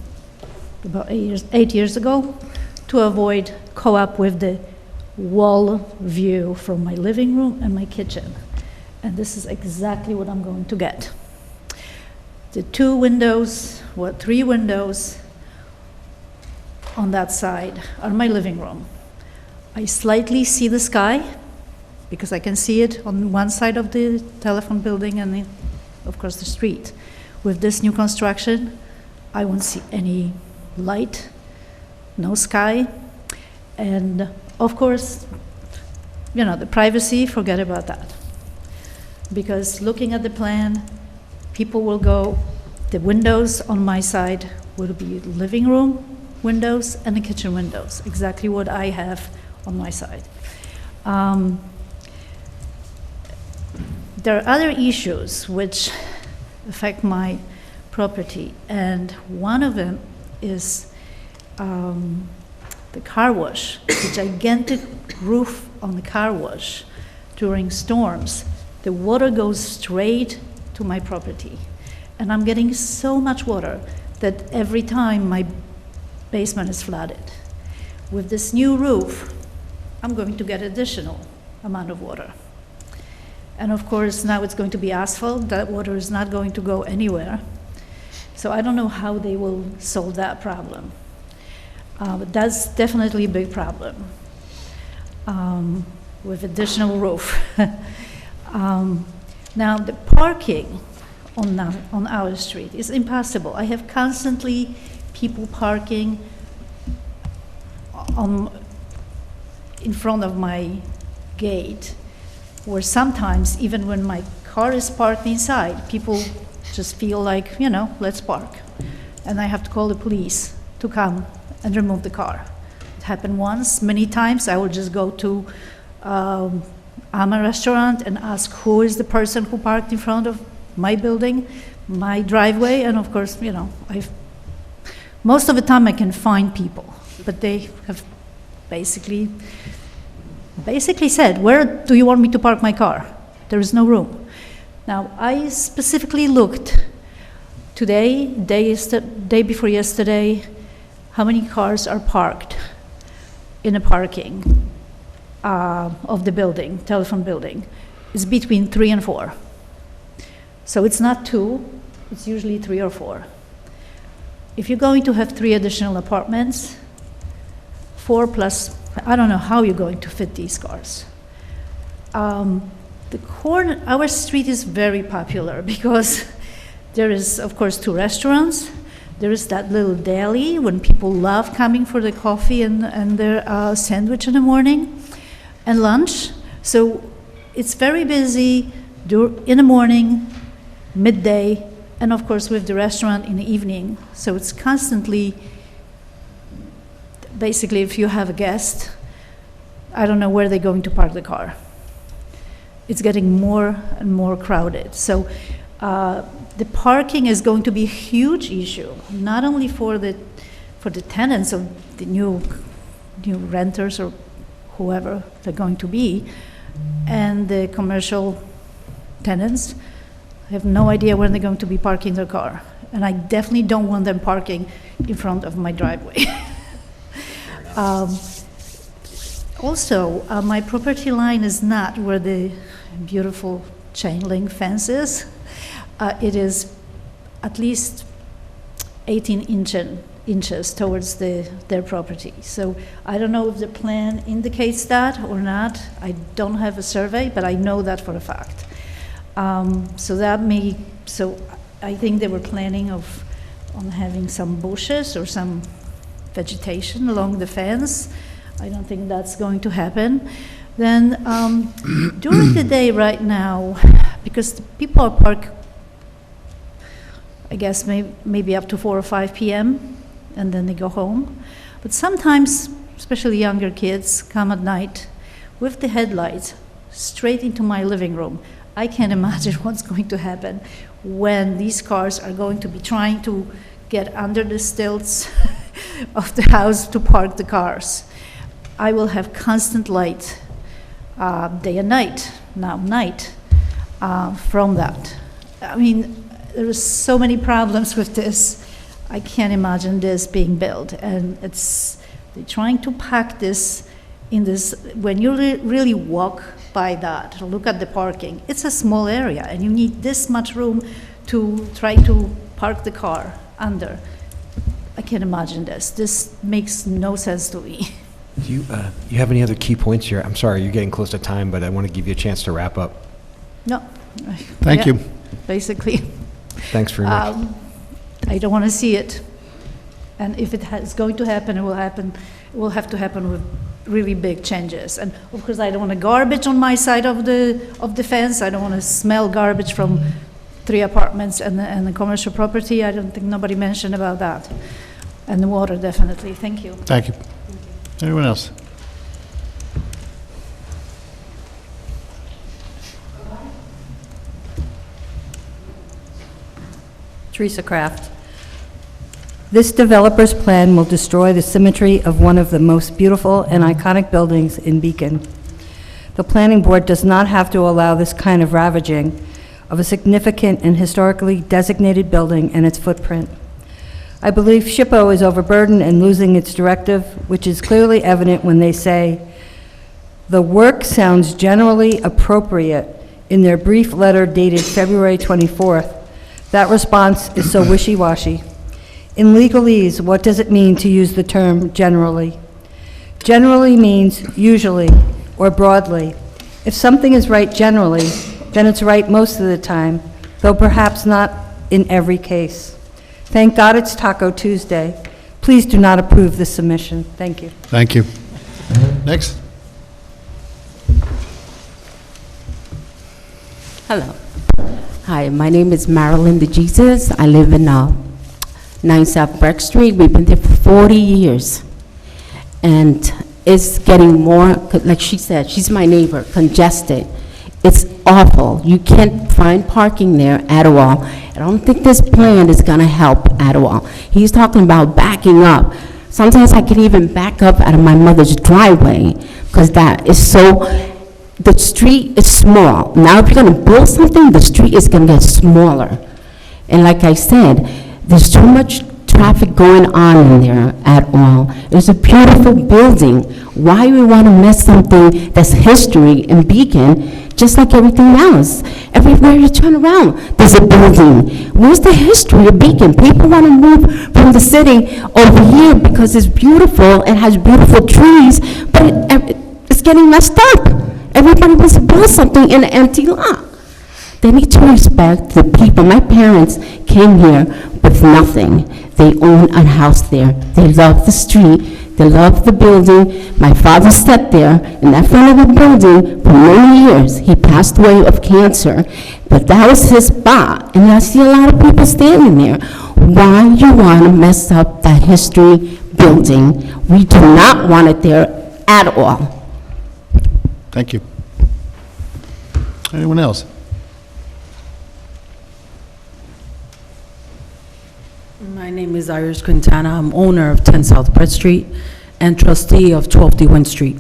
about 8 years ago to avoid co-op with the wall view from my living room and my kitchen. And this is exactly what I'm going to get. The 3 windows on that side are my living room. I slightly see the sky, because I can see it on one side of the telephone building and, of course, the street. With this new construction, I won't see any light, no sky, and, of course, the privacy, forget about that. Because looking at the plan, people will go, the windows on my side will be living room windows and the kitchen windows, exactly what I have on my side. There are other issues which affect my property, and one of them is the car wash, the gigantic roof on the car wash during storms. The water goes straight to my property. And I'm getting so much water that every time my basement is flooded. With this new roof, I'm going to get additional amount of water. And of course, now it's going to be asphalt. That water is not going to go anywhere. So I don't know how they will solve that problem. But that's definitely a big problem with additional roof. Now, the parking on our street is impossible. I have constantly people parking in front of my gate, where sometimes, even when my car is parked inside, people just feel like, let's park. And I have to call the police to come and remove the car. It happened once. Many times I will just go to Ama restaurant and ask who is the person who parked in front of my building, my driveway, and of course, most of the time I can find people, but they have basically said, where do you want me to park my car? There is no room. Now, I specifically looked today, day before yesterday, how many cars are parked in the parking of the building, telephone building. It's between 3 and 4. So it's not 2, it's usually 3 or 4. If you're going to have 3 additional apartments, 4 plus, I don't know how you're going to fit these cars. Our street is very popular because there is, of course, 2 restaurants. There is that little deli when people love coming for the coffee and their sandwich in the morning and lunch. So it's very busy in the morning, midday, and of course with the restaurant in the evening. So it's constantly, basically, if you have a guest, I don't know where they're going to park the car. It's getting more and more crowded. So the parking is going to be a huge issue, not only for the tenants of the new renters or whoever they're going to be, and the commercial tenants. I have no idea where they're going to be parking their car, and I definitely don't want them parking in front of my driveway. Also, my property line is not where the beautiful chain link fence is. It is at least 18 inches towards their property. So I don't know if the plan indicates that or not. I don't have a survey, but I know that for a fact. So I think they were planning on having some bushes or some vegetation along the fence. I don't think that's going to happen. Then during the day right now, because the people are parked, I guess maybe up to 4 or 5 p.m. and then they go home. But sometimes, especially younger kids, come at night with the headlights straight into my living room. I can't imagine what's going to happen when these cars are going to be trying to get under the stilts of the house to park the cars. I will have constant light day and night, now night, from that. I mean, there are so many problems with this. I can't imagine this being built. And they're trying to pack this in this, when you really walk by that, look at the parking, it's a small area, and you need this much room to try to park the car under. I can't imagine this. This makes no sense to me. Do you have any other key points here? I'm sorry, you're getting close to time, but I want to give you a chance to wrap up. No. Thank you. Basically. Thanks very much. I don't want to see it. And if it is going to happen, it will happen. It will have to happen with really big changes. And of course, I don't want a garbage on my side of the fence. I don't want to smell garbage from 3 apartments and the commercial property. I don't think nobody mentioned about that. And the water, definitely. Thank you. Thank you. Anyone else? Teresa Kraft. This developer's plan will destroy the symmetry of one of the most beautiful and iconic buildings in Beacon. The planning board does not have to allow this kind of ravaging of a significant and historically designated building and its footprint. I believe SHPO is overburdened and losing its directive, which is clearly evident when they say, "The work sounds generally appropriate," in their brief letter dated February 24th. That response is so wishy-washy. In legalese, what does it mean to use the term generally? Generally means usually or broadly. If something is right generally, then it's right most of the time, though perhaps not in every case. Thank God it's Taco Tuesday. Please do not approve this submission. Thank you. Thank you. Next. Hello. Hi, my name is Marilyn DeJesus. I live in 9 South Breck Street. We've been there for 40 years. And it's getting more, like she said, she's my neighbor, congested. It's awful. You can't find parking there at all. I don't think this plan is going to help at all. He's talking about backing up. Sometimes I can even back up out of my mother's driveway because that is so, the street is small. Now if you're going to build something, the street is going to get smaller. And like I said, there's too much traffic going on in there at all. It's a beautiful building. Why we want to mess something that's history in Beacon, just like everything else? Everywhere you turn around, there's a building. Where's the history of Beacon? People want to move from the city over here because it's beautiful and has beautiful trees, but it's getting messed up. Everybody wants to build something in an empty lot. They need to respect the people. My parents came here with nothing. They own a house there. They love the street. They love the building. My father sat there in that front of the building for many years. He passed away of cancer, but that was his spot. And I see a lot of people standing there. Why you want to mess up that history building? We do not want it there at all. Thank you. Anyone else? My name is Iris Quintana. I'm owner of 10 South Brett Street and trustee of 12 DeWin Street.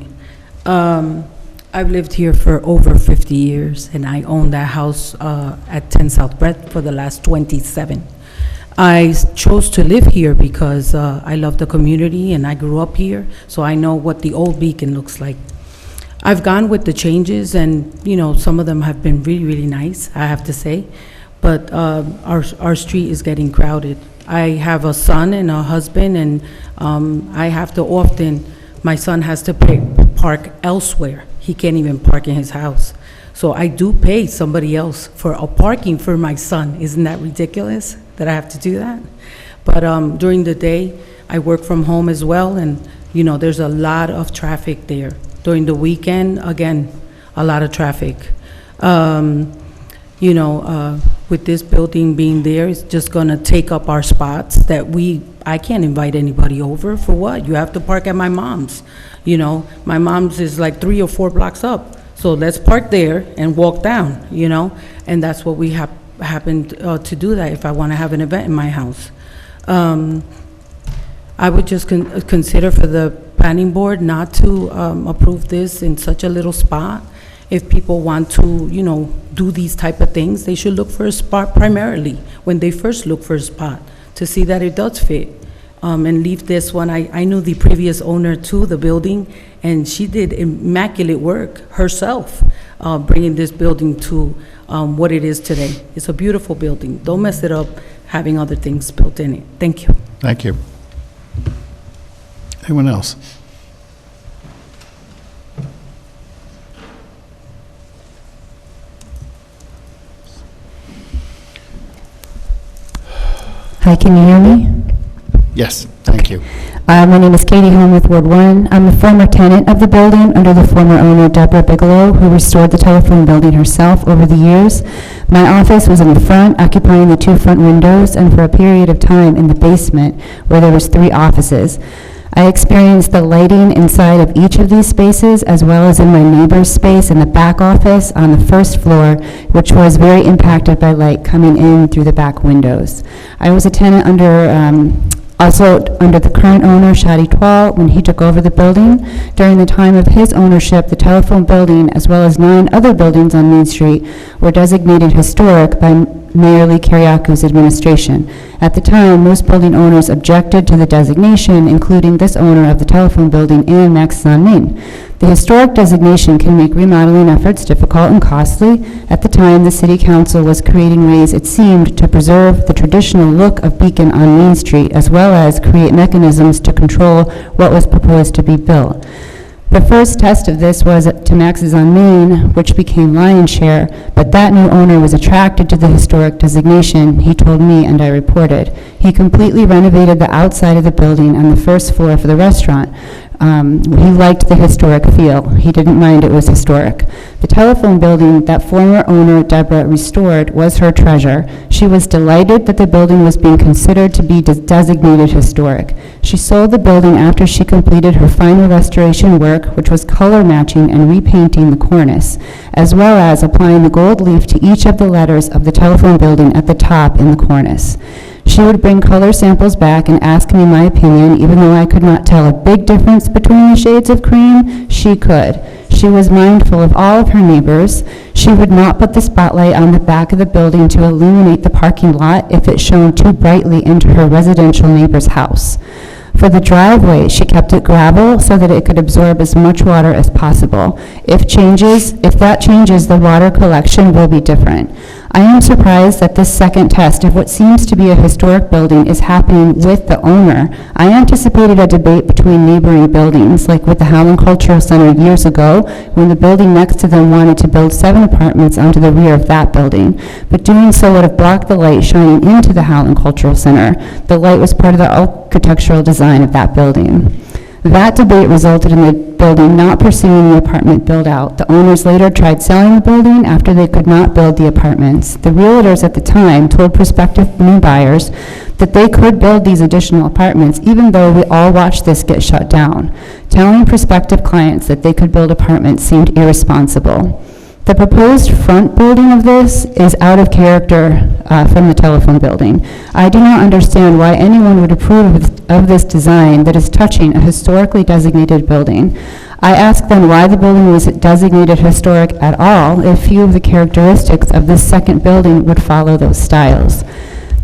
I've lived here for over 50 years, and I own that house at 10 South Brett for the last 27. I chose to live here because I love the community and I grew up here, so I know what the old Beacon looks like. I've gone with the changes, and you know, some of them have been really, really nice, I have to say, but our street is getting crowded. I have a son and a husband, and I have to often, my son has to park elsewhere. He can't even park in his house. So I do pay somebody else for a parking for my son. Isn't that ridiculous that I have to do that? But during the day, I work from home as well, and you know, there's a lot of traffic there. During the weekend, again, a lot of traffic. You know, with this building being there, it's just gonna take up our spots that I can't invite anybody over. For what? You have to park at my mom's. You know, my mom's is like 3 or 4 blocks up. So let's park there and walk down, you know? And that's what we happened to do that if I wanna have an event in my house. I would just consider for the planning board not to approve this in such a little spot. If people want to, you know, do these type of things, they should look for a spot primarily when they first look for a spot to see that it does fit. And leave this one. I knew the previous owner to the building, and she did immaculate work herself, bringing this building to what it is today. It's a beautiful building. Don't mess it up having other things built in it. Thank you. Thank you. Anyone else? Hi, can you hear me? Yes, thank you. My name is Katie Holm with Ward 1. I'm a former tenant of the building under the former owner, Deborah Bigelow, who restored the telephone building herself over the years. My office was in the front, occupying the 2 front windows, and for a period of time in the basement, where there was 3 offices. I experienced the lighting inside of each of these spaces, as well as in my neighbor's space in the back office on the first floor, which was very impacted by light coming in through the back windows. I was a tenant under Also, under the current owner, Shadi Twal, when he took over the building, during the time of his ownership, the telephone building, as well as 9 other buildings on Main Street, were designated historic by Mayor Lee Kyriakou administration. At the time, most building owners objected to the designation, including this owner of the telephone building and Max's on Main. The historic designation can make remodeling efforts difficult and costly. At the time, the City Council was creating ways, it seemed, to preserve the traditional look of Beacon on Main Street, as well as create mechanisms to control what was proposed to be built. The first test of this was to Max's on Main, which became Lion's Share, but that new owner was attracted to the historic designation, he told me, and I reported. He completely renovated the outside of the building and the first floor for the restaurant. He liked the historic feel. He didn't mind it was historic. The telephone building that former owner Deborah restored was her treasure. She was delighted that the building was being considered to be designated historic. She sold the building after she completed her final restoration work, which was color matching and repainting the cornice, as well as applying the gold leaf to each of the letters of the telephone building at the top in the cornice. She would bring color samples back and ask me my opinion, even though I could not tell a big difference between the shades of cream, she could. She was mindful of all of her neighbors. She would not put the spotlight on the back of the building to illuminate the parking lot if it shone too brightly into her residential neighbor's house. For the driveway, she kept it gravel so that it could absorb as much water as possible. If that changes, the water collection will be different. I am surprised that this second test of what seems to be a historic building is happening with the owner. I anticipated a debate between neighboring buildings, like with the Howland Cultural Center years ago, when the building next to them wanted to build 7 apartments onto the rear of that building. But doing so would have blocked the light shining into the Howland Cultural Center. The light was part of the architectural design of that building. That debate resulted in the building not pursuing the apartment build-out. The owners later tried selling the building after they could not build the apartments. The realtors at the time told prospective new buyers that they could build these additional apartments, even though we all watched this get shut down. Telling prospective clients that they could build apartments seemed irresponsible. The proposed front building of this is out of character from the telephone building. I do not understand why anyone would approve of this design that is touching a historically designated building. I ask then why the building was designated historic at all if few of the characteristics of this second building would follow those styles.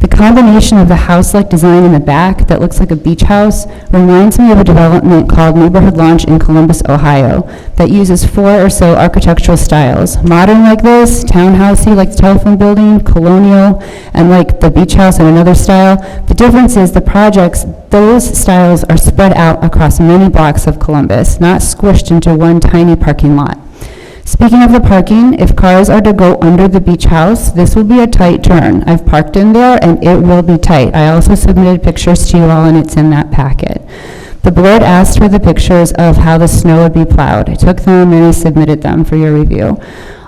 The combination of the house-like design in the back that looks like a beach house reminds me of a development called Neighborhood Launch in Columbus, Ohio, that uses 4 or so architectural styles. Modern like this, townhousey like the telephone building, colonial, and like the beach house in another style. The difference is the projects, those styles are spread out across many blocks of Columbus, not squished into one tiny parking lot. Speaking of the parking, if cars are to go under the beach house, this will be a tight turn. I've parked in there and it will be tight. I also submitted pictures to you all and it's in that packet. The board asked for the pictures of how the snow would be plowed. I took them and I submitted them for your review.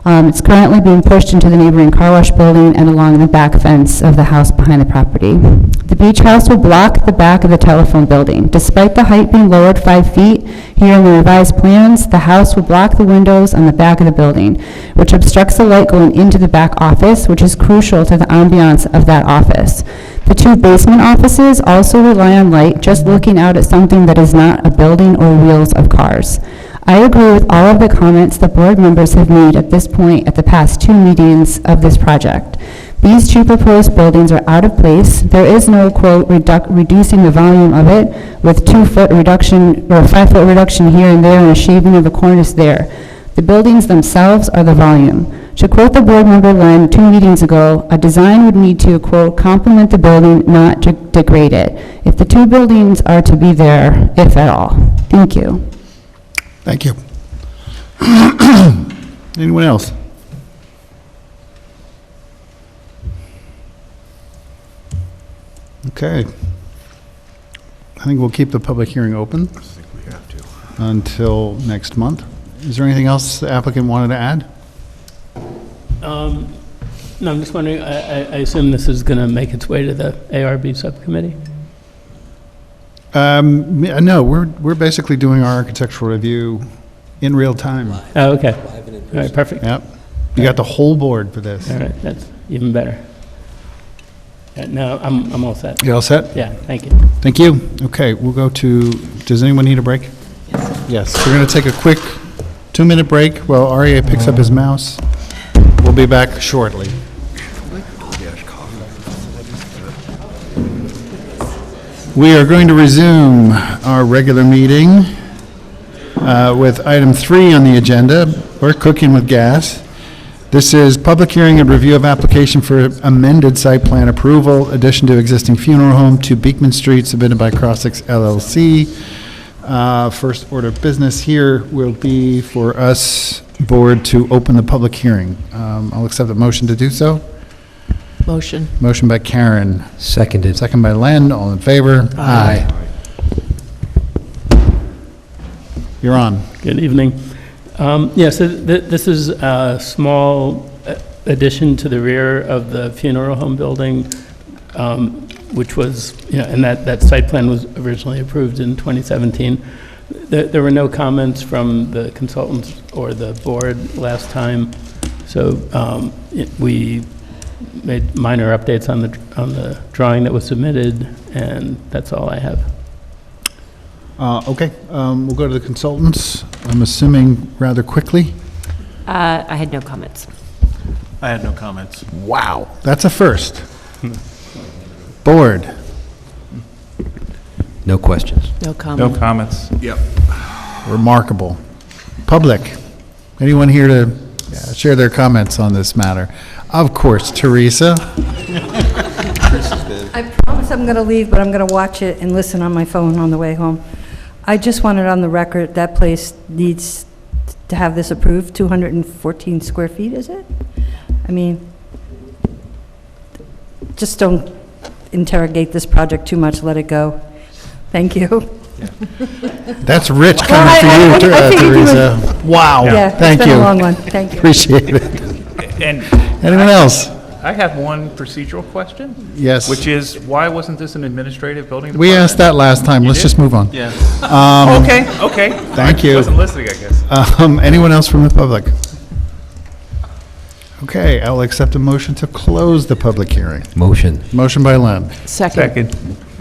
It's currently being pushed into the neighboring car wash building and along the back fence of the house behind the property. The beach house will block the back of the telephone building. Despite the height being lowered 5 feet, here in the revised plans, the house will block the windows on the back of the building, which obstructs the light going into the back office, which is crucial to the ambiance of that office. The 2 basement offices also rely on light, just looking out at something that is not a building or wheels of cars. I agree with all of the comments the board members have made at this point at the past 2 meetings of this project. These 2 proposed buildings are out of place. There is no, quote, reducing the volume of it with 2-foot reduction or 5-foot reduction here and there and a shaving of a cornice there. The buildings themselves are the volume. To quote the board member Len 2 meetings ago, a design would need to, quote, complement the building, not degrade it. If the 2 buildings are to be there, if at all. Thank you. Thank you. Anyone else? Okay. I think we'll keep the public hearing open. I think we have to. Until next month. Is there anything else the applicant wanted to add? No, I'm just wondering, I assume this is going to make its way to the ARB subcommittee? No, we're basically doing our architectural review in real time. Oh, okay. All right, perfect. Yep. You got the whole board for this. All right, that's even better. No, I'm all set. You all set? Yeah, thank you. Thank you. Okay, we'll go to, does anyone need a break? Yes. We're going to take a quick 2-minute break while Aria picks up his mouse. We'll be back shortly. We are going to resume our regular meeting with item 3 on the agenda. We're cooking with gas. This is public hearing and review of application for amended site plan approval, addition to existing funeral home to Beekman Street, submitted by Crossix LLC. First order of business here will be for us, board, to open the public hearing. I'll accept a motion to do so. Motion. Motion by Karen. Seconded. Second by Len. All in favor? Aye. You're on. Good evening. Yes, this is a small addition to the rear of the funeral home building, which was, and that site plan was originally approved in 2017. There were no comments from the consultants or the board last time, so we made minor updates on the drawing that was submitted, and that's all I have. Okay, we'll go to the consultants. I'm assuming rather quickly. I had no comments. I had no comments. Wow, that's a first. Board. No questions. No comment. No comments. Yep. Remarkable. Public. Anyone here to share their comments on this matter? Of course, Teresa. I promise I'm going to leave, but I'm going to watch it and listen on my phone on the way home. I just wanted on the record, that place needs to have this approved, 214 square feet, is it? I mean, just don't interrogate this project too much, let it go. Thank you. That's rich coming for you, Teresa. Wow, Yeah, thank it's been you. a long one, thank you. Appreciate it. And Anyone else? I have one procedural question. Yes. Which is, why wasn't this an administrative building department? We asked that last time. You Let's did? just move on. Yeah. Okay. Thank you. I wasn't listening, I guess. Anyone else from the public? Okay, I'll accept a motion to close the public hearing. Motion. Motion by Len. Second.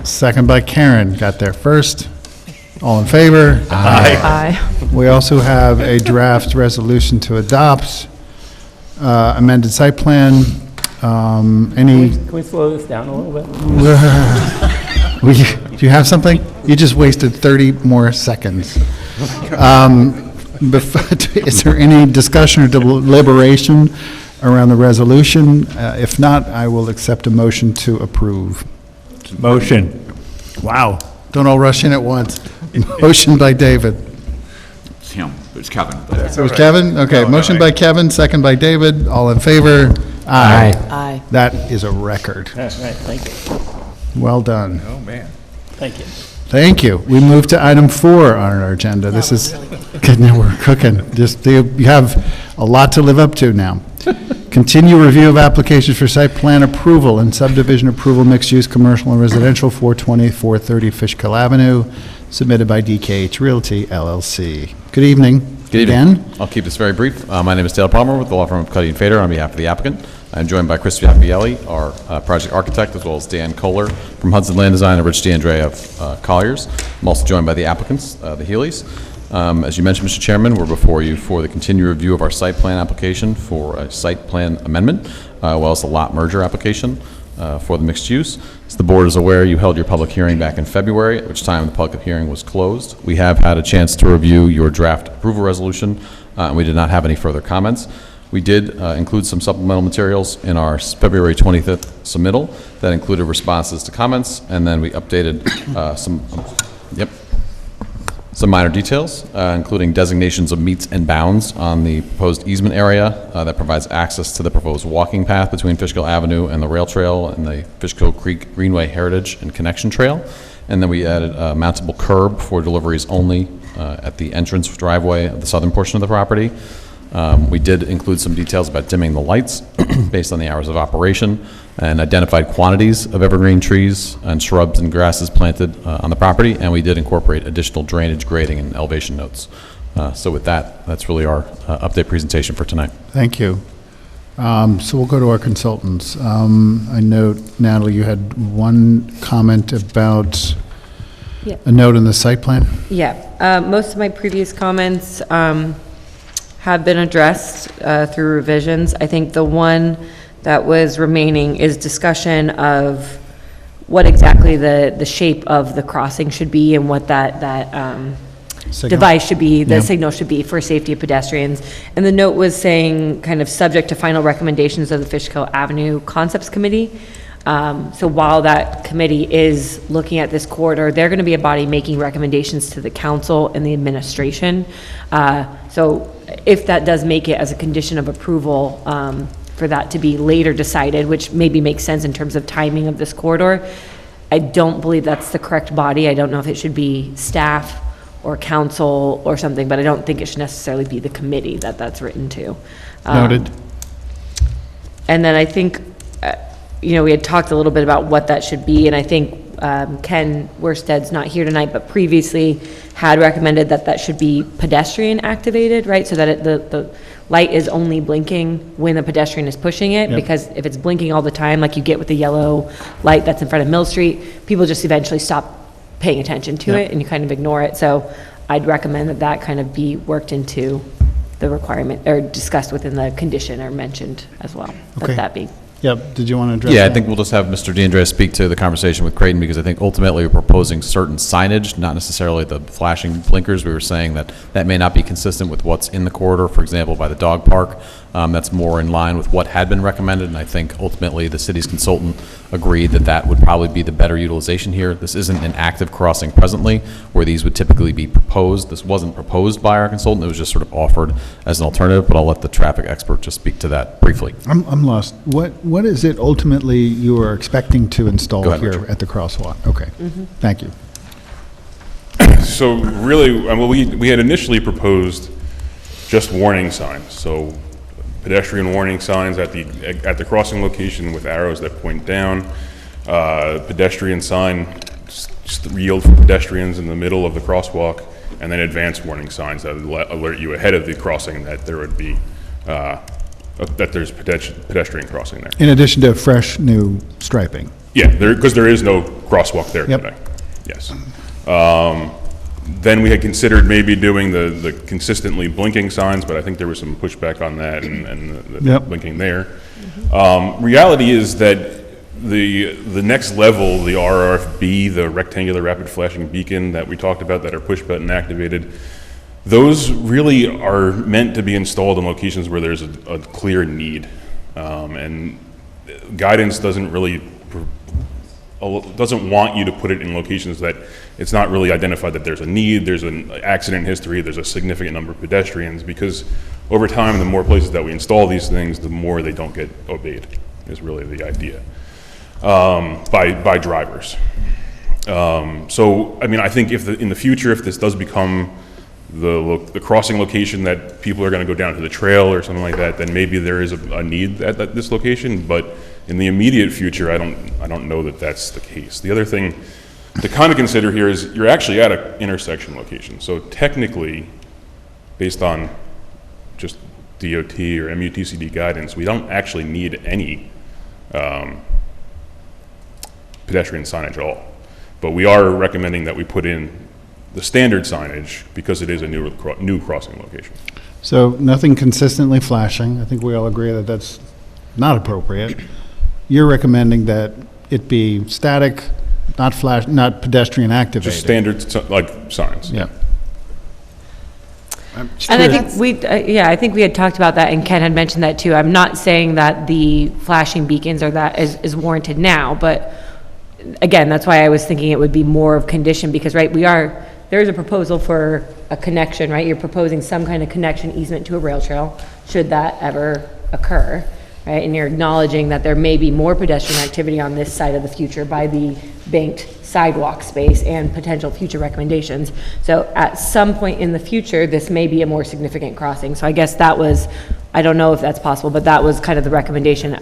Second by Karen. Got there first. All in favor? Aye. We also have a draft resolution to adopt, amended site plan. Can we slow this down a little bit? Do you have something? You just wasted 30 more seconds. Is there any discussion or deliberation around the resolution? If not, I will accept a motion to approve. Motion. Wow. Don't all rush in at once. Motion by David. It's him. It's Kevin. So it was Kevin? Okay, motion by Kevin, second by David. All in favor? Aye. Aye. That is a record. Right, thank you. Well done. Oh, man. Thank you. Thank you. We move to item 4 on our agenda. This is, good, now we're cooking. Just, you have a lot to live up to now. Continue review of applications for site plan approval and subdivision approval, mixed-use, commercial and residential, 420, 430 Fishkill Avenue, submitted by DKH Realty LLC. Good evening. Good evening. Again. I'll keep this very brief. My name is Taylor Palmer with the law firm of Cuddy & Fader on behalf of the applicant. I'm joined by Chris Fiappielli, our project architect, as well as Dan Kohler from Hudson Land Design and Rich D'Andrea of Colliers. I'm also joined by the applicants, the Healy's. As you mentioned, Mr. Chairman, we're before you for the continued review of our site plan application for a site plan amendment, as well as the lot merger application for the mixed use. As the board is aware, you held your public hearing back in February, at which time the public hearing was closed. We have had a chance to review your draft approval resolution, and we did not have any further comments. We did include some supplemental materials in our February 25th submittal that included responses to comments, and then we updated some minor details, including designations of meets and bounds on the proposed easement area that provides access to the proposed walking path between Fishkill Avenue and the rail trail and the Fishkill Creek Greenway Heritage and Connection Trail. And then we added a mountable curb for deliveries only at the entrance driveway of the southern portion of the property. We did include some details about dimming the lights based on the hours of operation, and identified quantities of evergreen trees and shrubs and grasses planted on the property, and we did incorporate additional drainage, grading, and elevation notes. So with that, that's really our update presentation for tonight. Thank you. So we'll go to our consultants. I note, Natalie, you had one comment about Yeah. a note in the site plan? Yeah, most of my previous comments have been addressed through revisions. I think the one that was remaining is discussion of what exactly the shape of the crossing should be and what that Signal? device should be, the Yeah. signal should be for safety of pedestrians. And the note was saying, kind of subject to final recommendations of the Fishkill Avenue Concepts Committee. So while that committee is looking at this corridor, they're going to be a body making recommendations to the council and the administration. So if that does make it as a condition of approval, for that to be later decided, which maybe makes sense in terms of timing of this corridor, I don't believe that's the correct body. I don't know if it should be staff or council or something, but I don't think it should necessarily be the committee that that's written to. Noted. And then I think, we had talked a little bit about what that should be, and I think Ken Worsted's not here tonight, but previously had recommended that that should be pedestrian activated, right? So that the light is only blinking when the pedestrian is pushing it, Yep. because if it's blinking all the time, like you get with the yellow light that's in front of Mill Street, people just eventually stop paying attention to Yep. it and you kind of ignore it. So I'd recommend that that kind of be worked into the requirement, or discussed within the condition or mentioned as well. Okay. That be. Yep, did you want to address Yeah, I that? think we'll just have Mr. DeAndrea speak to the conversation with Creighton, because I think ultimately we're proposing certain signage, not necessarily the flashing blinkers. We were saying that that may not be consistent with what's in the corridor, for example, by the dog park. That's more in line with what had been recommended, and I think ultimately the city's consultant agreed that that would probably be the better utilization here. This isn't an active crossing presently, where these would typically be proposed. This wasn't proposed by our consultant, it was just sort of offered as an alternative, but I'll let the traffic expert just speak to that briefly. I'm lost. What is it ultimately you are expecting to install Go ahead, here Richard. at the crosswalk? Okay, thank you. So really, well, we had initially proposed just warning signs, so pedestrian warning signs at the crossing location with arrows that point down, pedestrian sign, just yield for pedestrians in the middle of the crosswalk, and then advanced warning signs that alert you ahead of the crossing that there would be, that there's pedestrian crossing there. In addition to fresh new striping? Yeah, because there is no crosswalk there Yep. today. Yes. Then we had considered maybe doing the consistently blinking signs, but I think there was some pushback on that and the Yep. blinking there. Reality is that the next level, the RRFB, the rectangular rapid flashing beacon that we talked about that are push button activated, those really are meant to be installed in locations where there's a clear need. And guidance doesn't want you to put it in locations that it's not really identified that there's a need, there's an accident history, there's a significant number of pedestrians, because over time, the more places that we install these things, the more they don't get obeyed, is really the idea, by drivers. So, I mean, I think in the future, if this does become the crossing location that people are going to go down to the trail or something like that, then maybe there is a need at this location. But in the immediate future, I don't know that that's the case. The other thing to kind of consider here is you're actually at an intersection location. So technically, based on just DOT or MUTCD guidance, we don't actually need any pedestrian signage at all. But we are recommending that we put in the standard signage because it is a new crossing location. So nothing consistently flashing. I think we all agree that that's not appropriate. You're recommending that it be static, not flash, not pedestrian activated. Just standard like signs. Yeah. And I think I think we had talked about that, and Ken had mentioned that too. I'm not saying that the flashing beacons is warranted now, but again, that's why I was thinking it would be more of condition, because there is a proposal for a connection, right? You're proposing some kind of connection easement to a rail trail, should that ever occur, right? And you're acknowledging that there may be more pedestrian activity on this side of the future by the banked sidewalk space and potential future recommendations. So at some point in the future, this may be a more significant crossing. So I guess that was, I don't know if that's possible, but that was kind of the recommendation.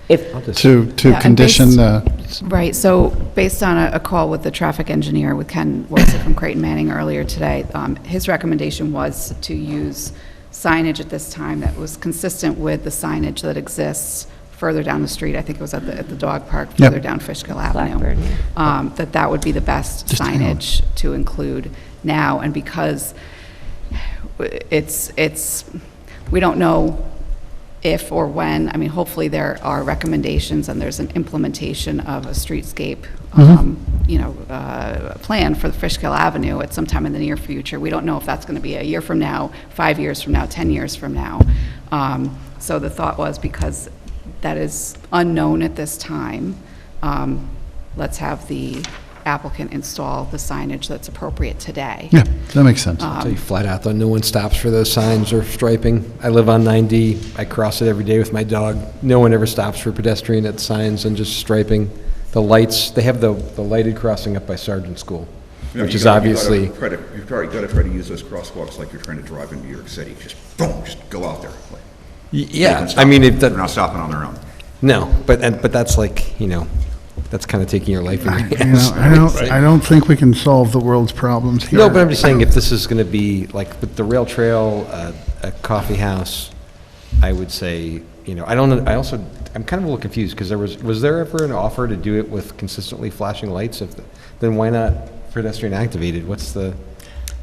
To condition the... Right, so based on a call with the traffic engineer, with Ken Wilson from Creighton Manning earlier today, his recommendation was to use signage at this time that was consistent with the signage that exists further down the street. I think it was at the dog park, Yep. further down Fishkill Avenue. Blackbird, That would be the best Just hang on. signage to include now. And because we don't know if or when, I mean, hopefully there are recommendations and there's an implementation of a streetscape, plan for the Fishkill Avenue at some time in the near future. We don't know if that's going to be a year from now, 5 years from now, 10 years from now. So the thought was, because that is unknown at this time, let's have the applicant install the signage that's appropriate today. Yeah, that makes sense. I'll tell you flat out, though, no one stops for those signs or striping. I live on 9D. I cross it every day with my dog. No one ever stops for pedestrian at signs and just striping. The lights, they have the lighted crossing up by Sergeant School, You know, which you is gotta- obviously... You've got to try to use those crosswalks like you're trying to drive in New York City. Just boom, just go out there. Like, they Yeah, can I mean, stop. They're not stopping on their own. No, but that's like, that's kind of taking your life in your hands. I don't think we can solve the world's problems here. No, but I'm just saying, if this is going to be, like, with the rail trail, a coffee house, I would say, I'm kind of a little confused, because was there ever an offer to do it with consistently flashing lights? Then why not pedestrian activated? What's the...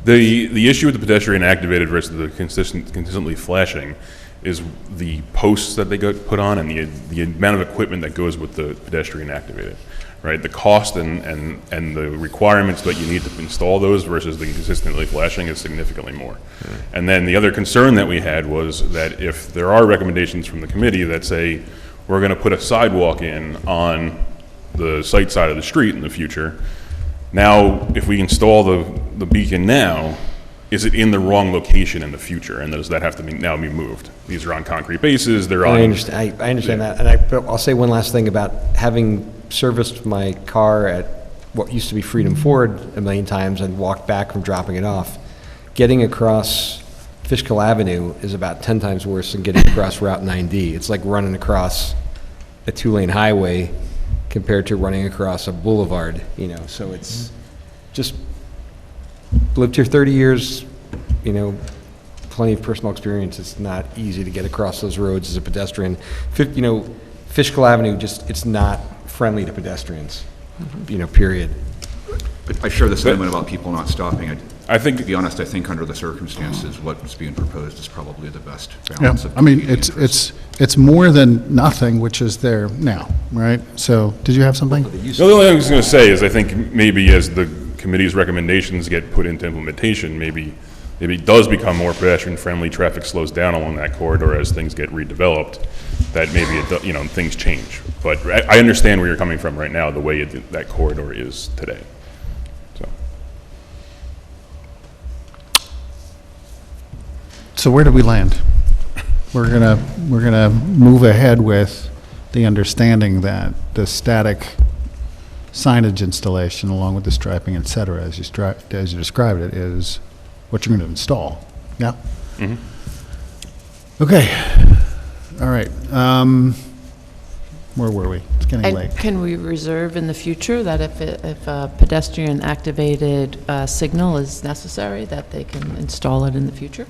The issue with the pedestrian activated versus the consistently flashing is the posts that they put on and the amount of equipment that goes with the pedestrian activated, right? The cost and the requirements that you need to install those versus the consistently flashing is significantly more. And then the other concern that we had was that if there are recommendations from the committee that say we're going to put a sidewalk in on the site side of the street in the future, now if we install the beacon now, is it in the wrong location in the future, and does that have to now be moved? These are on concrete bases, they're on... I understand that, and but I'll say one last thing about having serviced my car at what used to be Freedom Ford a million times and walked back from dropping it off. Getting across Fishkill Avenue is about 10 times worse than getting across Route 9D. It's like running across a 2-lane highway compared to running across a boulevard, so it's just... Lived here 30 years, plenty of personal experience. It's not easy to get across those roads as a pedestrian. Fishkill Avenue, it's not friendly to pedestrians, period. But I share the sentiment about people not stopping. I think, to be honest, I think under the circumstances, what's being proposed is probably the best Yeah, balance of... I mean, it's more than nothing, which is there now, right? So, did you have something? the only thing I was going to say is I think maybe as the committee's recommendations get put into implementation, maybe it does become more pedestrian-friendly, traffic slows down along that corridor as things get redeveloped, that maybe, things change. But I understand where you're coming from right now, the way that corridor is today. So where do we land? We're gonna move ahead with the understanding that the static signage installation, along with the striping, et cetera, as you described it, is what you're going to install. Yeah? Mm-hmm. Okay. All right. Where were we? It's getting late. And can we reserve in the future that if a pedestrian-activated signal is necessary, that they can install it in the future?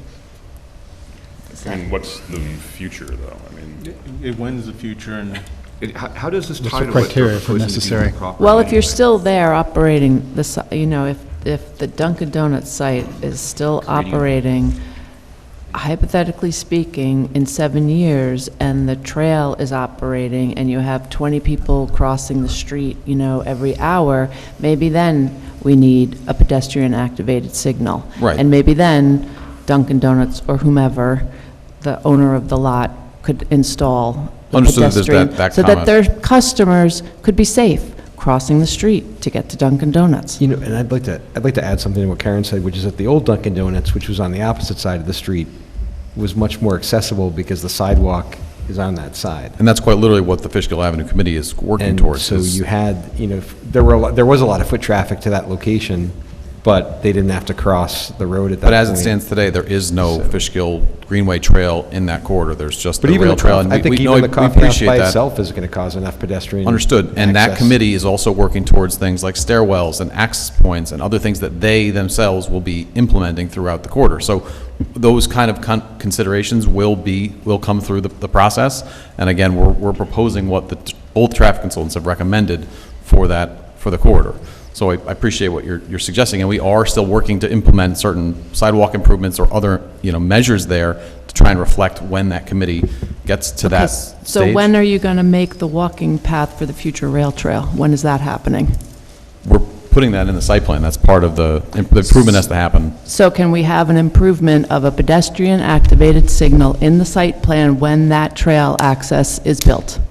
And what's the future, though? I mean, When's the future, and How does this What's tie the to what criteria they're for proposing to do necessary? with the property Well, if you're anyway? still there operating, if the Dunkin' Donuts site is still operating, hypothetically speaking, in 7 years, and the trail is operating, and you have 20 people crossing the street, every hour, maybe then we need a pedestrian-activated signal. Right. And maybe then Dunkin' Donuts or whomever, the owner of the lot, could install the Understood that there's pedestrian, that so that comment. their customers could be safe crossing the street to get to Dunkin' Donuts. And I'd like to add something to what Karen said, which is that the old Dunkin' Donuts, which was on the opposite side of the street, was much more accessible because the sidewalk is on that side. And that's quite literally what the Fishkill Avenue Committee is working And towards. so is- you had, there was a lot of foot traffic to that location but they didn't have to cross the road at that point. But as it stands today, there is no Fishkill Greenway Trail in that corridor. There's just But the even rail the trail. I think we even the coffee house appreciate by that. itself is going to cause enough pedestrian Understood. And that access. committee is also working towards things like stairwells and access points and other things that they themselves will be implementing throughout the corridor. So those kind of considerations will come through the process. And again, we're proposing what both traffic consultants have recommended for the corridor. So I appreciate what you're suggesting, and we are still working to implement certain sidewalk improvements or other, measures there to try and reflect when that committee gets to that stage. So when are you going to make the walking path for the future rail trail? When is that happening? We're putting that in the site plan. That's part of the improvement has to happen. So can we have an improvement of a pedestrian-activated signal in the site plan when that trail access is built?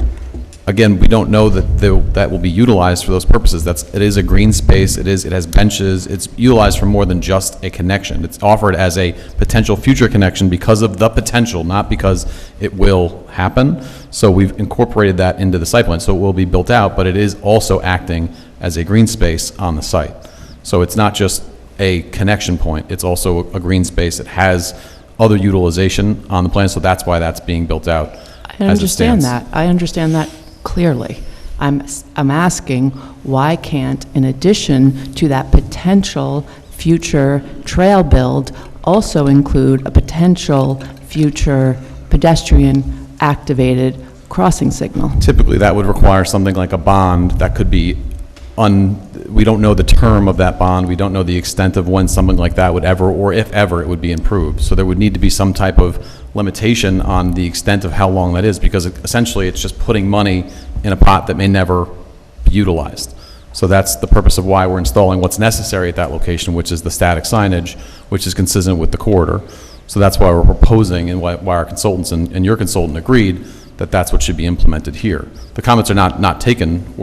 Again, we don't know that will be utilized for those purposes. It is a green space. It has benches. It's utilized for more than just a connection. It's offered as a potential future connection because of the potential, not because it will happen. So we've incorporated that into the site plan. So it will be built out, but it is also acting as a green space on the site. So it's not just a connection point. It's also a green space. It has other utilization on the plan, so that's why that's being built out. I understand that. I understand that clearly. I'm asking, why can't, in addition to that potential future trail build, also include a potential future pedestrian-activated crossing signal? Typically, that would require something like a bond that could be we don't know the term of that bond. We don't know the extent of when something like that would ever, or if ever, it would be improved. So there would need to be some type of limitation on the extent of how long that is, because essentially it's just putting money in a pot that may never be utilized. So that's the purpose of why we're installing what's necessary at that location, which is the static signage, which is consistent with the corridor. So that's why we're proposing, and why our consultants and your consultant agreed that that's what should be implemented here. The comments are not taken,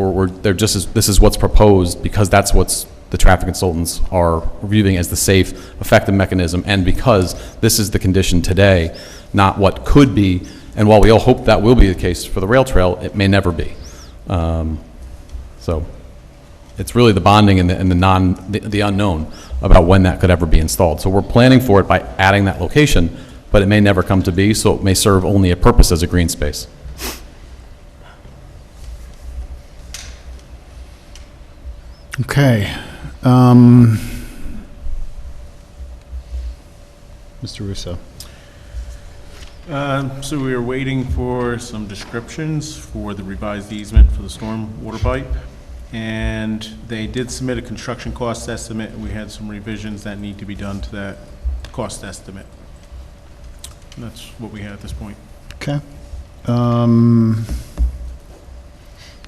they're just this is what's proposed, because that's what's the traffic consultants are reviewing as the safe, effective mechanism, and because this is the condition today, not what could be. And while we all hope that will be the case for the rail trail, it may never be. So it's really the bonding and the unknown about when that could ever be installed. So we're planning for it by adding that location, but it may never come to be, so it may serve only a purpose as a green space. Okay. Mr. Russo. So we are waiting for some descriptions for the revised easement for the storm water pipe. And they did submit a construction cost estimate. We had some revisions that need to be done to that cost estimate. And that's what we had at this point. Okay.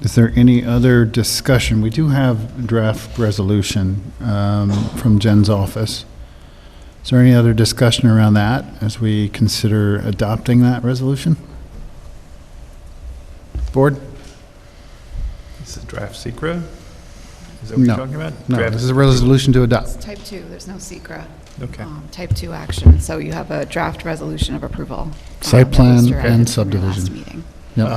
Is there any other discussion? We do have draft resolution from Jen's office. Is there any other discussion around that as we consider adopting that resolution? Board? This is draft secret? Is that what you're talking about? No, Draft- this is a resolution to adopt. It's type 2, there's no secra. Okay. Type 2 action, so you have a draft resolution of approval. Site that was plan drafted and from your last subdivision. meeting. Yep.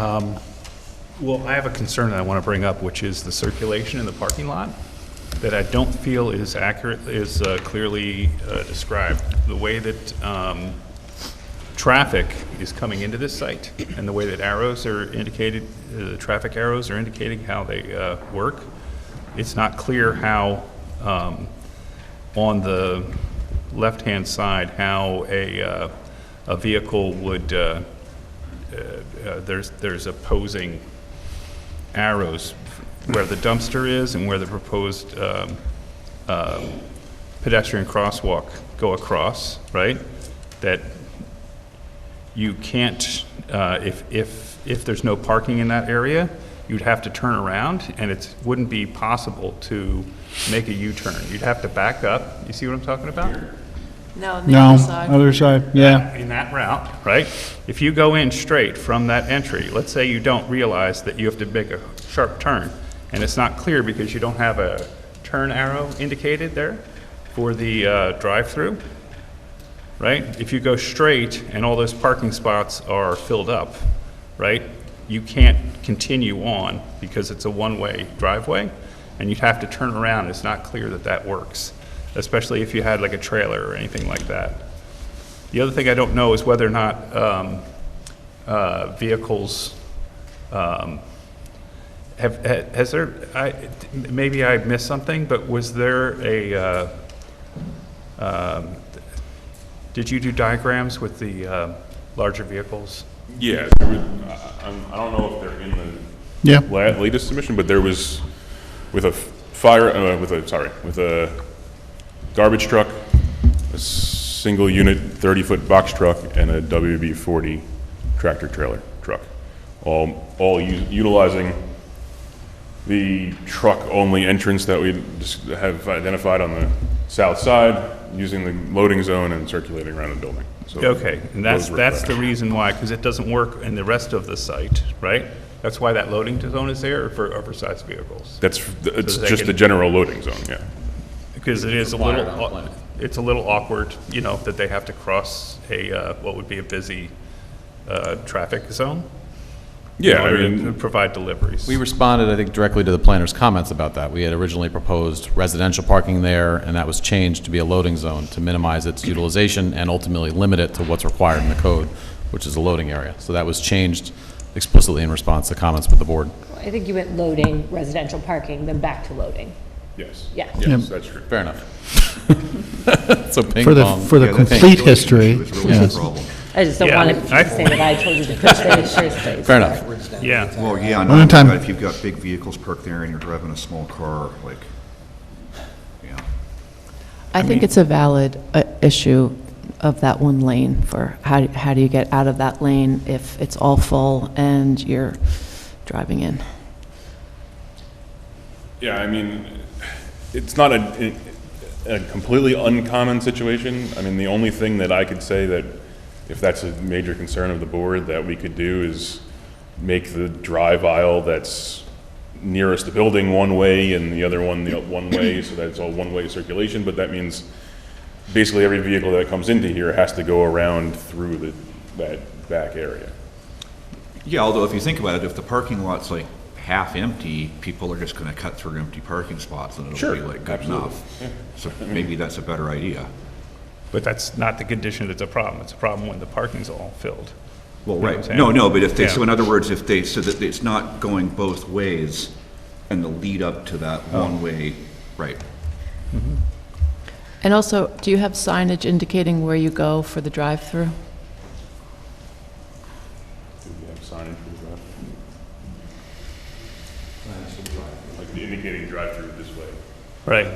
Well, I have a concern that I want to bring up, which is the circulation in the parking lot, that I don't feel is accurate, is clearly described. The way that traffic is coming into this site and the way that arrows are indicated, the traffic arrows are indicating how they work, it's not clear how, on the left-hand side, how a vehicle would, there's opposing arrows where the dumpster is and where the proposed pedestrian crosswalk go across, right? That you can't, if there's no parking in that area, you'd have to turn around, and it wouldn't be possible to make a U-turn. You'd have to back up. You see what I'm talking about? No, Other side, yeah. In that route, right? If you go in straight from that entry, let's say you don't realize that you have to make a sharp turn, and it's not clear because you don't have a turn arrow indicated there for the drive-through, right? If you go straight and all those parking spots are filled up, right, you can't continue on because it's a one-way driveway, and you'd have to turn around. It's not clear that that works. especially if you had like a trailer or anything like that. The other thing I don't know is whether or not vehicles, has there, maybe I missed something, but was there a, did you do diagrams with the larger vehicles? Yeah, there was, I don't know if they're in the latest submission, but there was with a with a garbage truck, a single unit 30-foot box truck, and a WB-40 tractor trailer truck, all utilizing the truck-only entrance that we just have identified on the south side, using the loading zone and circulating around the building. So Okay, and that's those were the reason why, because it doesn't work in the rest of the site, right? That's why that loading zone is there for oversized vehicles? It's So they just can- the general loading zone, yeah. Because it is a little, it's a little awkward, you know, that they have to cross a, what would be a busy traffic zone? Yeah, in order I mean- to provide deliveries. We responded, I think, directly to the planner's comments about that. We had originally proposed residential parking there, and that was changed to be a loading zone to minimize its utilization and ultimately limit it to what's required in the code, which is a loading area. So that was changed explicitly in response to comments with the board. I think you went loading, residential parking, then back to loading. Yes. Yeah. Yes, that's true. Fair enough. So ping For the, pong. for the complete history, yes. I just don't Yeah, want it to say that I told you to push it in the first place. Fair enough. Yeah. Well, yeah, One at a no, time. but if you've got big vehicles parked there and you're driving a small car, like, yeah. I think it's a valid issue of that one lane for how do you get out of that lane if it's all full and you're driving in? Yeah, I mean, it's not a completely uncommon situation. I mean, the only thing that I could say that, if that's a major concern of the board, that we could do is make the drive aisle that's nearest the building one way and the other one the one way, so that it's all one-way circulation, but that means basically every vehicle that comes into here has to go around through that back area. Yeah, although if you think about it, if the parking lot's like half empty, people are just gonna cut through empty parking spots and it'll be like good absolutely. enough. So maybe that's a better idea. But that's not the condition that's a problem. It's a problem when the parking's all filled. Well, You know what I'm right. saying? No, but if they, so Yeah. in other words, if they, so that it's not going both ways and the lead up to that one-way, right. And also, do you have signage indicating where you go for the drive-through? Do we have signage for the drive? Like indicating drive-through this way. Right.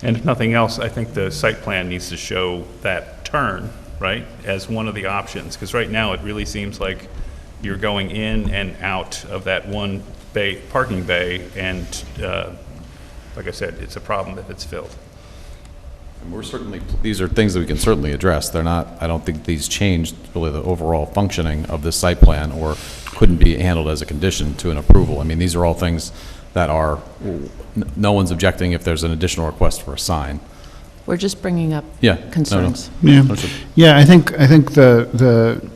And if nothing else, I think the site plan needs to show that turn, right, as one of the options. Because right now, it really seems like you're going in and out of that one bay, parking bay, and like I said, it's a problem if it's filled. And we're certainly, these are things that we can certainly address. They're not, I don't think these changed really the overall functioning of this site plan or couldn't be handled as a condition to an approval. I mean, these are all things that are, no one's objecting if there's an additional request for a sign. We're just bringing up Yeah, no, no. concerns. Yeah, Understood. yeah, I think the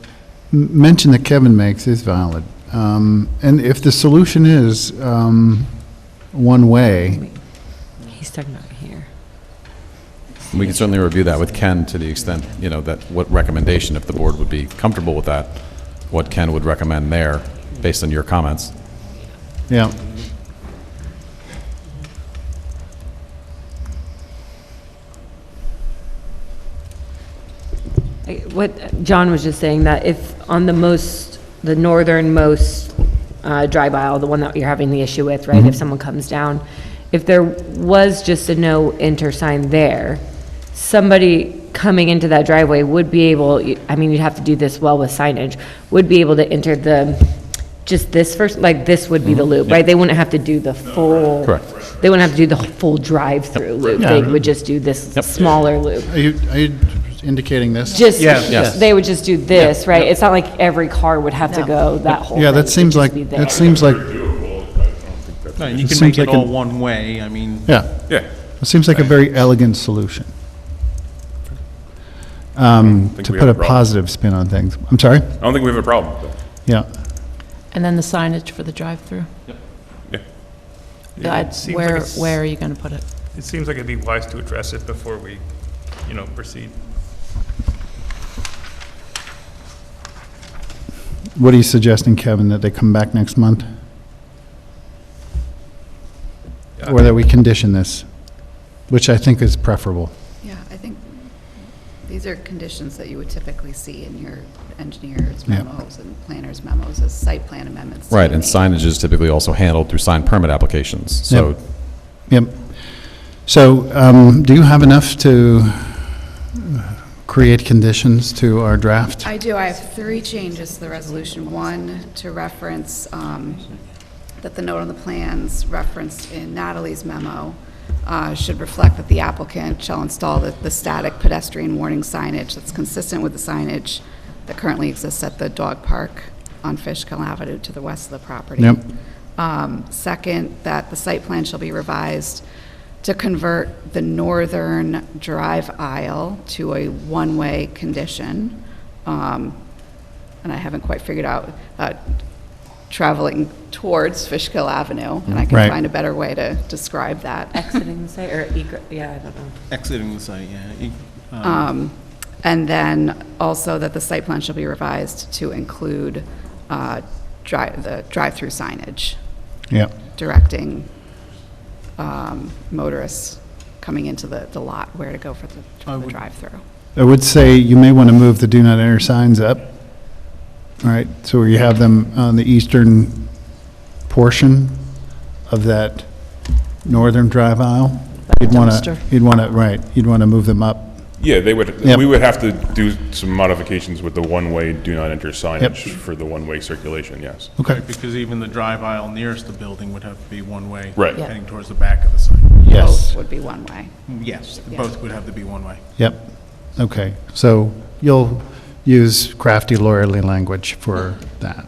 mention that Kevin makes is valid. And if the solution is one way, He's talking about here. We can certainly review that with Ken to the extent, you know, that what recommendation, if the board would be comfortable with that, what Ken would recommend there, based on your comments. yeah. What John was just saying, that if on the northernmost drive aisle, the one that you're having the issue with, right, if someone comes down, if there was just a no enter sign there, somebody coming into that driveway would be able, I mean, you'd have to do this well with signage, would be able to enter just this first, like this would be the loop, right? They wouldn't have to do the full. Correct. They wouldn't have to do the full drive-through loop. Yeah. They would just do this smaller loop. Are you indicating this? Just, Yes. they would just do this, right? It's not like every car would have to go that whole Yeah, thing. that seems It would like, just be that there. seems like, No, and you It can seems make it like all an- one way, I mean, yeah. Yeah. It seems like a very elegant solution. think To we put have a a problem. positive spin on things. I'm sorry? I don't think we have a problem with that. Yeah. And then the signage for the drive-through? Yeah. It seems like it's- Where are you going to put it? It seems like it'd be wise to address it before we, proceed. What are you suggesting, Kevin, that they come back next month? Or that we condition this, which I think is preferable? Yeah, I think these are conditions that you would typically see in your engineer's Yeah. memos and planner's memos as site plan amendments. to Right, be and made. signage is typically also handled through sign permit applications, so Yep. So, do you have enough to create conditions to our draft? I do. I have 3 changes to the resolution. One, to reference that the note on the plans referenced in Natalie's memo should reflect that the applicant shall install the static pedestrian warning signage that's consistent with the signage that currently exists at the dog park on Fishkill Avenue to the west of the property. Yep. Second, that the site plan shall be revised to convert the northern drive aisle to a one-way condition. And I haven't quite figured out traveling towards Fishkill Avenue, and I can Right. find a better way to describe that. Exiting the site, or yeah, I don't know. Exiting the site, yeah. And then also that the site plan shall be revised to include the drive-through signage, Yep. directing motorists coming into the lot where to go for the drive-through. I would say you may want to move the do not enter signs up, all right? So where you have them on the eastern portion of that northern drive aisle. You'd want to, dumpster. you'd want to move them up. Yeah, they would, Yep. we would have to do some modifications with the one-way do not enter signage for the one-way circulation, yes. Okay. Because even the drive aisle nearest the building would have to be one-way. Right. Yeah. Heading towards the back of the site. Yes. Both would be one-way. Yes, Yeah. both would have to be one-way. Yep. Okay. So you'll use crafty lawyerly language for that.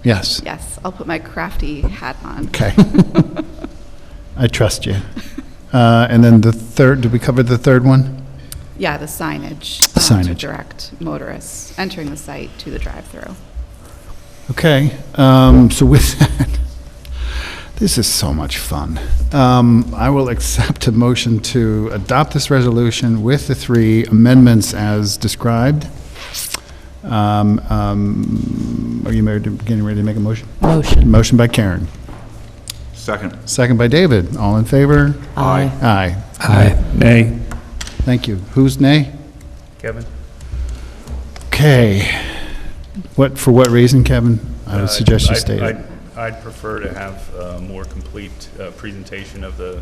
Yes. Yes, I'll put my crafty hat on. Okay. I trust you. And then the third, did we cover the third one? Yeah, the signage. The signage. To direct motorists entering the site to the drive-through. Okay. So with that, this is so much fun. I will accept a motion to adopt this resolution with the 3 amendments as described. Are you getting ready to make a motion? Motion. Motion by Karen. Second. Second by David. All in favor? Aye. Aye. Aye. Nay. Thank you. Who's nay? Kevin? Okay. For what reason, Kevin? I would suggest you I'd- state it. I'd prefer to have a more complete presentation of the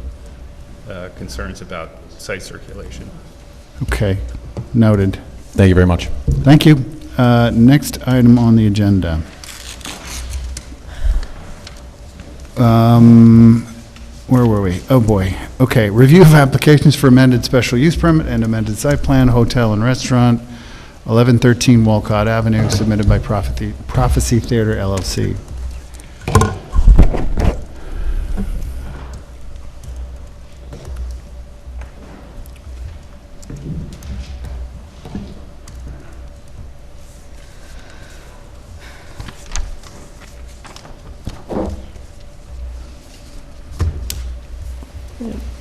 concerns about site circulation. Okay. Noted. thank you very much. Thank you. Next item on the agenda. Where were we? Oh, boy. Okay, review of applications for amended special use permit and amended site plan, hotel and restaurant, 1113 Walcott Avenue, submitted by Prophecy Theater LLC.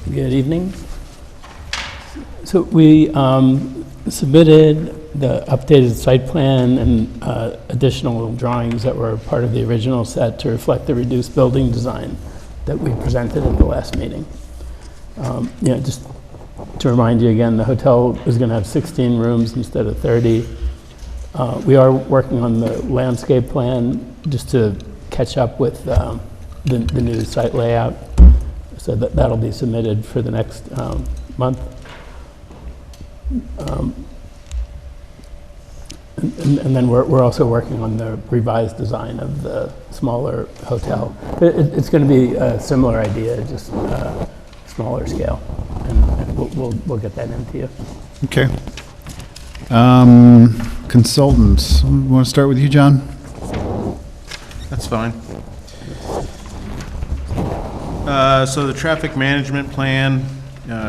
Good evening. So we submitted the updated site plan and additional drawings that were part of the original set to reflect the reduced building design that we presented at the last meeting. Just to remind you again, the hotel is going to have 16 rooms instead of 30. We are working on the landscape plan just to catch up with the new site layout. So that'll be submitted for the next month. And then we're also working on the revised design of the smaller hotel. It's going to be a similar idea, just smaller scale, and we'll get that into you. Okay. Consultants, want to start with you, John? That's fine. So the traffic management plan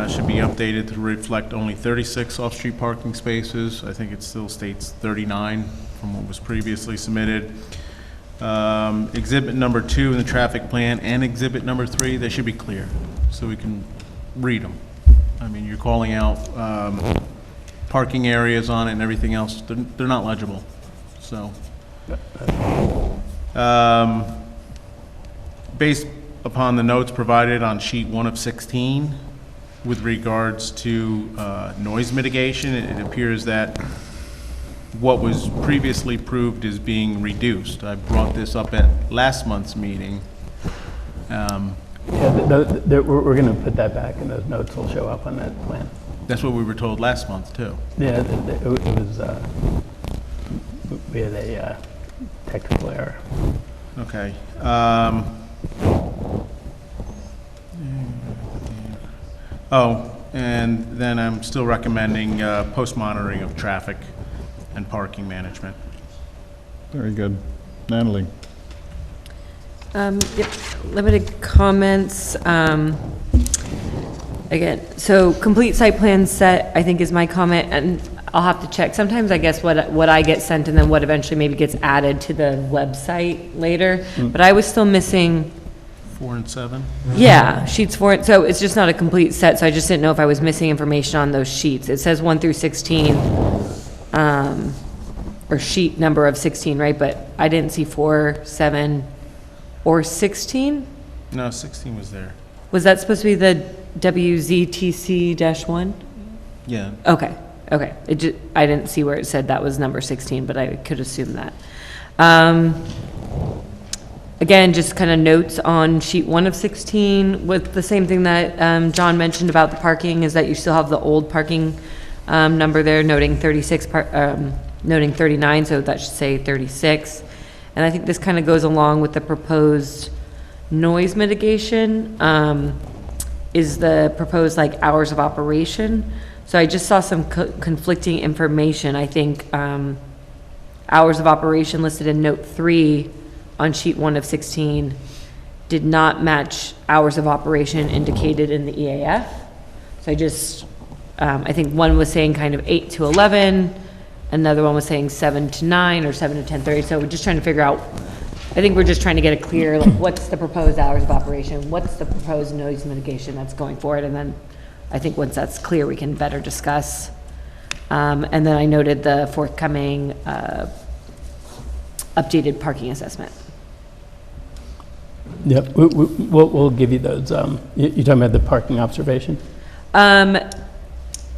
should be updated to reflect only 36 off-street parking spaces. I think it still states 39 from what was previously submitted. Exhibit number 2 in the traffic plan and exhibit number 3, they should be clear, so we can read them. I mean, you're calling out parking areas on it and everything else, they're not legible, so. Based upon the notes provided on sheet 1 of 16, with regards to noise mitigation, it appears that what was previously proved is being reduced. I brought this up at last month's meeting. Yeah, we're going to put that back, and those notes will show up on that plan. That's what we were told last month, too. Yeah, it was, we had a technical error. Okay. And then I'm still recommending post-monitoring of traffic and parking management. Very good. Natalie? Yep, limited comments. Again, so complete site plan set, I think is my comment, and I'll have to check. Sometimes I guess what I get sent and then what eventually maybe gets added to the website later. But I was still missing 4 and 7? Yeah, sheets 4, so it's just not a complete set, so I just didn't know if I was missing information on those sheets. It says 1 through 16, or sheet number of 16, right? But I didn't see 4, 7, or 16? No, 16 was there. Was that supposed to be the WZTC-1? Yeah. Okay, okay. I didn't see where it said that was number 16, but I could assume that. Again, just kind of notes on sheet 1 of 16 with the same thing that John mentioned about the parking, is that you still have the old parking number there, noting 36, noting 39, so that should say 36. And I think this kind of goes along with the proposed noise mitigation, is the proposed like hours of operation. So I just saw some conflicting information. I think hours of operation listed in note 3 on sheet 1 of 16 did not match hours of operation indicated in the EAF. So I think one was saying kind of 8 to 11, another one was saying 7 to 9 or 7 to 10:30. So we're just trying to figure out, I think we're just trying to get a clear, like, what's the proposed hours of operation? What's the proposed noise mitigation that's going forward? And then I think once that's clear, we can better discuss. And then I noted the forthcoming updated parking assessment. Yep, we'll give you those. You're talking about the parking observation?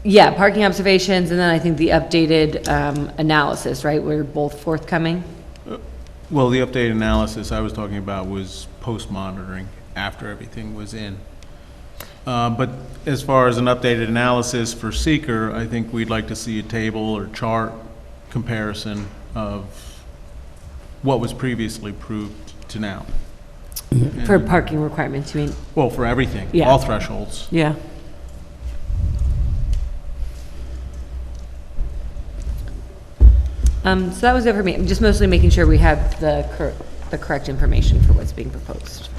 Yeah, parking observations, and then I think the updated analysis, right? We're both forthcoming. Well, the updated analysis I was talking about was post-monitoring after everything was in. But as far as an updated analysis for seeker, I think we'd like to see a table or chart comparison of what was previously proved to now. For parking requirements, you mean? Well, for everything, Yeah. all thresholds. Yeah. So that was it for me. I'm just mostly making sure we have the correct information for what's being proposed.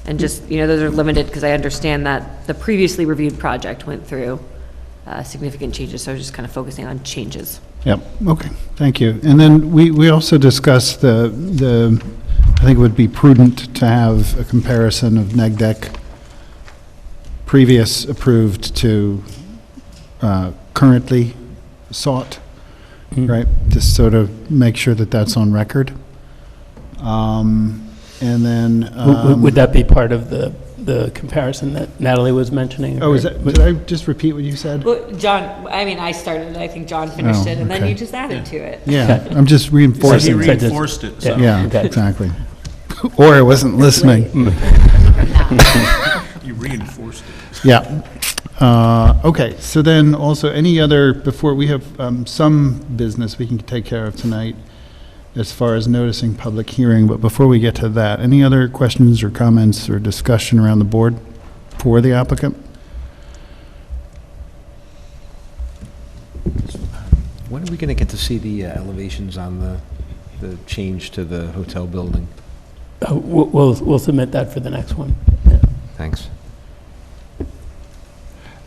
And just, those are limited because I understand that the previously reviewed project went through significant changes, so I was just kind of focusing on changes. Yep, okay, thank you. And then we also discussed I think it would be prudent to have a comparison of neg deck previous approved to currently sought, right? Just sort of make sure that that's on record. And then... Would that be part of the comparison that Natalie was mentioning? Oh, did I just repeat what you said? Well, John, I started it, I think John finished it, and then okay. you just added to it. Yeah, I'm just reinforcing. He reinforced it, so. Yeah, Okay. exactly. Or I wasn't listening. You reinforced it. Yeah. Okay, so then also any other, before we have some business we can take care of tonight as far as noticing public hearing, but before we get to that, any other questions or comments or discussion around the board for the applicant? When are we going to get to see the elevations on the change to the hotel building? We'll submit that for the next one. Thanks.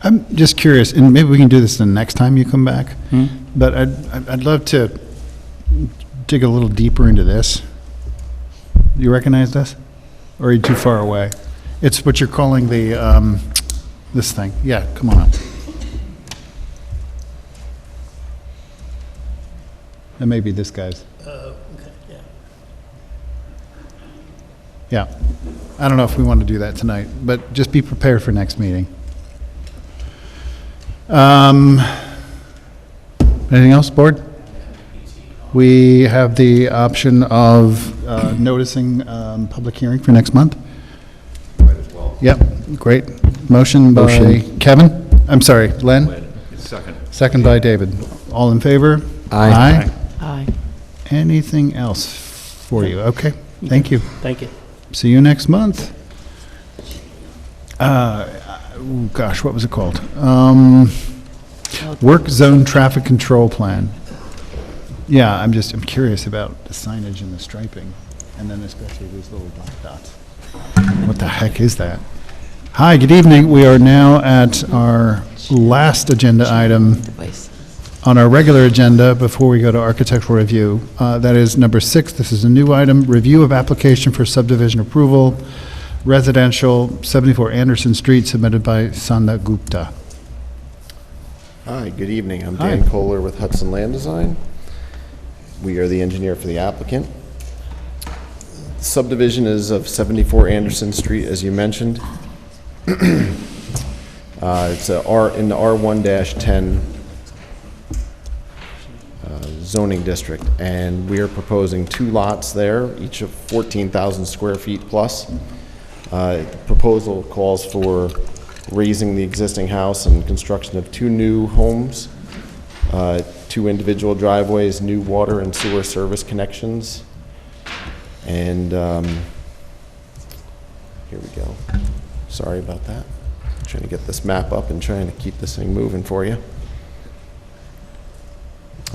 I'm just curious, and maybe we can do this the next time you come back, but I'd love to dig a little deeper into this. You recognized us? Or are you too far away? It's what you're calling the, this thing. Yeah, come on up. That may be this guy's. Yeah. I don't know if we want to do that tonight, but just be prepared for next meeting. Anything else, board? We have the option of noticing public hearing for next month. Yep, great. Motion by Kevin? I'm sorry, Len? Second. Second by David. All in favor? Aye. Aye. Anything else for you? Okay, thank you. Thank you. See you next month. Gosh, what was it called? Work zone traffic control plan. Yeah, I'm curious about the signage and the striping, and then especially these little black dots. What the heck is that? Hi, good evening. We are now at our last agenda item on our regular agenda before we go to architectural review. That is number 6. This is a new item, review of application for subdivision approval, residential, 74 Anderson Street, submitted by Sanda Gupta. Hi, good evening. I'm Hi. Dan Kohler with Hudson Land Design. We are the engineer for the applicant. Subdivision is of 74 Anderson Street, as you mentioned. It's in the R1-10 zoning district, and we are proposing 2 lots there, each of 14,000 square feet plus. Proposal calls for raising the existing house and construction of 2 new homes, 2 individual driveways, new water and sewer service connections, and here we go. Sorry about that. Trying to get this map up and trying to keep this thing moving for you.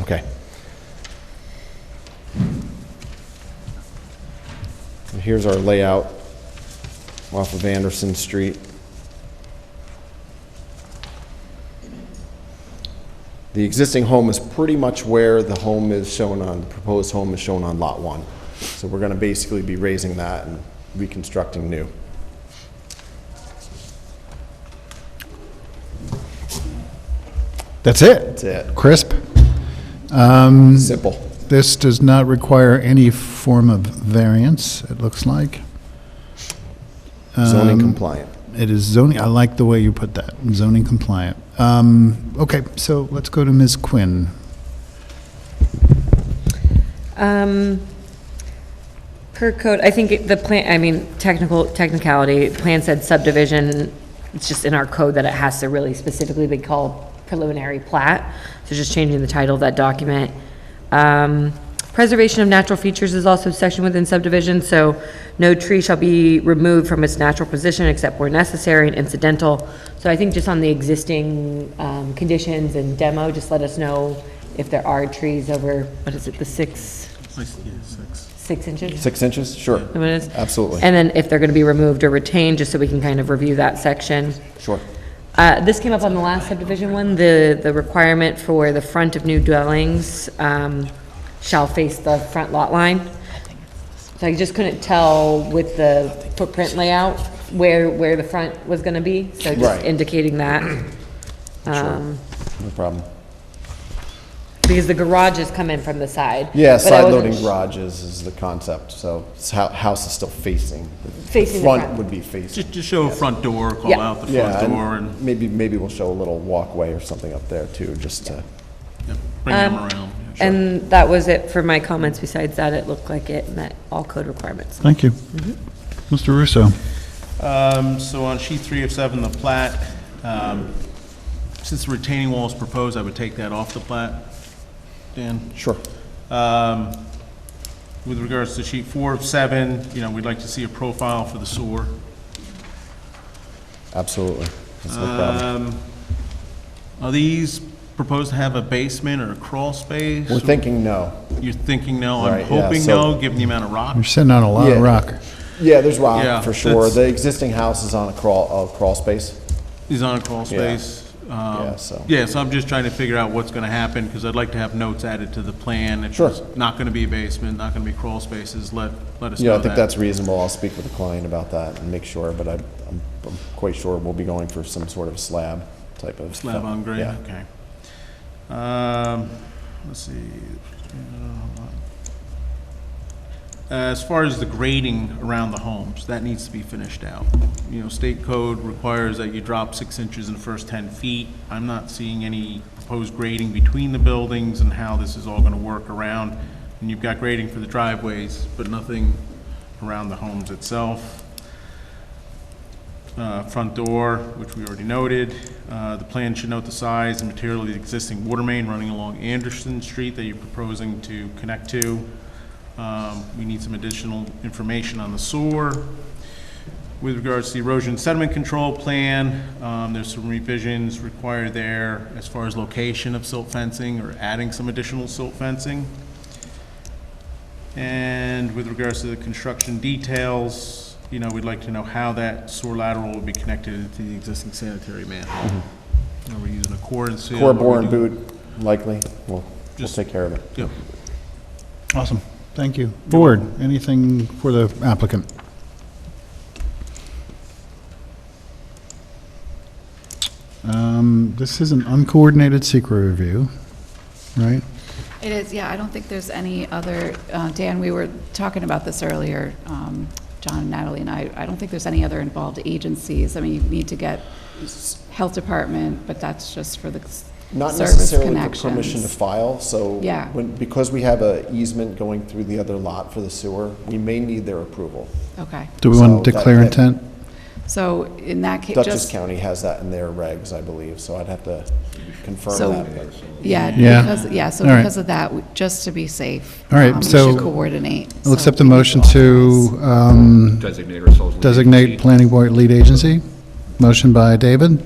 Okay. And here's our layout off of Anderson Street. The existing home is pretty much where the home is shown on, the proposed home is shown on Lot 1. So we're going to basically be raising that and reconstructing new. That's it? That's it. Crisp? Simple. This does not require any form of variance, it looks like. Zoning compliant. It is zoning, I like the way you put that, zoning compliant. Okay, so let's go to Ms. Quinn. Per code, I think the plan, I mean, technicality, plan said subdivision, it's just in our code that it has to really specifically be called preliminary plat, so just changing the title of that document. Preservation of natural features is also a section within subdivision, so no tree shall be removed from its natural position except where necessary and incidental. So I think just on the existing conditions and demo, just let us know if there are trees over, what is it, the 6 inches? 6 inches? Sure. What it is? Absolutely. And then if they're going to be removed or retained, just so we can kind of review that section. Sure. This came up on the last subdivision one, the requirement for the front of new dwellings shall face the front lot line. So I just couldn't tell with the footprint layout where the front was gonna be, so just Right. indicating that. No problem. Because the garages come in from the side. Yeah, but I side wasn't loading garages is the concept, so house is still facing. Facing the front. Front would be facing. Just show a front door, call Yeah. out the Yeah, front door, and maybe we'll show a little walkway or something up there too, just to. bring them around. And that was it for my comments. Besides that, it looked like it met all code requirements. Thank you. Mr. Russo. So on sheet 3 of 7, the plat, since the retaining wall is proposed, I would take that off the plat. Dan? Sure. With regards to sheet 4 of 7, we'd like to see a profile for the sewer. Absolutely. That's no problem. Are these proposed to have a basement or a crawl space? We're thinking no. You're thinking no? I'm Right, yeah, hoping so- no, given the amount of rock. You're sitting on a lot of Yeah. rock. Yeah, there's rock Yeah, for sure. that's- The existing house is on a crawl space. Is on a crawl Yeah. space. Yeah, so I'm just trying to figure out what's gonna happen, because I'd like to have notes added to the plan. If Sure. it's not gonna be a basement, not gonna be crawl spaces, let us know that. Yeah, I think that's reasonable. I'll speak with the client about that and make sure, but I'm quite sure we'll be going for some sort of slab type of. Slab on grade, Yeah. okay. Let's see. As far as the grading around the homes, that needs to be finished out. You know, state code requires that you drop 6 inches in the first 10 feet. I'm not seeing any proposed grading between the buildings and how this is all gonna work around. And you've got grading for the driveways, but nothing around the homes itself. Front door, which we already noted. The plan should note the size and material of the existing water main running along Anderson Street that you're proposing to connect to. We need some additional information on the sewer. With regards to the erosion sediment control plan, there's some revisions required there as far as location of silt fencing or adding some additional silt fencing. And with regards to the construction details, you know, we'd like to know how that sewer lateral will be connected into the existing sanitary manhole. Are we using a core and seal? Core Are we bore and doing- boot, likely. We'll take care of it. Yep. Awesome, thank you. Board, anything for the applicant? This is an uncoordinated secret review, right? It is, yeah, I don't think there's any other, Dan, we were talking about this earlier, John and Natalie and I don't think there's any other involved agencies. I mean, you need to get health department, but that's just for the Not service necessarily for connections. permission to file, so. Yeah. Because we have a easement going through the other lot for the sewer, we may need their approval. Okay. Do we want to So that- declare intent? So in that case, Dutchess just, County has that in their regs, I believe, so I'd have to confirm So- that. but- yeah, Yeah. so All right. because of that, just to be safe. All right, we so should coordinate. I'll So accept a we need motion authorize. to Designate ourselves lead designate agency. planning board lead agency. Motion by David,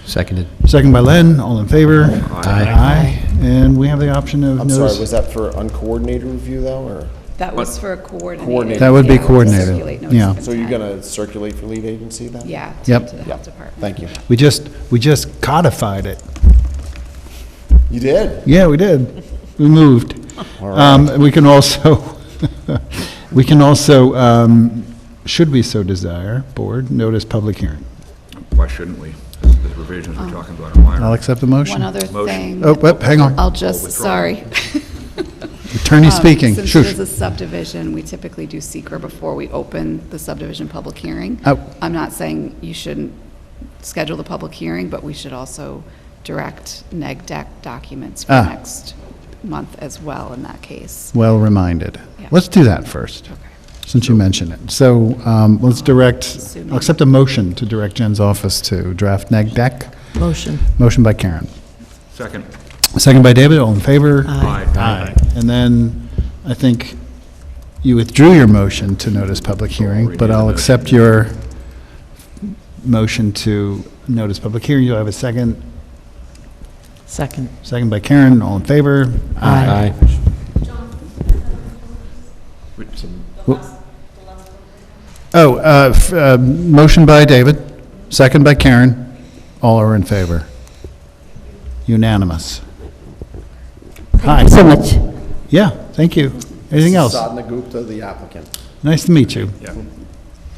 Seconded. second by Len, all in favor? Aye. Aye. And we have the option of I'm notice. sorry, was that for uncoordinated review though, or? That was for a coordinated. Coordinated. That would be yeah, to coordinated, circulate notice yeah. of So you're intent. gonna circulate for lead agency then? Yeah, Yep. to the health department. Thank you. We just codified it. You did? Yeah, we did. We moved. All right. We can also, should we so desire, board, notice public hearing. Why shouldn't we? The revisions we're talking about are minor. I'll accept the motion. One other thing. Oh, hang on. I'll just, sorry. Attorney speaking. Since Shush. it is a subdivision, we typically do seeker before we open the subdivision public hearing. Oh. I'm not saying you shouldn't schedule the public hearing, but we should also direct neg deck documents for next month as well in that case. Well reminded. Yeah. Let's do that first, since you mentioned it. So let's direct, I'll accept a motion to direct Jen's office to draft neg deck. Motion. Motion by Karen. Second. Second by David, all in favor? Aye. Aye. And then I think you withdrew your motion to notice public hearing, but I'll accept your motion to notice public hearing. Do I have a second? Second. Second by Karen, all in favor? Aye. Motion by David, second by Karen, all are in favor. Unanimous. Hi. Thank you so much. Yeah, thank you. Anything else? Sadhana Gupta, the applicant. Nice to meet you.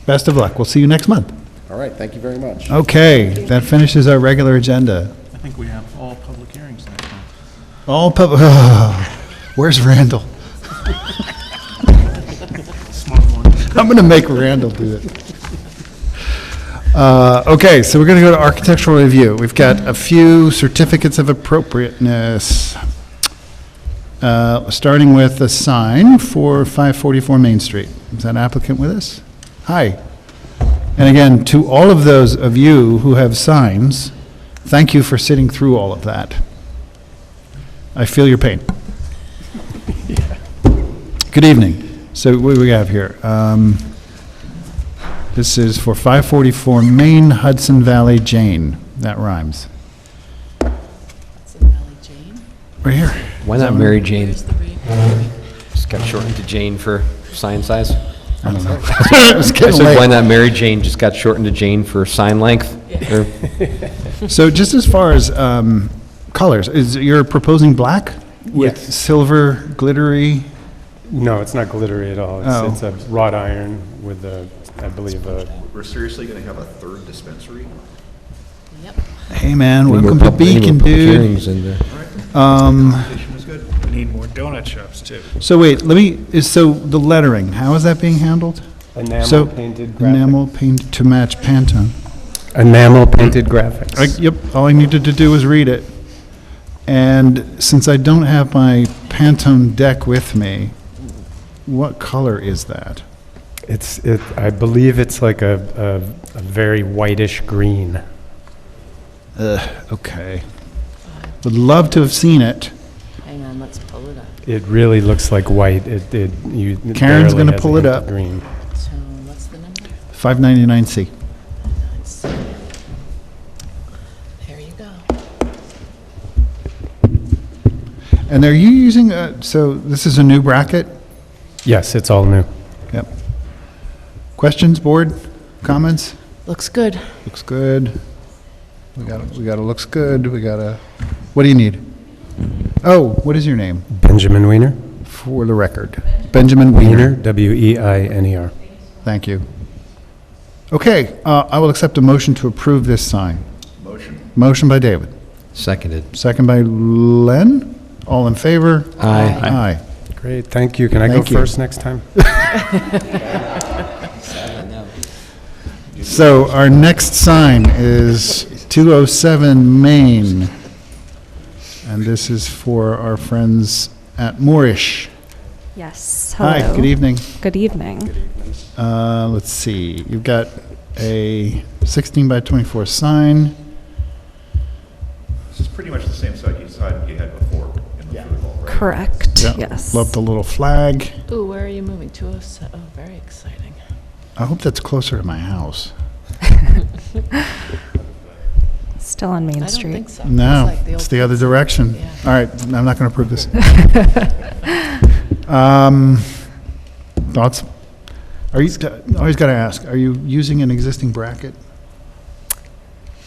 Best of luck. We'll see you next month. All right, thank you very much. Okay, that finishes our regular agenda. I think we have all public hearings next month. All public, where's Randall? Smart one. I'm going to make Randall do it. Okay, so we're going to go to architectural review. We've got a few certificates of appropriateness. Starting with the sign for 544 Main Street. Is that applicant with us? Hi. And again, to all of those of you who have signs, thank you for sitting through all of that. I feel your pain. Good evening. So what do we have here? This is for 544 Main Hudson Valley Jane. That rhymes. Hudson Valley Jane? Right here. Why Is that not one? Mary Jane? There's the ring. Just got shortened to Jane for sign size. I don't know. It's I getting said, late. why not Mary Jane, just got shortened to Jane for sign length? Or- So just as far as colors, you're proposing black with Yes. silver glittery? No, it's not glittery at all. Oh. It's a wrought iron with a, I believe, a... We're seriously going to have a third dispensary? Hey, man, Any more welcome to pub- any more Beacon, public dude. hearings in there? Competition is good. We need more donut shops, too. So wait, so the lettering, how is that being handled? Enamel painted graphics. Enamel paint to match Pantone. Enamel painted graphics. Yep, all I needed to do was read it. And since I don't have my Pantone deck with me, what color is that? I believe it's like a very whitish green. Okay. Would love to have seen it. Hang on, let's pull it up. It really looks like white. It Karen's barely gonna has a pull it hint of up. Green. So what's the number? 599C. There you go. And are you using, so this is a new bracket? Yes, it's all new. Yep. Questions, board, comments? Looks good. Looks good. We got a looks good. We got a, what do you need? Oh, what is your name? Benjamin Wiener. For the record. Benjamin Wiener. Weiner. Thank you. Okay, I will accept a motion to approve this sign. Motion. Motion by David. Seconded. Second by Len. All in favor? Aye. Aye. Great, thank you. Can I go Thank you. first next time? So our next sign is 207 Main. And this is for our friends at Moorish. Yes, hello. Hi, good evening. Good evening. Let's see, you've got a 16 by 24 sign. This is pretty much the same side you had before in the food hall, right? Correct, Yeah, yes. love the little flag. Ooh, where are you moving to? Oh, very exciting. I hope that's closer to my house. Still on Main I don't Street. think so. No, like the it's old the other pizza. direction. Yeah. All right, I'm not going to approve this. Thoughts? Are you, always got to ask, are you using an existing bracket?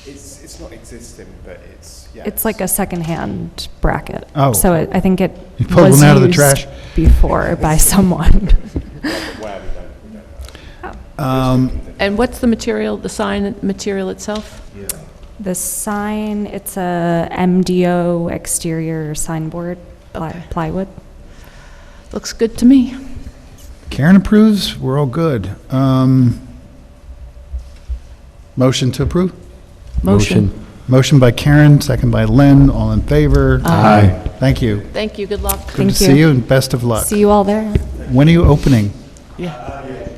It's not existing, but it's, yeah. It's like a secondhand bracket. Oh. So I think it You pulled was one out of the used trash? before by someone. And what's the material, the sign material itself? The sign, it's a MDO exterior signboard, plywood. Looks good to me. Karen approves, we're all good. Motion to approve? Motion. Motion by Karen, second by Len, all in favor? Aye. Thank you. Thank you, good luck. Good to see you and best of luck. See you all there. When are you opening? Yeah.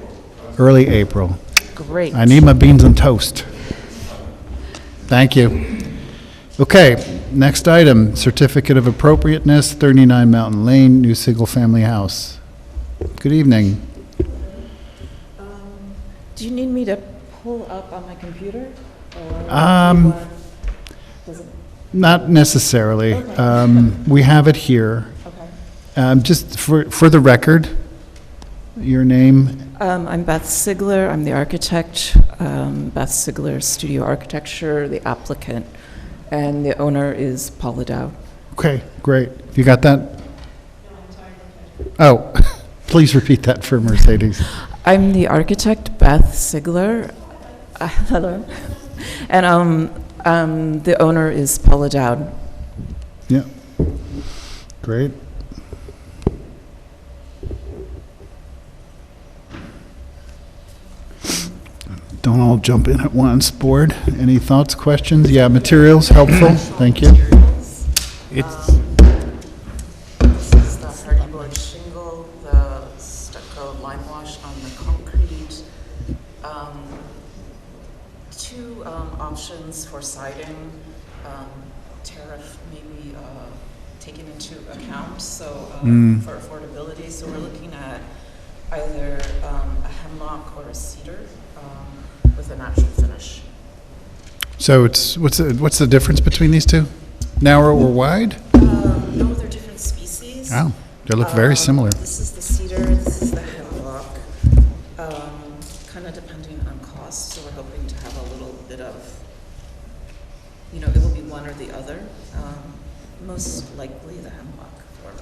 Early April. Great. I need my beans on toast. Thank you. Okay, next item, certificate of appropriateness, 39 Mountain Lane, new single-family house. Good evening. Do you need me to pull up on my computer? Not necessarily. We have it here. Just for the record, your name? I'm Beth Sigler. I'm the architect. Beth Sigler Studio Architecture, the applicant, and the owner is Paula Dow. Okay, great. You got that? Oh, please repeat that for Mercedes. I'm the architect, Beth Sigler. Hello. And the owner is Paula Dowd. Yeah. Great. Don't all jump in at once, board. Any thoughts, questions? Yeah, materials, helpful. Thank you. This is the hardy board shingle, the stucco lime wash on the concrete. Two options for siding. Tariff may be taken into account, so for affordability. So we're looking at either a hemlock or a cedar with a natural finish. So it's, what's the difference between these two? Narrow or wide? No, they're different species. Oh, they look very similar. This is the cedar, this is the hemlock. Kind of depending on cost, so we're hoping to have a little bit of, you know, it will be one or the other. Most likely the Hemlock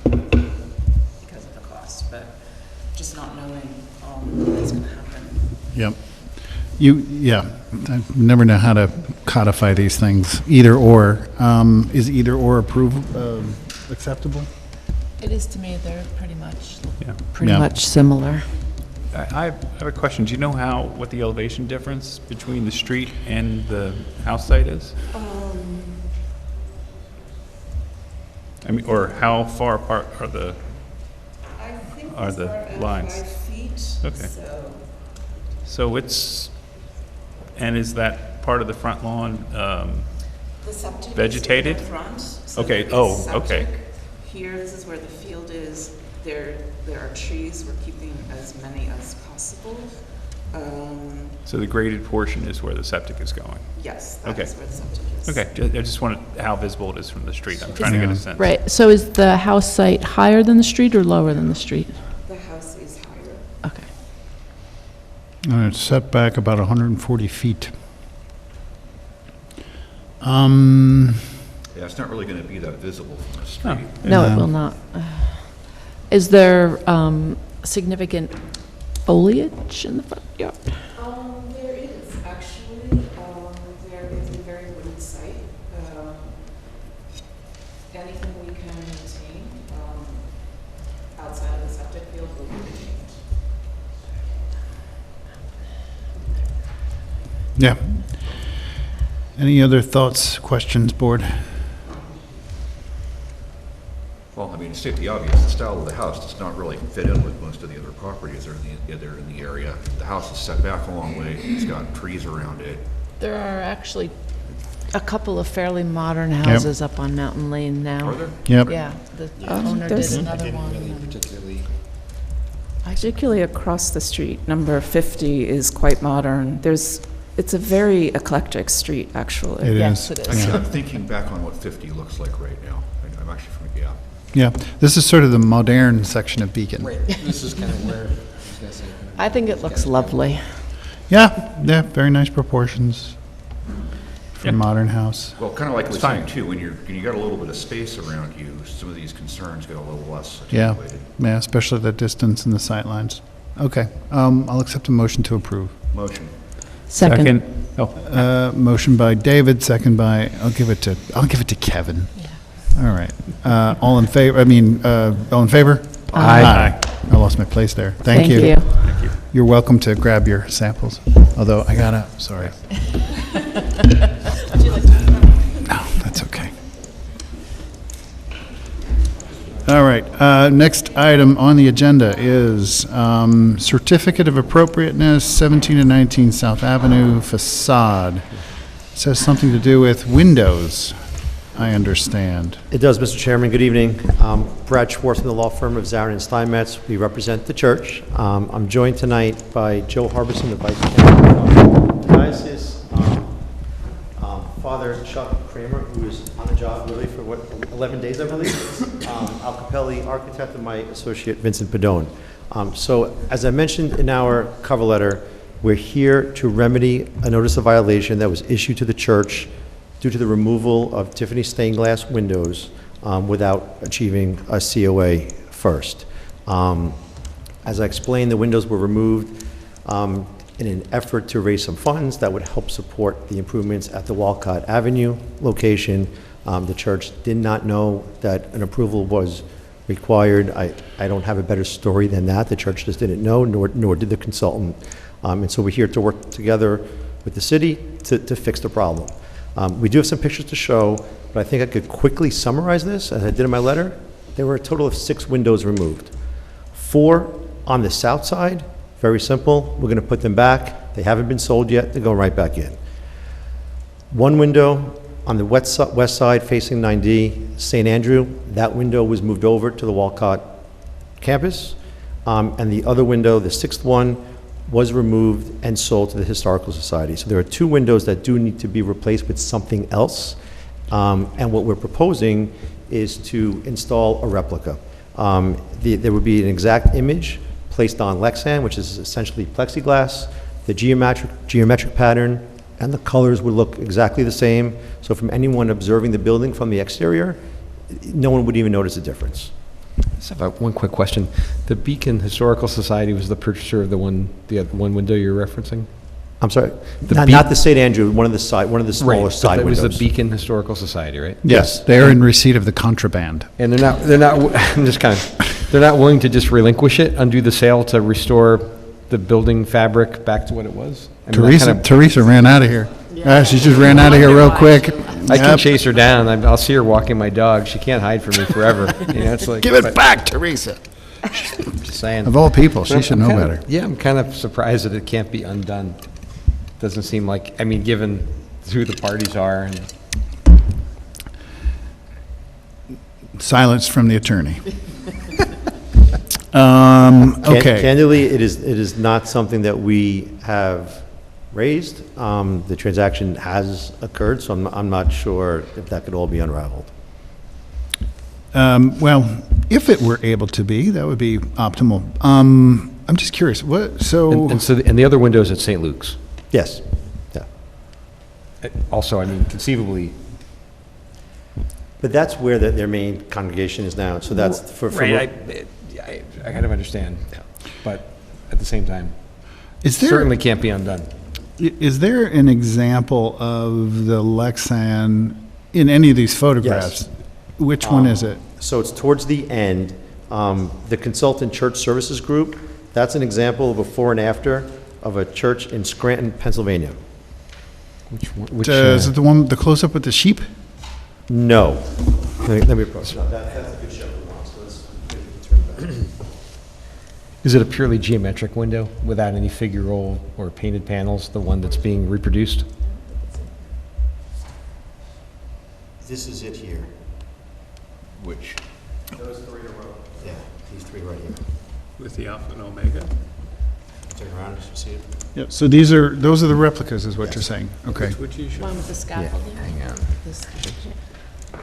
because of the cost, but just not knowing what's going to happen. Yep. I never know how to codify these things. Either or. Is either or acceptable? It is to me. They're pretty much Yeah. similar. I have a question. Do you know what the elevation difference between the street and the house site is? I mean, or how far apart are the lines? 5 feet. Okay. So And is that part of the front lawn the septic vegetated? is in the front. So Okay. there is Oh, septic. okay. Here, this is where the field is. There are trees. We're keeping as many as possible. So the graded portion is where the septic is going? Yes, that Okay. is where the septic is. Okay, I just wanted how visible it is from the street. I'm trying to get a sense. Right. So is the house site higher than the street or lower than the street? The house is higher. Okay. And it's set back about 140 feet. Yeah, it's not really going to be that visible from the street. No, it will not. Is there significant foliage in the front yard? There is actually. There is a very wooded site. Anything we can maintain outside of the septic field will be retained. Yeah. Any other thoughts, questions, board? Well, I mean, to state the obvious, the style of the house does not really fit in with most of the other properties that are in the area. The house is set back a long way. It's got trees around it. There are actually a couple of fairly modern houses up on Mountain Lane now. Are there? Yep. Yeah, the owner did another one. Particularly across the street, number 50 is quite modern. It's a very eclectic street, actually. It Yes, is. it is. Actually, I'm thinking back on what 50 looks like right now. I'm actually from, yeah. Yeah, this is sort of the modern section of Beacon. This is kind of where, I was gonna say. I think it looks lovely. Yeah, very nice proportions for a modern house. Well, kind of like I was It's fine. saying too, when you got a little bit of space around you, some of these concerns get a little less Yeah, attenuated. yeah, especially the distance and the sight lines. Okay, I'll accept a motion to approve. Motion. Second. Motion by David, second by, I'll give it to Kevin. All right. All in favor, all in favor? Aye. I lost my place there. Thank you. Thank you. You're welcome to grab your samples, although sorry. No, that's okay. All right, next item on the agenda is Certificate of Appropriateness, 17 and 19 South Avenue facade. It says something to do with windows, I understand. It does, Mr. Chairman. Good evening. Brad Schwartz from the law firm of Zarin and Steinmetz. We represent the church. I'm joined tonight by Joe Harbison, the Vice Chairman of the Diocese, Father Chuck Kramer, who is on the job really for 11 days, I believe, Al Capelli, architect, and my associate, Vincent Padone. So, as I mentioned in our cover letter, we're here to remedy a notice of violation that was issued to the church due to the removal of Tiffany stained glass windows without achieving a COA first. As I explained, the windows were removed in an effort to raise some funds that would help support the improvements at the Walcott Avenue location. The church did not know that an approval was required. I don't have a better story than that. The church just didn't know, nor did the consultant. And so we're here to work together with the city to fix the problem. We do have some pictures to show, but I think I could quickly summarize this, as I did in my letter. There were a total of 6 windows removed. 4 on the south side, very simple. We're going to put them back. They haven't been sold yet. They're going right back in. 1 window on the west side facing 9D, St. Andrew. That window was moved over to the Walcott campus. And the other window, the 6th one, was removed and sold to the Historical Society. So there are 2 windows that do need to be replaced with something else. And what we're proposing is to install a replica. There would be an exact image placed on Lexan, which is essentially plexiglass. The geometric pattern and the colors would look exactly the same. So from anyone observing the building from the exterior, no one would even notice a difference. So about one quick question. The Beacon Historical Society was the purchaser of the one window you're referencing? I'm sorry, not the St. Andrew, one of the smaller side It windows. was the Beacon Historical Society, right? Yes, they are in receipt of the contraband. And they're not, I'm just kind of, they're not willing to just relinquish it, undo the sale to restore the building fabric back to what it was? I mean, that kind of- Teresa ran out of here. She just ran out of here real quick. I can Yep. chase her down. I'll see her walking my dog. She can't hide from me forever. You know, it's like, Give it back, Teresa. Just saying. Of all people, she But should I'm know kinda- better. Yeah, I'm kind of surprised that it can't be undone. Doesn't seem like, I mean, given who the parties are and Silence from the attorney. Okay. Candidly, it is not something that we have raised. The transaction has occurred, so I'm not sure if that could all be unraveled. Well, if it were able to be, that would be optimal. I'm just curious, what, so... and the other window's at St. Luke's. Yes, yeah. Also, I mean, conceivably, But that's where their main congregation is now, so that's for... right, I kind of understand, but at the same time, Is there- certainly can't be undone. Is there an example of the Lexan in any of these photographs? Yes. Which one is it? So it's towards the end. The Consultant Church Services Group, that's an example of a before and after of a church in Scranton, Pennsylvania. Is it the one, the close-up with the sheep? No. Let me approach. No, that's a good show. So let's turn back. Is it a purely geometric window without any figural or painted panels, the one that's being reproduced? This is it here. Which? Those three in a row. Yeah, these three right here. With the alpha and omega? Turn around, you see it? Yep, so those are the replicas, is what you're saying? Okay. Which you show? One with the scaffolding? Hang on.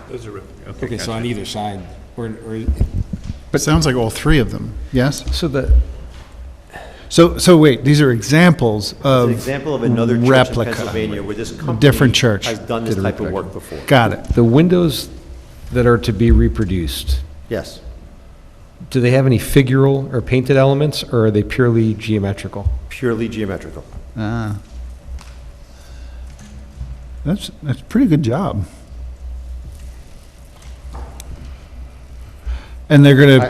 Those are, Okay, so on either side, or But sounds like all three of them, yes? So So wait, these are examples of It's an example of another church in replica. Pennsylvania where this A company different church. has done this type of work before. Got it. the windows that are to be reproduced, Yes. do they have any figural or painted elements, or are they purely geometrical? Purely geometrical. Ah. That's a pretty good job. And they're gonna,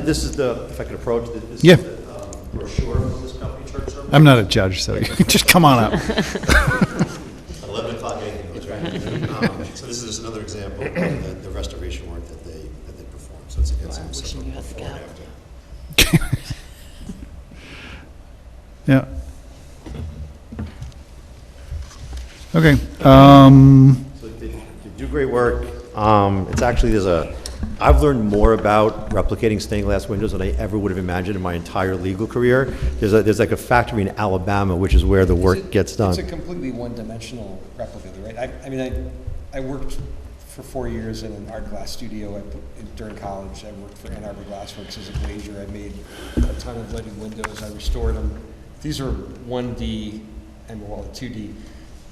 This is the, if I could approach, this is Yeah. the brochure of this company, Church Service. I'm not a judge, so you can just come on up. At 11 o'clock, anything goes, right? So this is just another example of the restoration work that they performed. So it's against some sort of before and after. Yeah. Okay, So they do great work. It's actually, I've learned more about replicating stained glass windows than I ever would have imagined in my entire legal career. There's like a factory in Alabama, which is where the work gets done. It's a completely one-dimensional replica, right? I worked for 4 years in an art glass studio during college. I worked for Ann Arbor Glass Works as a glazier. I made a ton of leaded windows. I restored them. These are 1D and, well, 2D.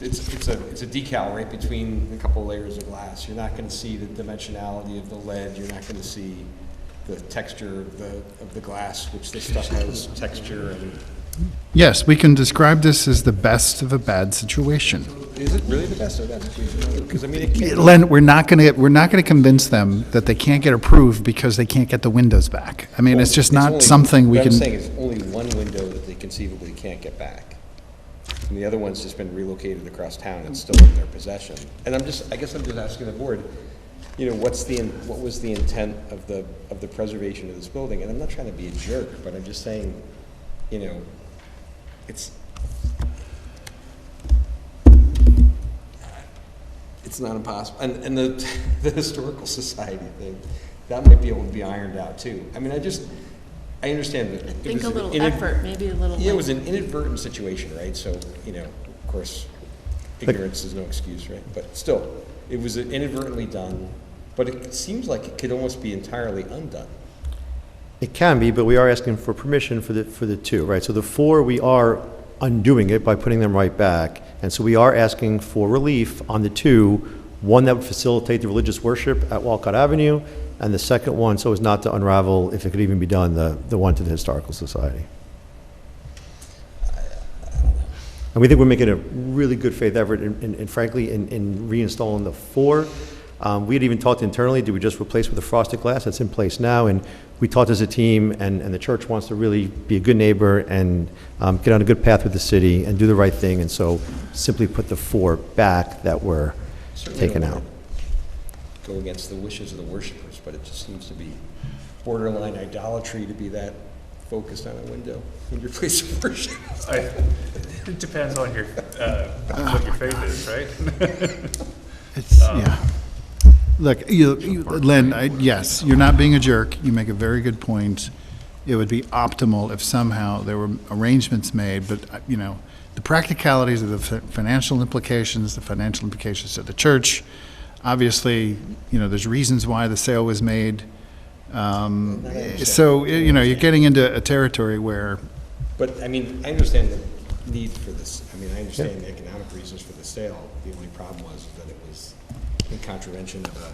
It's a decal right between a couple layers of glass. You're not going to see the dimensionality of the lead. You're not going to see the texture of the glass, which this stuff has texture and. yes, we can describe this as the best of a bad situation. Is it really the best of that situation? Because I mean, it can't. Len, we're not gonna convince them that they can't get approved because they can't get the windows back. I mean, it's just not something we What can. I'm saying is only one window that they conceivably can't get back. And the other one's just been relocated across town. It's still in their possession. And I guess I'm just asking the board, you know, what was the intent of the preservation of this building? And I'm not trying to be a jerk, but I'm just saying, you know, it's not impossible. And the historical society thing, that might be able to be ironed out too. I mean, I understand that. I think a little effort, maybe a little. Yeah, it was an inadvertent situation, right? So, you know, of course, ignorance is no excuse, right? But still, it was inadvertently done, but it seems like it could almost be entirely undone. It can be, but we are asking for permission for the two, right? So the 4, we are undoing it by putting them right back. And so we are asking for relief on the 2, one that would facilitate the religious worship at Walcott Avenue, and the second one, so as not to unravel, if it could even be done, the one to the Historical Society. And we think we're making a really good faith effort, and frankly, in reinstalling the 4. We had even talked internally, do we just replace with the frosted glass? That's in place now, and we talked as a team, and the church wants to really be a good neighbor and get on a good path with the city and do the right thing, and so simply put the 4 back that were taken out. Go against the wishes of the worshipers, but it just seems to be borderline idolatry to be that focused on a window in your place of worship. It depends on your, what your faith is, right? It's, yeah. Look, Len, yes, you're not being a jerk. You make a very good point. It would be optimal if somehow there were arrangements made, but, the practicalities of the financial implications to the church, obviously, there's reasons why the sale was made. So, you're getting into a territory where... But, I understand the need for this. I understand the economic reasons for the sale. The only problem was that it was in contravention of a...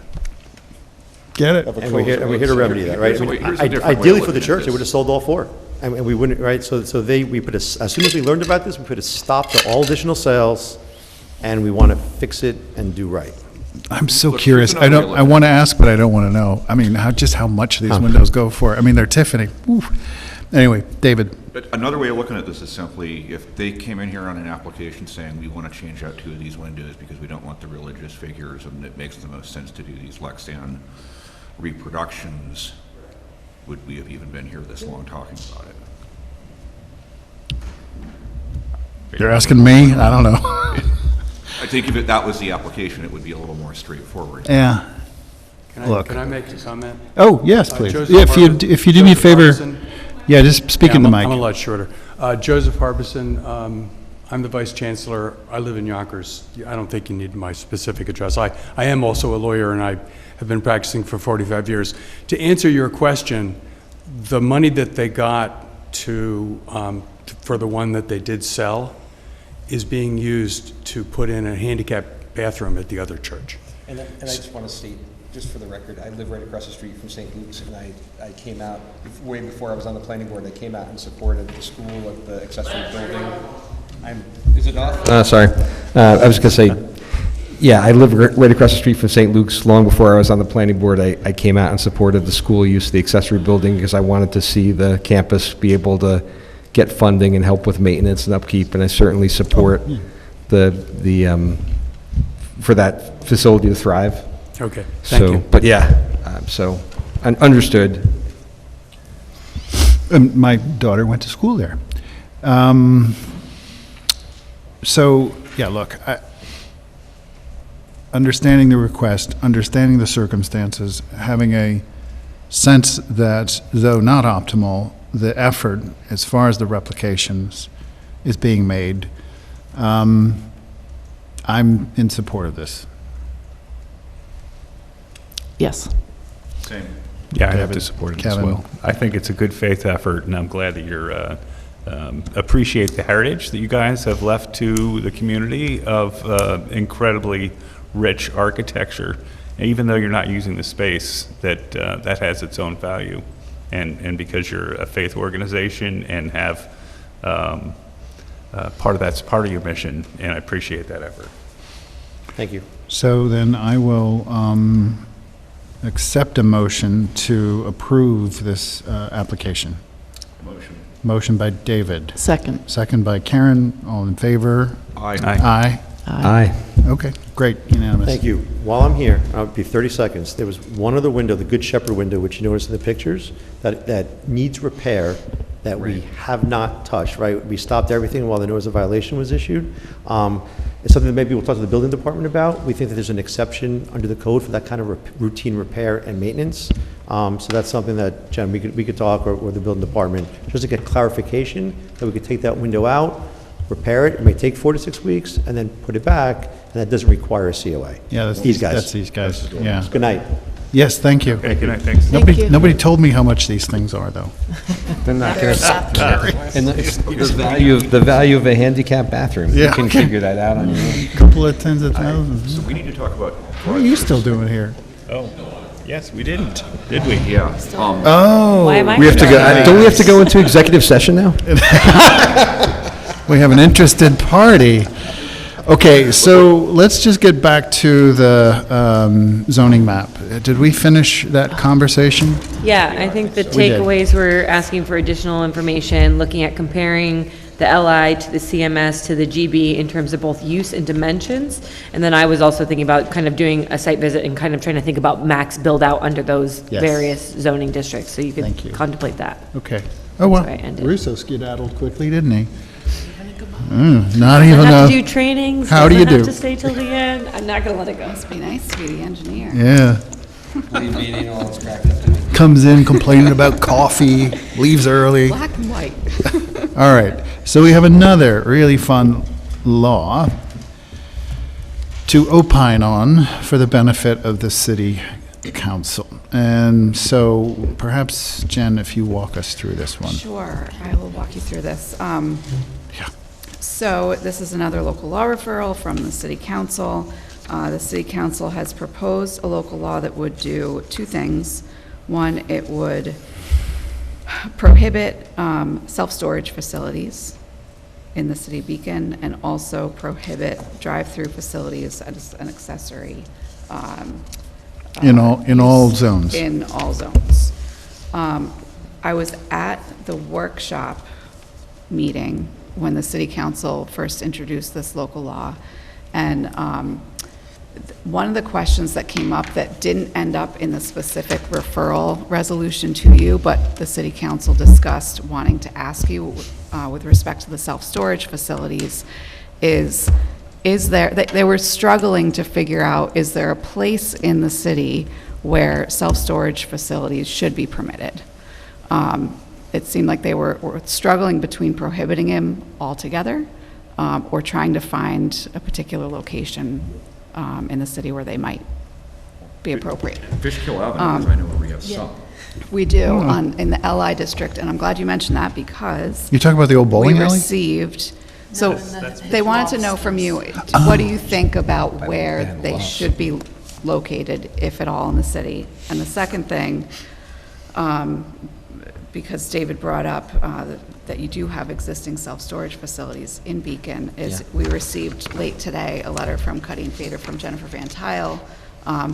Get it? And we're here to remedy that, right? Ideally for the church, they would have sold all 4. And we wouldn't, right? So we put as soon as we learned about this, we put a stop to all additional sales, and we want to fix it and do right. I'm so curious. I want to ask, but I don't want to know. How much these windows go for. They're Tiffany. Oof. Anyway, David. But another way of looking at this is simply, if they came in here on an application saying, we want to change out 2 of these windows because we don't want the religious figures, and it makes the most sense to do these Lexan reproductions, would we have even been here this long talking about it? You're asking me? I don't know. I think if that was the application, it would be a little more straightforward. Yeah. Can I make a comment? Oh, yes, please. Joseph If you do me a favor, Harbison. yeah, just speak in the mic. I'm a lot shorter. Joseph Harbison, I'm the Vice Chancellor. I live in Yonkers. I don't think you need my specific address. I am also a lawyer, and I have been practicing for 45 years. To answer your question, the money that they got for the one that they did sell is being used to put in a handicapped bathroom at the other church. And I just want to state, just for the record, I live right across the street from St. Luke's, and I came out, way before I was on the planning board, I came out and supported the school at the accessory building. Is it off? Sorry. I was going to say, yeah, I live right across the street from St. Luke's. Long before I was on the planning board, I came out and supported the school use of the accessory building because I wanted to see the campus be able to get funding and help with maintenance and upkeep, and I certainly support the for that facility to thrive. Okay, thank you. But yeah, so understood. My daughter went to school there. So, yeah, look, understanding the request, understanding the circumstances, having a sense that, though not optimal, the effort as far as the replications is being made, I'm in support of this. Yes. Same. Yeah, I have to support it as Kevin. well. I think it's a good faith effort, and I'm glad that you're appreciate the heritage that you guys have left to the community of incredibly rich architecture. And even though you're not using the space, that has its own value, and because you're a faith organization and have that's part of your mission, and I appreciate that effort. Thank you. So then I will accept a motion to approve this application. Motion by David. Second. Second by Karen. All in favor? Aye. Aye. Aye. Okay, great, unanimous. Thank you. While I'm here, I'll be 30 seconds. There was one other window, the Good Shepherd window, which you notice in the pictures, that needs repair that we have not touched, right? We stopped everything while the notice of violation was issued. It's something that maybe we'll talk to the building department about. We think that there's an exception under the code for that kind of routine repair and maintenance. So that's something that, Jen, we could talk, or the building department, just to get clarification that we could take that window out, repair it. It may take 4 to 6 weeks, and then put it back, and that doesn't require a COA. Yeah, that's these guys. That's these guys, yeah. Good night. Yes, thank you. Okay, good night, thanks. Nobody told me how much these things are, though. They're not going to. And the value of a handicap bathroom. You Yeah. can figure that out on your own. Couple of tens of thousands. So we need to talk about. What are you still doing here? Oh, yes, we didn't, did we? Yeah. Oh. Why am I? We have to go, don't we have to go into executive session now? We have an interested party. Okay, so let's just get back to the zoning map. Did we finish that conversation? Yeah, I think the We did. takeaways were asking for additional information, looking at comparing the LI to the CMS to the GB in terms of both use and dimensions. And then I was also thinking about kind of doing a site visit and kind of trying to think about max build out under those Yes. various zoning districts, so you Thank you. could contemplate that. Okay. Oh, well, That's where I ended. Russo skedaddled quickly, didn't he? Not I even have to do a, trainings. how do you doesn't do? have to stay till the end. I'm not gonna let it go. Must be nice to be the engineer. yeah. Comes in complaining about coffee, leaves early. Black and white. All right, so we have another really fun law to opine on for the benefit of the city council. And so perhaps, Jen, if you walk us through this one. Sure, I will walk you through this. So this is another local law referral from the city council. The city council has proposed a local law that would do two things. One, it would prohibit self-storage facilities in the city of Beacon, and also prohibit drive-through facilities as an accessory. In all zones. In all zones. I was at the workshop meeting when the city council first introduced this local law, and one of the questions that came up that didn't end up in the specific referral resolution to you, but the city council discussed wanting to ask you with respect to the self-storage facilities is there, they were struggling to figure out, is there a place in the city where self-storage facilities should be permitted? It seemed like they were struggling between prohibiting him altogether or trying to find a particular location in the city where they might be appropriate. Fishkill Avenue, I know where we have some. We do in the LI district, and I'm glad you mentioned that because You talk about the old bowling we alley? received, so they wanted to know from you, what do you think about where they should be located, if at all, in the city? And the second thing, because David brought up that you do have existing self-storage facilities in Beacon, is we received late today a letter from Cuddy and Fader from Jennifer Van Tile,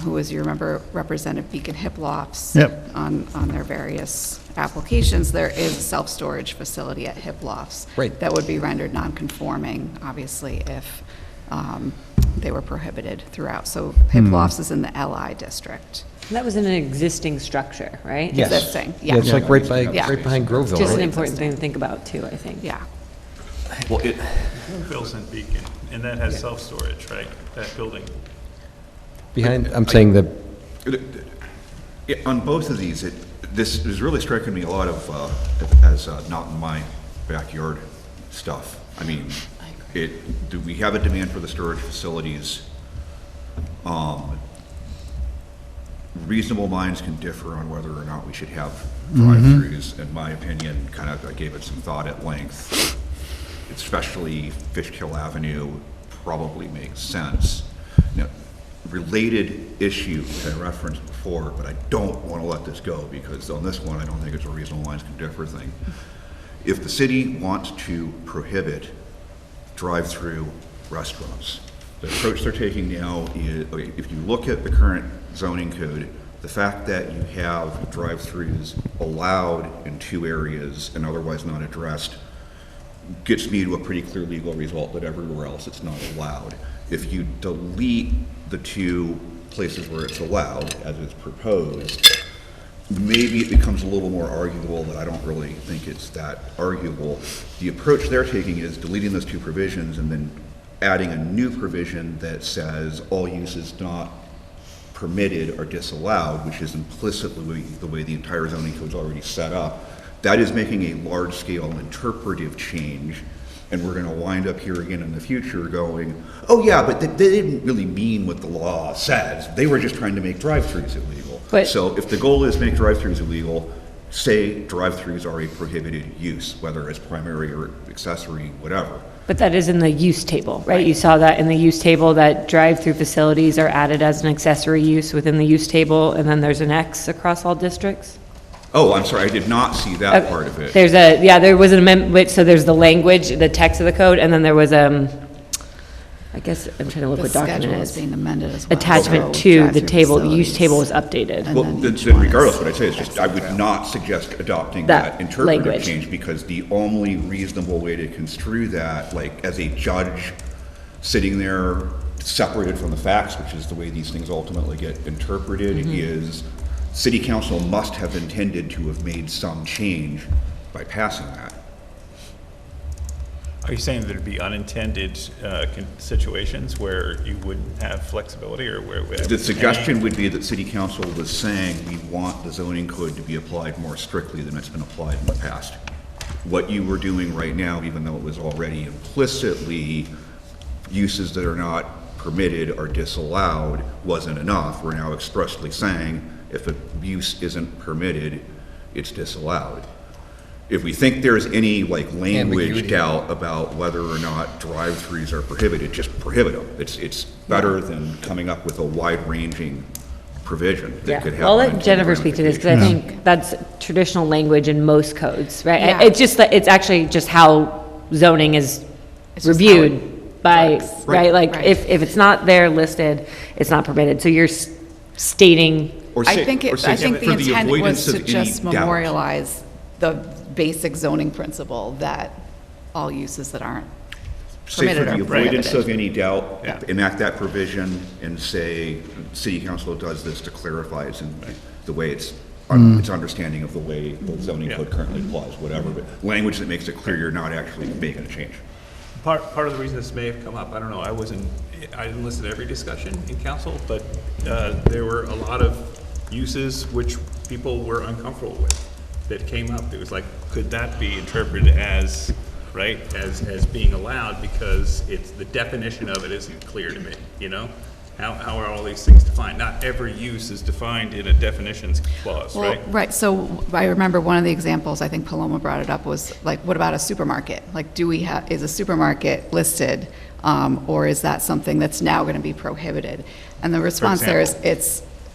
who, as you remember, represented Beacon Hip Lofts on their various applications. There is a self-storage facility at Hip Lofts that would be rendered non-conforming, obviously, if they were prohibited throughout. So Hip Lofts is in the LI district. That was in an existing structure, right? Yes. Existing, Yeah, it's like right Yeah. behind Groveville. Just an right? important thing to think about too, I think. Yeah. Well, Bill's in Beacon, and that has self-storage, right? That building. Behind, I'm saying the, On both of these, this is really striking me a lot of as not in my backyard stuff. I mean, do we have a demand for the storage facilities? Reasonable minds can differ on whether or not we should have drive-throughs. In my opinion, kind of, I gave it some thought at length. Especially Fishkill Avenue probably makes sense. Now, related issue that I referenced before, but I don't want to let this go because on this one, I don't think it's a reasonable minds can differ thing. If the city wants to prohibit drive-through restaurants, the approach they're taking now is, okay, if you look at the current zoning code, the fact that you have drive-throughs allowed in 2 areas and otherwise not addressed gets me to a pretty clear legal result that everywhere else it's not allowed. If you delete the 2 places where it's allowed, as it's proposed, maybe it becomes a little more arguable, but I don't really think it's that arguable. The approach they're taking is deleting those 2 provisions and then adding a new provision that says all uses not permitted or disallowed, which is implicitly the way the entire zoning code is already set up. That is making a large-scale interpretive change, and we're going to wind up here again in the future going, oh yeah, but they didn't really mean what the law says. They were just trying to make drive-throughs illegal. But- So if the goal is make drive-throughs illegal, say drive-throughs are a prohibited use, whether as primary or accessory, whatever. But that is in the use table, right? You saw that in the use table, that drive-through facilities are added as an accessory use within the use table, and then there's an X across all districts? Oh, I'm sorry, I did not see that part of it. There was an amendment, so there's the language, the text of the code, and then there was, I guess, I'm trying to look The what document schedule it is is. being amended as well. Attachment So to the drive-through table, the use facilities. table was updated. And Well, then each then one is regardless, what I say is just, I would not suggest adopting That that interpretive language. change, because the only reasonable way to construe that, like, as a judge sitting there separated from the facts, which is the way these things ultimately get interpreted, Mm-hmm. is city council must have intended to have made some change by passing that. Are you saying there'd be unintended situations where you wouldn't have flexibility, or where? The suggestion would be that city council was saying we want the zoning code to be applied more strictly than it's been applied in the past. What you were doing right now, even though it was already implicitly uses that are not permitted or disallowed, wasn't enough. We're now expressly saying if a use isn't permitted, it's disallowed. If we think there's any like language Ambiguity. doubt about whether or not drive-throughs are prohibited, just prohibit them. It's better than coming up with a wide-ranging provision Yeah, that could have. I'll let unintended Jennifer speak to this, because I ramifications. think that's traditional language in most codes, right? Yeah. It's just, that it's actually just how zoning is It's just how reviewed by, works. right? Like, Right. if it's not there listed, it's not permitted. So you're stating, Or I say- think, or say I think the for intent avoidance was to of any just doubt. memorialize the basic zoning principle that all uses that aren't Say for permitted the are avoidance of prohibited. any doubt, Yeah. enact that provision and say, city council does this to clarify it's in the way it's understanding of the way the zoning Yeah. code currently applies, whatever, but language that makes it clear you're not actually making a change. Part of the reason this may have come up, I don't know, I didn't listen to every discussion in council, but there were a lot of uses which people were uncomfortable with that came up. It was like, could that be interpreted as, right, as being allowed, because it's, the definition of it isn't clear to me, you know? How are all these things defined? Not every use is defined in a definitions clause, Well, right? right, so I remember one of the examples, I think Paloma brought it up, was like, what about a supermarket? Like, is a supermarket listed, or is that something that's now going to be prohibited? And the response there is,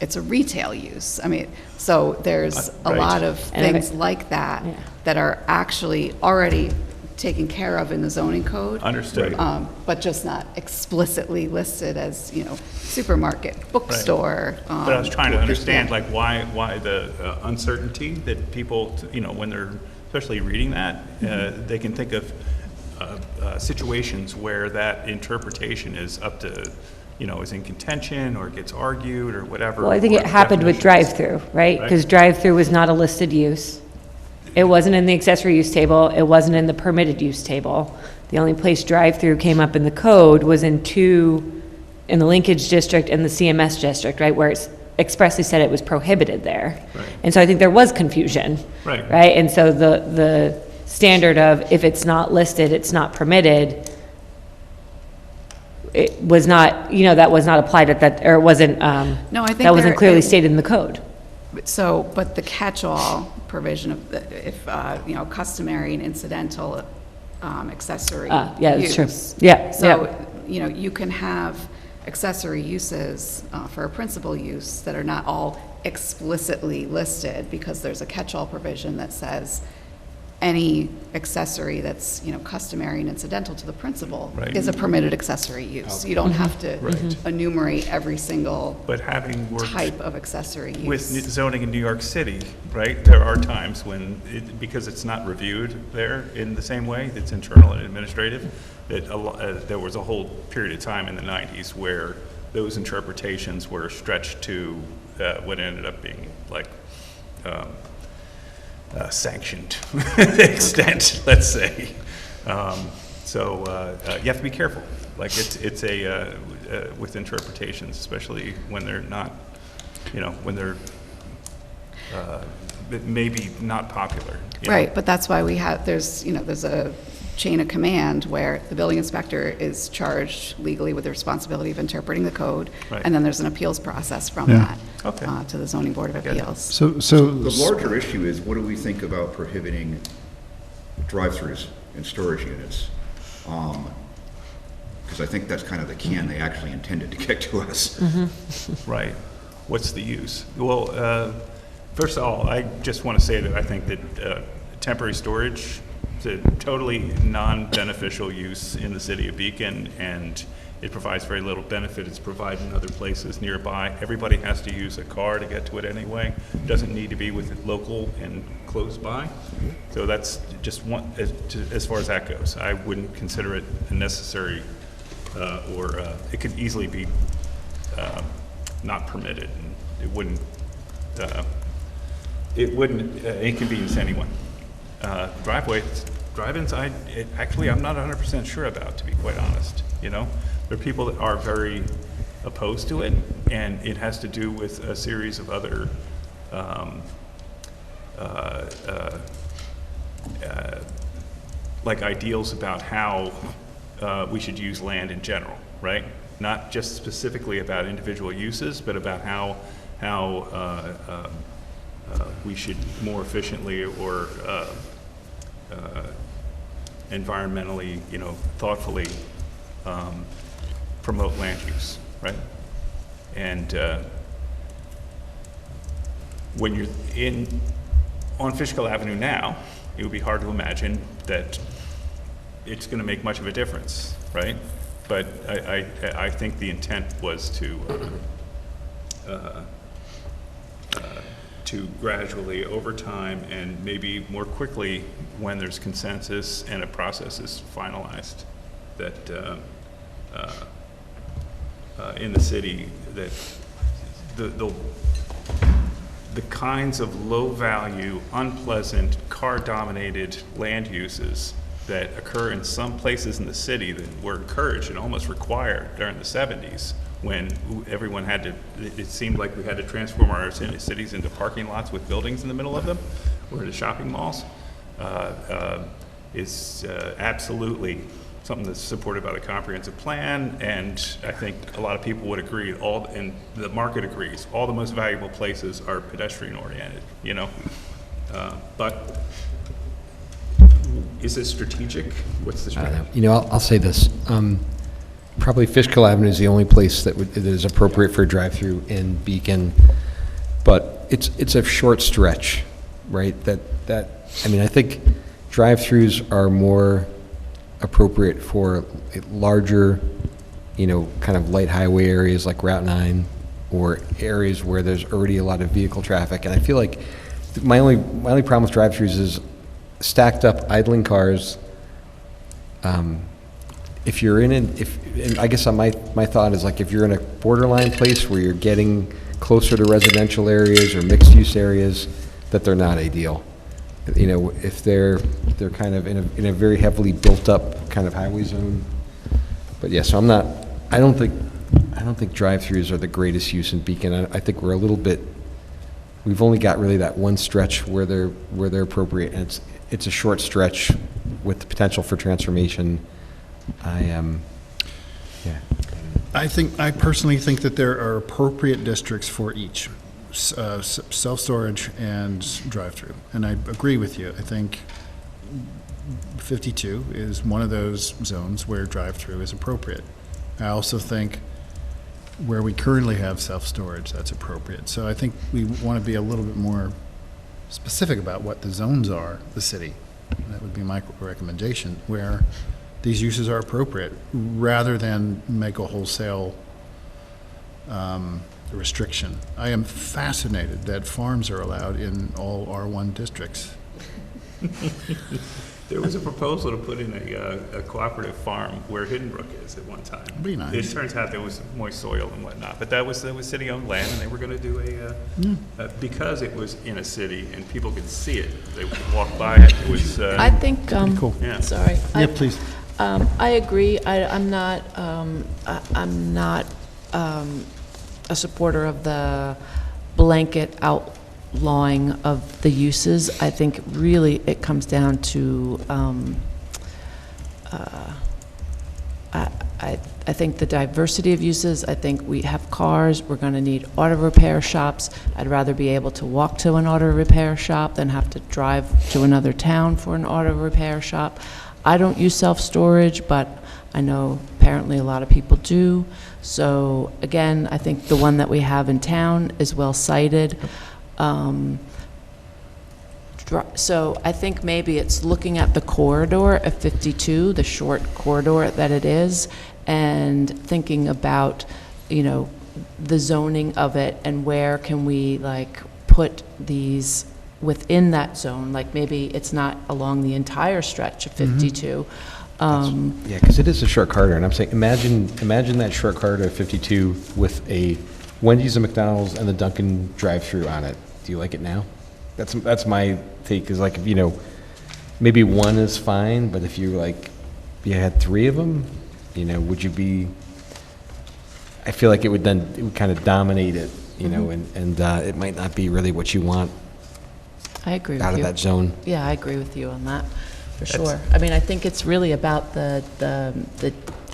it's a retail use. I mean, so there's a Right. lot of And if things it- like that Yeah. that are actually already taken care of in the zoning code. Understood. But just not explicitly listed as, supermarket, bookstore. But I was trying to understand, like, why the uncertainty that people, when they're especially reading that, they can think of situations where that interpretation is up to, is in contention or gets argued or whatever. well, I think or it happened with definitions. drive-through, right? Right. Because drive-through was not a listed use. It wasn't in the accessory use table, it wasn't in the permitted use table. The only place drive-through came up in the code was in the linkage district and the CMS district, right, where it's expressly said it was prohibited there. Right. And so I think there was confusion. Right. Right, and so the standard of if it's not listed, it's not permitted, it was not, that was not applied at that, or it wasn't, No, I think that wasn't there- clearly it- stated in the code. So, but the catch-all provision of, if, customary and incidental accessory Yeah, that's true. use. Yeah, So, you can have accessory uses for a principal use that are not all explicitly listed, because there's a catch-all provision that says any accessory that's, customary and incidental to the principal Right. is a permitted accessory use. You don't have to Right. enumerate every single But having worked type of accessory use. with zoning in New York City, right, there are times when, because it's not reviewed there in the same way, it's internal and administrative, that there was a whole period of time in the 90s where those interpretations were stretched to what ended up being like sanctioned extent, let's say. So you have to be careful. Like it's with interpretations, especially when they're not, when they're maybe not popular. Right, but that's why there's a chain of command where the building inspector is charged legally with the responsibility of interpreting the code, Right. and then there's an appeals process from Yeah. that. Okay. To the Zoning Board of Appeals. So The larger issue is, what do we think about prohibiting drive-throughs and storage units? Because I think that's kind of the can they actually intended to get to us. Right. What's the use? Well, first of all, I just want to say that I think that temporary storage is a totally non-beneficial use in the city of Beacon, and it provides very little benefit. It's provided in other places nearby. Everybody has to use a car to get to it anyway. It doesn't need to be with it local and close by. So that's just one, as far as that goes. I wouldn't consider it a necessary, or it could easily be not permitted. And it wouldn't inconvenience anyone. Drive-ins, actually, I'm not 100% sure about, to be quite honest. You know, there are people that are very opposed to it, and it has to do with a series of other like ideals about how we should use land in general, right? Not just specifically about individual uses, but about how we should more efficiently or environmentally, thoughtfully promote land use, right? And when you're on Fishkill Avenue now, it would be hard to imagine that it's going to make much of a difference, right? But I think the intent was to gradually, over time, and maybe more quickly when there's consensus and a process is finalized, that in the city, that the kinds of low-value, unpleasant, car-dominated land uses that occur in some places in the city that were encouraged and almost required during the 70s, when everyone had to, it seemed like we had to transform our cities into parking lots with buildings in the middle of them, or into shopping malls, is absolutely something that's supported by the comprehensive plan, and I think a lot of people would agree, and the market agrees, all the most valuable places are pedestrian-oriented, but is it strategic? What's the strategy? I'll say this. Probably Fishkill Avenue is the only place that is appropriate for a drive-through in Beacon, but it's a short stretch, right? I think drive-throughs are more appropriate for larger, kind of light highway areas like Route 9, or areas where there's already a lot of vehicle traffic. And I feel like my only problem with drive-throughs is stacked up idling cars. If you're and I guess my thought is, like, if you're in a borderline place where you're getting closer to residential areas or mixed-use areas, that they're not ideal. If they're kind of in a very heavily built-up kind of highway zone. But yeah, so I don't think drive-throughs are the greatest use in Beacon. I think we're a little bit. We've only got really that one stretch where they're appropriate, and it's a short stretch with the potential for transformation. I personally think that there are appropriate districts for each, self-storage and drive-through. And I agree with you. I think 52 is one of those zones where drive-through is appropriate. I also think where we currently have self-storage, that's appropriate. So I think we want to be a little bit more specific about what the zones are, the city. That would be my recommendation, where these uses are appropriate, rather than make a wholesale restriction. I am fascinated that farms are allowed in all R1 districts. There was a proposal to put in a cooperative farm where Hidden Brook is at one time. Be nice. It turns out there was moist soil and whatnot, but that was city-owned land, and they were going to do because it was in a city and people could see it, they would walk by it. It was. I think. Cool. Yeah. Sorry. Yeah, please. I agree. I'm not a supporter of the blanket outlawing of the uses. I think really it comes I I think the diversity of uses, I think we have cars, we're going to need auto repair shops. I'd rather be able to walk to an auto repair shop than have to drive to another town for an auto repair shop. I don't use self-storage, but I know apparently a lot of people do. So again, I think the one that we have in town is well cited. So I think maybe it's looking at the corridor of 52, the short corridor that it is, and thinking about, you know, the zoning of it and where can we like put these within that zone. Like maybe it's not along the entire stretch of 52. Yeah, because it is a short corridor, and I'm saying, imagine that short corridor of 52 with a Wendy's, a McDonald's, and the Dunkin' drive-through on it. Do you like it now? That's my take, is like, you know, maybe one is fine, but if you had 3 of them, you know, would you be, I feel like it would kind of dominate it, you know, and it might not be really what you want I agree with out you. of that zone. Yeah, I agree with you on that, for sure. I mean, I think it's really about the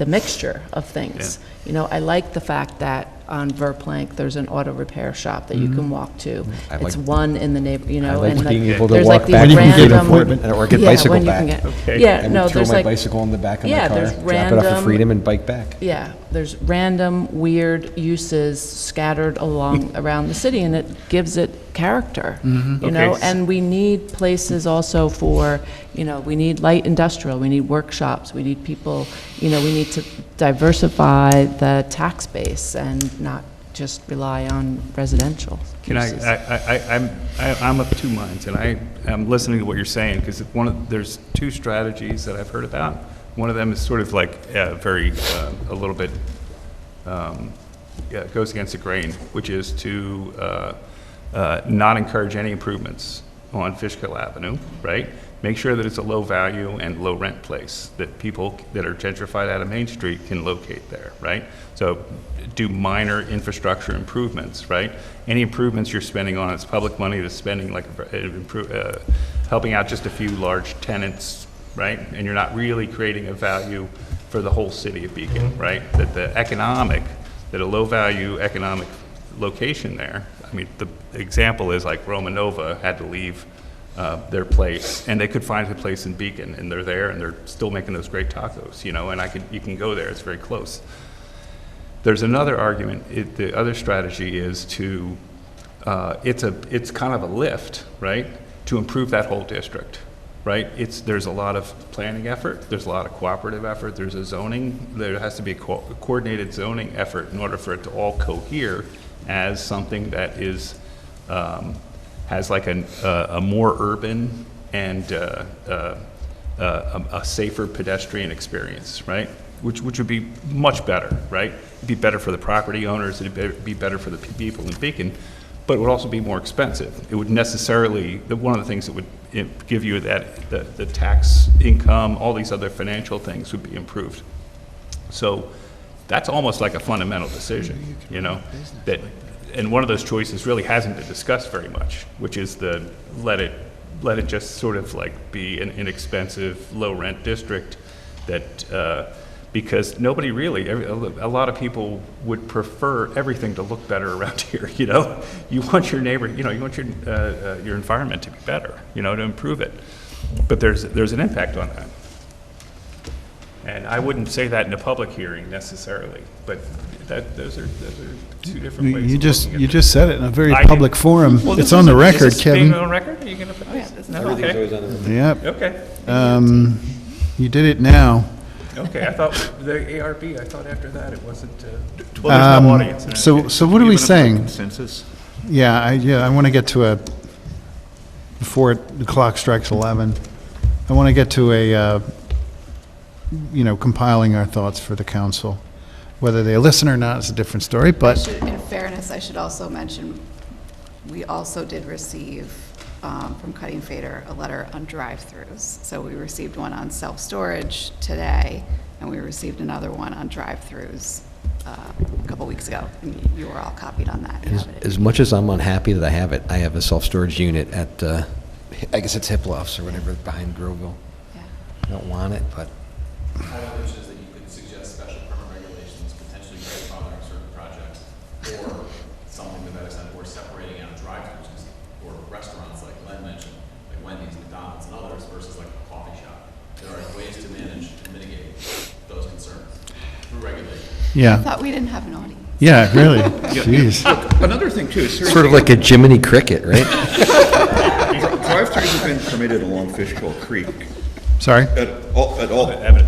mixture of things. You know, I like the fact that on Verplank, there's an auto repair shop that you can walk to. It's one in the neighbor, you know, I like and being like, able to there's walk like back these and get an random. appointment or get bicycle when you back. can get, Okay. yeah, And no, throw there's my like, bicycle in the back of yeah, my car, there's drop it off at random- Freedom and bike back. yeah, there's random weird uses scattered along around the city, and it gives it character, you know, Okay. and we need places also for, you know, we need light industrial, we need workshops, we need people, you know, we need to diversify the tax base and not just rely on residential Can uses. I'm of two minds, and I'm listening to what you're saying, because there's 2 strategies that I've heard about. One of them is sort of like a little bit, goes against the grain, which is to not encourage any improvements on Fishkill Avenue, right? Make sure that it's a low value and low rent place, that people that are gentrified out of Main Street can locate there, right? So do minor infrastructure improvements, right? Any improvements you're spending on, it's public money that's spending like helping out just a few large tenants, right? And you're not really creating a value for the whole city of Beacon, right? That a low value economic location there, I mean, the example is like Romanova had to leave their place, and they could find a place in Beacon, and they're there, and they're still making those great tacos, you know, and you can go there, it's very close. There's another argument, the other strategy is to, it's kind of a lift, right, to improve that whole district, right? There's a lot of planning effort, there's a lot of cooperative effort, there has to be a coordinated zoning effort in order for it to all cohere as something that is, has like a more urban and a safer pedestrian experience, right? Which would be much better, right? It'd be better for the property owners, it'd be better for the people in Beacon, but it would also be more expensive. It would necessarily, one of the things that would give you the tax income, all these other financial things would be improved. So that's almost like a fundamental decision, you know, and one of those choices really hasn't been discussed very much, which is let it just sort of like be an inexpensive, low rent district that, because nobody really, a lot of people would prefer everything to look better around here, you know? You want your neighbor, you know, you want your environment to be better, you know, to improve it. But there's an impact on that. And I wouldn't say that in a public hearing necessarily, but those are 2 different ways. You of just looking at you just said it in a very I public did. forum. Well, It's this on is- the is record, this Kevin. being on record? Are you gonna put this? No, okay. Yep. Okay. You did it now. Okay, I thought the ARB, I thought after that it wasn't, well, there's no audience. in that So case. what are we Even if the saying? Consensus? Yeah, I want to get to before the clock strikes 11, I want to get to compiling our thoughts for the council. Whether they listen or not is a different story, but In fairness, I should also mention, we also did receive from Cutting Fader a letter on drive-throughs. So we received one on self-storage today, and we received another one on drive-throughs a couple weeks ago. And you were all copied on that. You have it. As much as I'm unhappy that I have it, I have a self-storage unit at, I guess it's Hiplofs or whatever, behind Groveville. Yeah. I don't want it, but One of which is that you could suggest special permit regulations Yeah. I thought we didn't have an audience. Yeah, really. Yeah. Jeez. Look, another thing too, is Sort of like a Jiminy Cricket, right? drive-throughs have been permitted along Fishkill Creek. Sorry? At all. Avenue.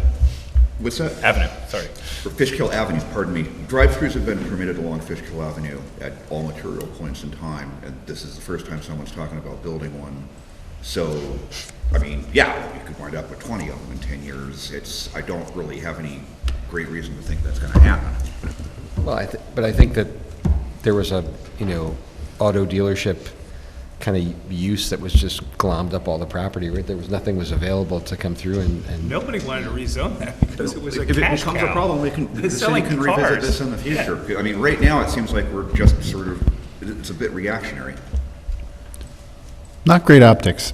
What's that? Avenue, sorry. For Fishkill Avenue, pardon me. Drive-throughs have been permitted along Fishkill Avenue at all material points in time, and this is the first time someone's talking about building one. So, I mean, yeah, you could wind up with 20 of them in 10 years. I don't really have any great reason to think that's gonna happen. Well, but I think that there was a, auto dealership kind of use that was just glommed up all the property, right? Nothing was available to come through and. Nobody wanted to rezone that because it was a If it cash becomes cow. a problem, the city selling can revisit cars. this in the future. I mean, right now, it seems like we're just sort of, it's a bit reactionary. Not great optics.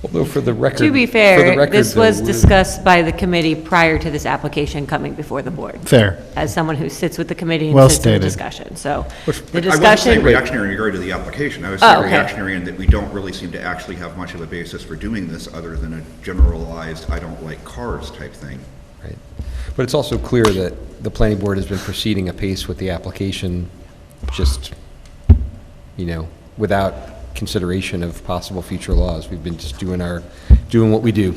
Although for the record. To be for the fair, record, this though, was we're- discussed by the committee prior to this application coming before the board. Fair. As someone who sits with the committee and Well sits in the stated. discussion, so the I wasn't saying discussion. reactionary in regard to the application. I was Oh, saying okay. reactionary in that we don't really seem to actually have much of a basis for doing this other than a generalized, I don't like cars type thing. Right. But it's also clear that the planning board has been proceeding apace with the application, just, without consideration of possible future laws. We've been just doing what we do.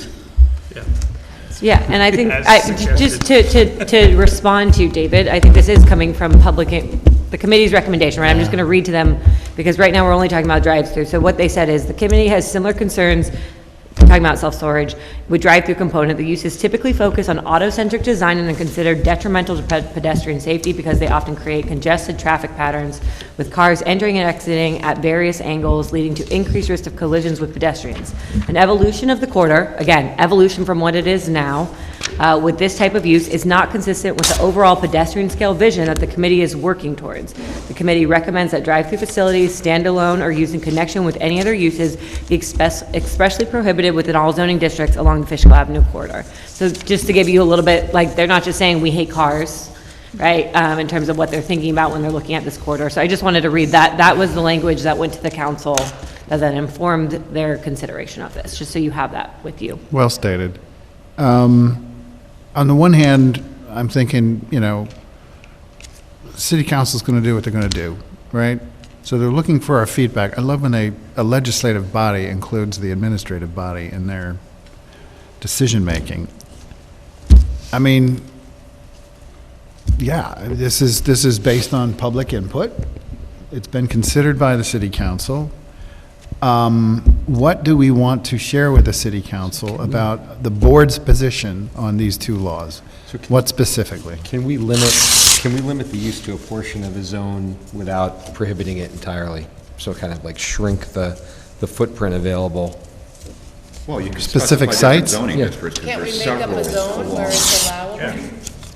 Yeah, and I think, As just to respond to you, David, I think this is coming from the committee's recommendation, right? I'm just going to read to them, because right now we're only talking about drive-through. So what they said is, the committee has similar concerns, talking about self-storage, with drive-through component. The uses typically focus on auto-centric design and are considered detrimental to pedestrian safety because they often create congested traffic patterns with cars entering and exiting at various angles, leading to increased risk of collisions with pedestrians. An evolution of the corridor, again, evolution from what it is now, with this type of use is not consistent with the overall pedestrian scale vision that the committee is working towards. The committee recommends that drive-through facilities, standalone or used in connection with any other uses, be expressly prohibited within all zoning districts along the Fishkill Avenue corridor. So just to give you a little bit, they're not just saying we hate cars, right, in terms of what they're thinking about when they're looking at this corridor. So I just wanted to read that. That was the language that went to the council that then informed their consideration of this, just so you have that with you. Well stated. On the one hand, I'm thinking, city council's going to do what they're going to do, right? So they're looking for our feedback. I love when a legislative body includes the administrative body in their decision-making. I mean, yeah, this is based on public input. It's been considered by the city council. What do we want to share with the city council about the board's position on these two laws? What specifically? Can we limit the use to a portion of the zone without prohibiting it entirely? So kind of like shrink the footprint available. Well, you could Specific specify different sites? zoning Yeah. districts, 'cause Can't we there's make up a several zone where along- it's allowable?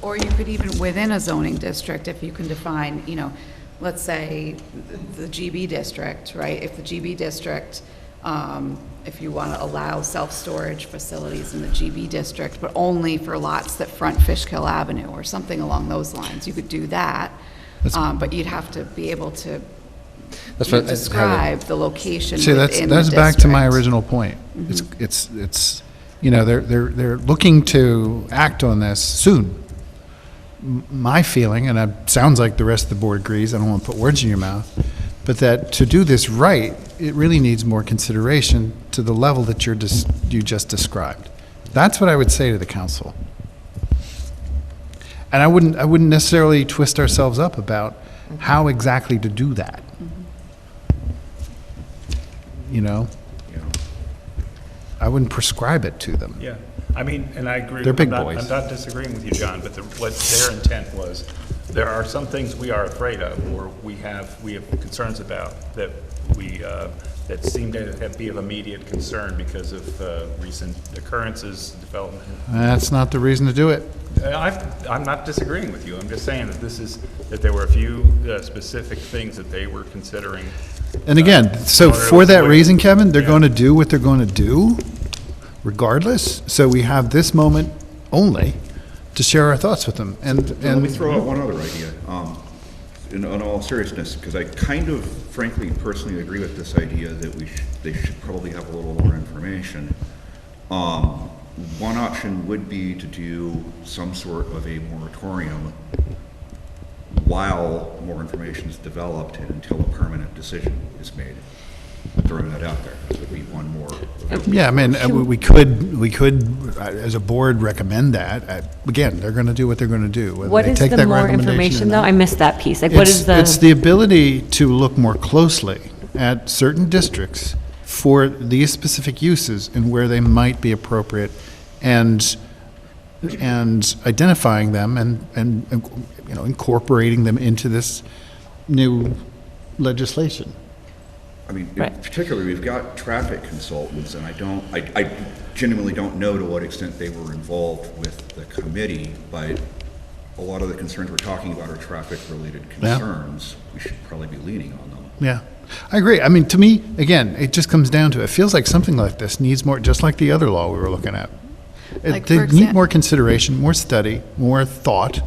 Or you could even, within a zoning district, if you can define, let's say the GB district, right? If the GB district, if you want to allow self-storage facilities in the GB district, but only for lots that front Fishkill Avenue or something along those lines, you could do that. But you'd have to be able to That's what- describe the location See, within the that's back to my district. original point. It's they're looking to act on this soon. My feeling, and it sounds like the rest of the board agrees, I don't want to put words in your mouth, but that to do this right, it really needs more consideration to the level that you just described. That's what I would say to the council. And I wouldn't necessarily twist ourselves up about how exactly to do that. I wouldn't prescribe it to them. Yeah, I mean, and I agree. They're big I'm boys. not disagreeing with you, John, but what their intent was, there are some things we are afraid of, or we have concerns about that that seem to be of immediate concern because of recent occurrences, development. That's not the reason to do it. I'm not disagreeing with you. I'm just saying that there were a few specific things that they were considering. And again, so in order to for that avoid- reason, Kevin, they're going to do what they're going to do regardless. So we have this moment only to share our thoughts with them. And Let me throw out one other idea, in all seriousness, because I kind of, frankly, personally agree with this idea that they should probably have a little more information. One option would be to do some sort of a moratorium while more information is developed and until a permanent decision is made. Throwing that out there, this would be one more. Yeah, I mean, we could, as a board, recommend that. Again, they're going to do what they're going to do. Whether What they is take the that more recommendation information, or though? not. I missed that piece. Like, what is the? It's the ability to look more closely at certain districts for these specific uses and where they might be appropriate, and identifying them and you know, incorporating them into this new legislation. I mean, particularly, we've got traffic consultants, and I genuinely don't know to what extent they were involved with the committee, but a lot of the concerns we're talking about are traffic-related concerns. We should probably be leaning on them. Yeah, I agree. I mean, to me, again, it just comes down to, it feels like something like this needs more, just like the other law we were looking at. Like, They for need more consideration, more study, more thought,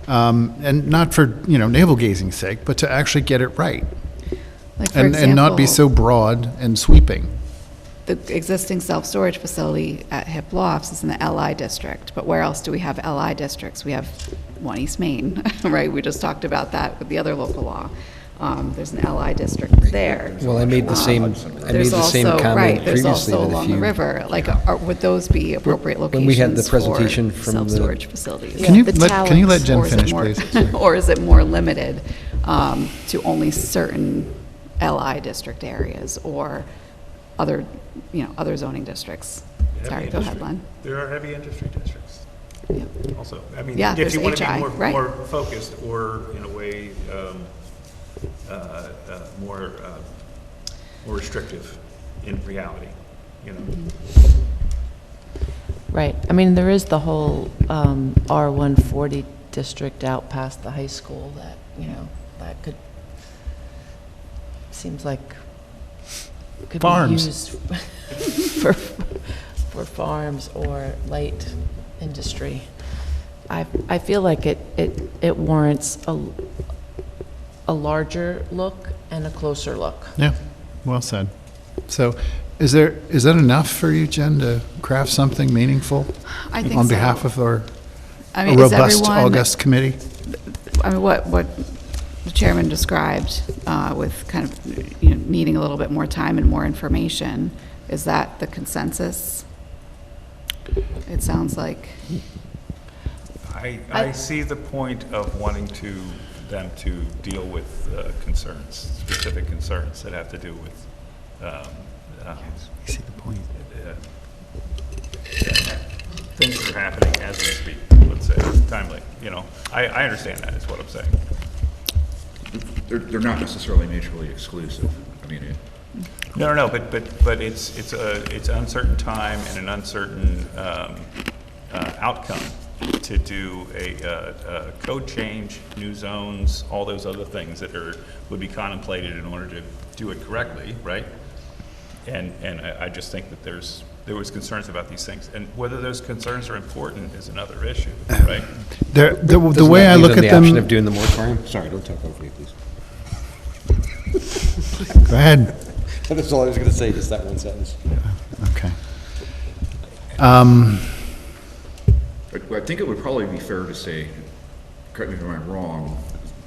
and not for, you know, navel-gazing's sake, but to actually get it right. Like, for And not be so example, broad and sweeping. the existing self-storage facility at Hip Lofts is in the LI district, but where else do we have LI districts? We have one East Main, right? We just talked about that with the other local law. There's an LI district there. Well, I made the same There's also- comment right, there's previously also that if along the you. river, like, would those be appropriate When we had the locations presentation for from the- self-storage facilities? Can you let Jen Or is it finish, more- please? Or is it more limited to only certain LI district areas or other, you know, other zoning districts? Sorry, go ahead, Len. There are heavy industry districts also. I mean, Yeah, if there's you want to HI, be right. more focused or in a way more restrictive in reality, you know. Right. I mean, there is the whole R140 district out past the high school that, you know, that could, seems like could Farms. be used for farms or light industry. I feel like it warrants a larger look and a closer look. Yeah, well said. So is that enough for you, Jen, to craft something meaningful? I think On so. behalf of our I mean, is robust everyone- August committee? I mean, what the chairman described with kind of, you know, needing a little bit more time and more information, is that the consensus? It sounds like. I see the point of wanting them to deal with concerns, specific concerns that have to do with. I see the point. Things that are happening as we speak, let's say, timely, you know. I understand that, is what I'm saying. They're not necessarily mutually exclusive. I mean, No, but it's uncertain time and an uncertain outcome to do a code change, new zones, all those other things that would be contemplated in order to do it correctly, right? And I just think that there was concerns about these things, and whether those concerns are important is another issue, right? The Doesn't way that I leave look them at the option them, of doing the moratorium? Sorry, don't talk over me, please. go ahead. That's all I was going to say, just that one sentence. Okay. I think it would probably be fair to say, correct me if I'm wrong,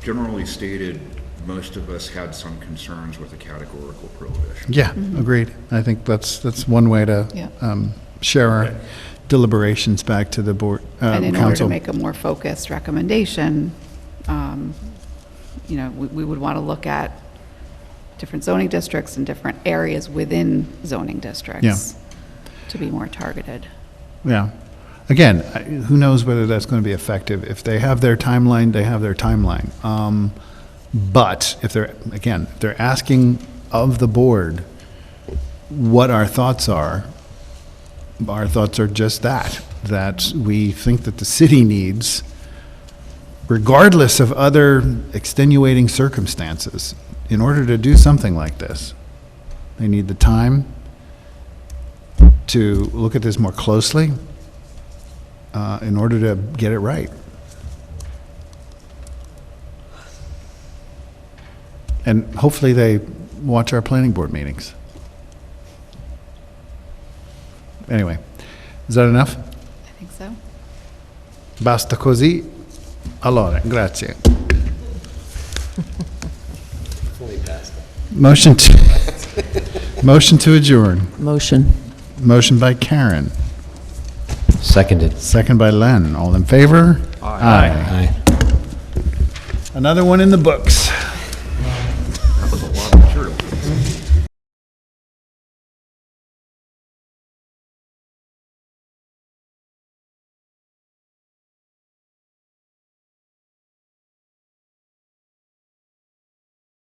generally stated, most of us had some concerns with the categorical prohibition. Yeah, agreed. I think that's one way to Yeah. share our deliberations back to the board, And in order to council. make a more focused recommendation, you know, we would want to look at different zoning districts and different areas within zoning districts to be more targeted. Yeah. Again, who knows whether that's going to be effective. If they have their timeline, they have their timeline. But if they're asking of the board what our thoughts are just that we think that the city needs, regardless of other extenuating circumstances, in order to do something like this, they need the time to look at this more closely in order to get it right. And hopefully they watch our planning board meetings. Anyway, is that enough? I think so. Basta così? Allora, grazie. Motion to adjourn. Motion. Motion by Karen. Seconded. Second by Len. All in favor? Aye. Another one in the books.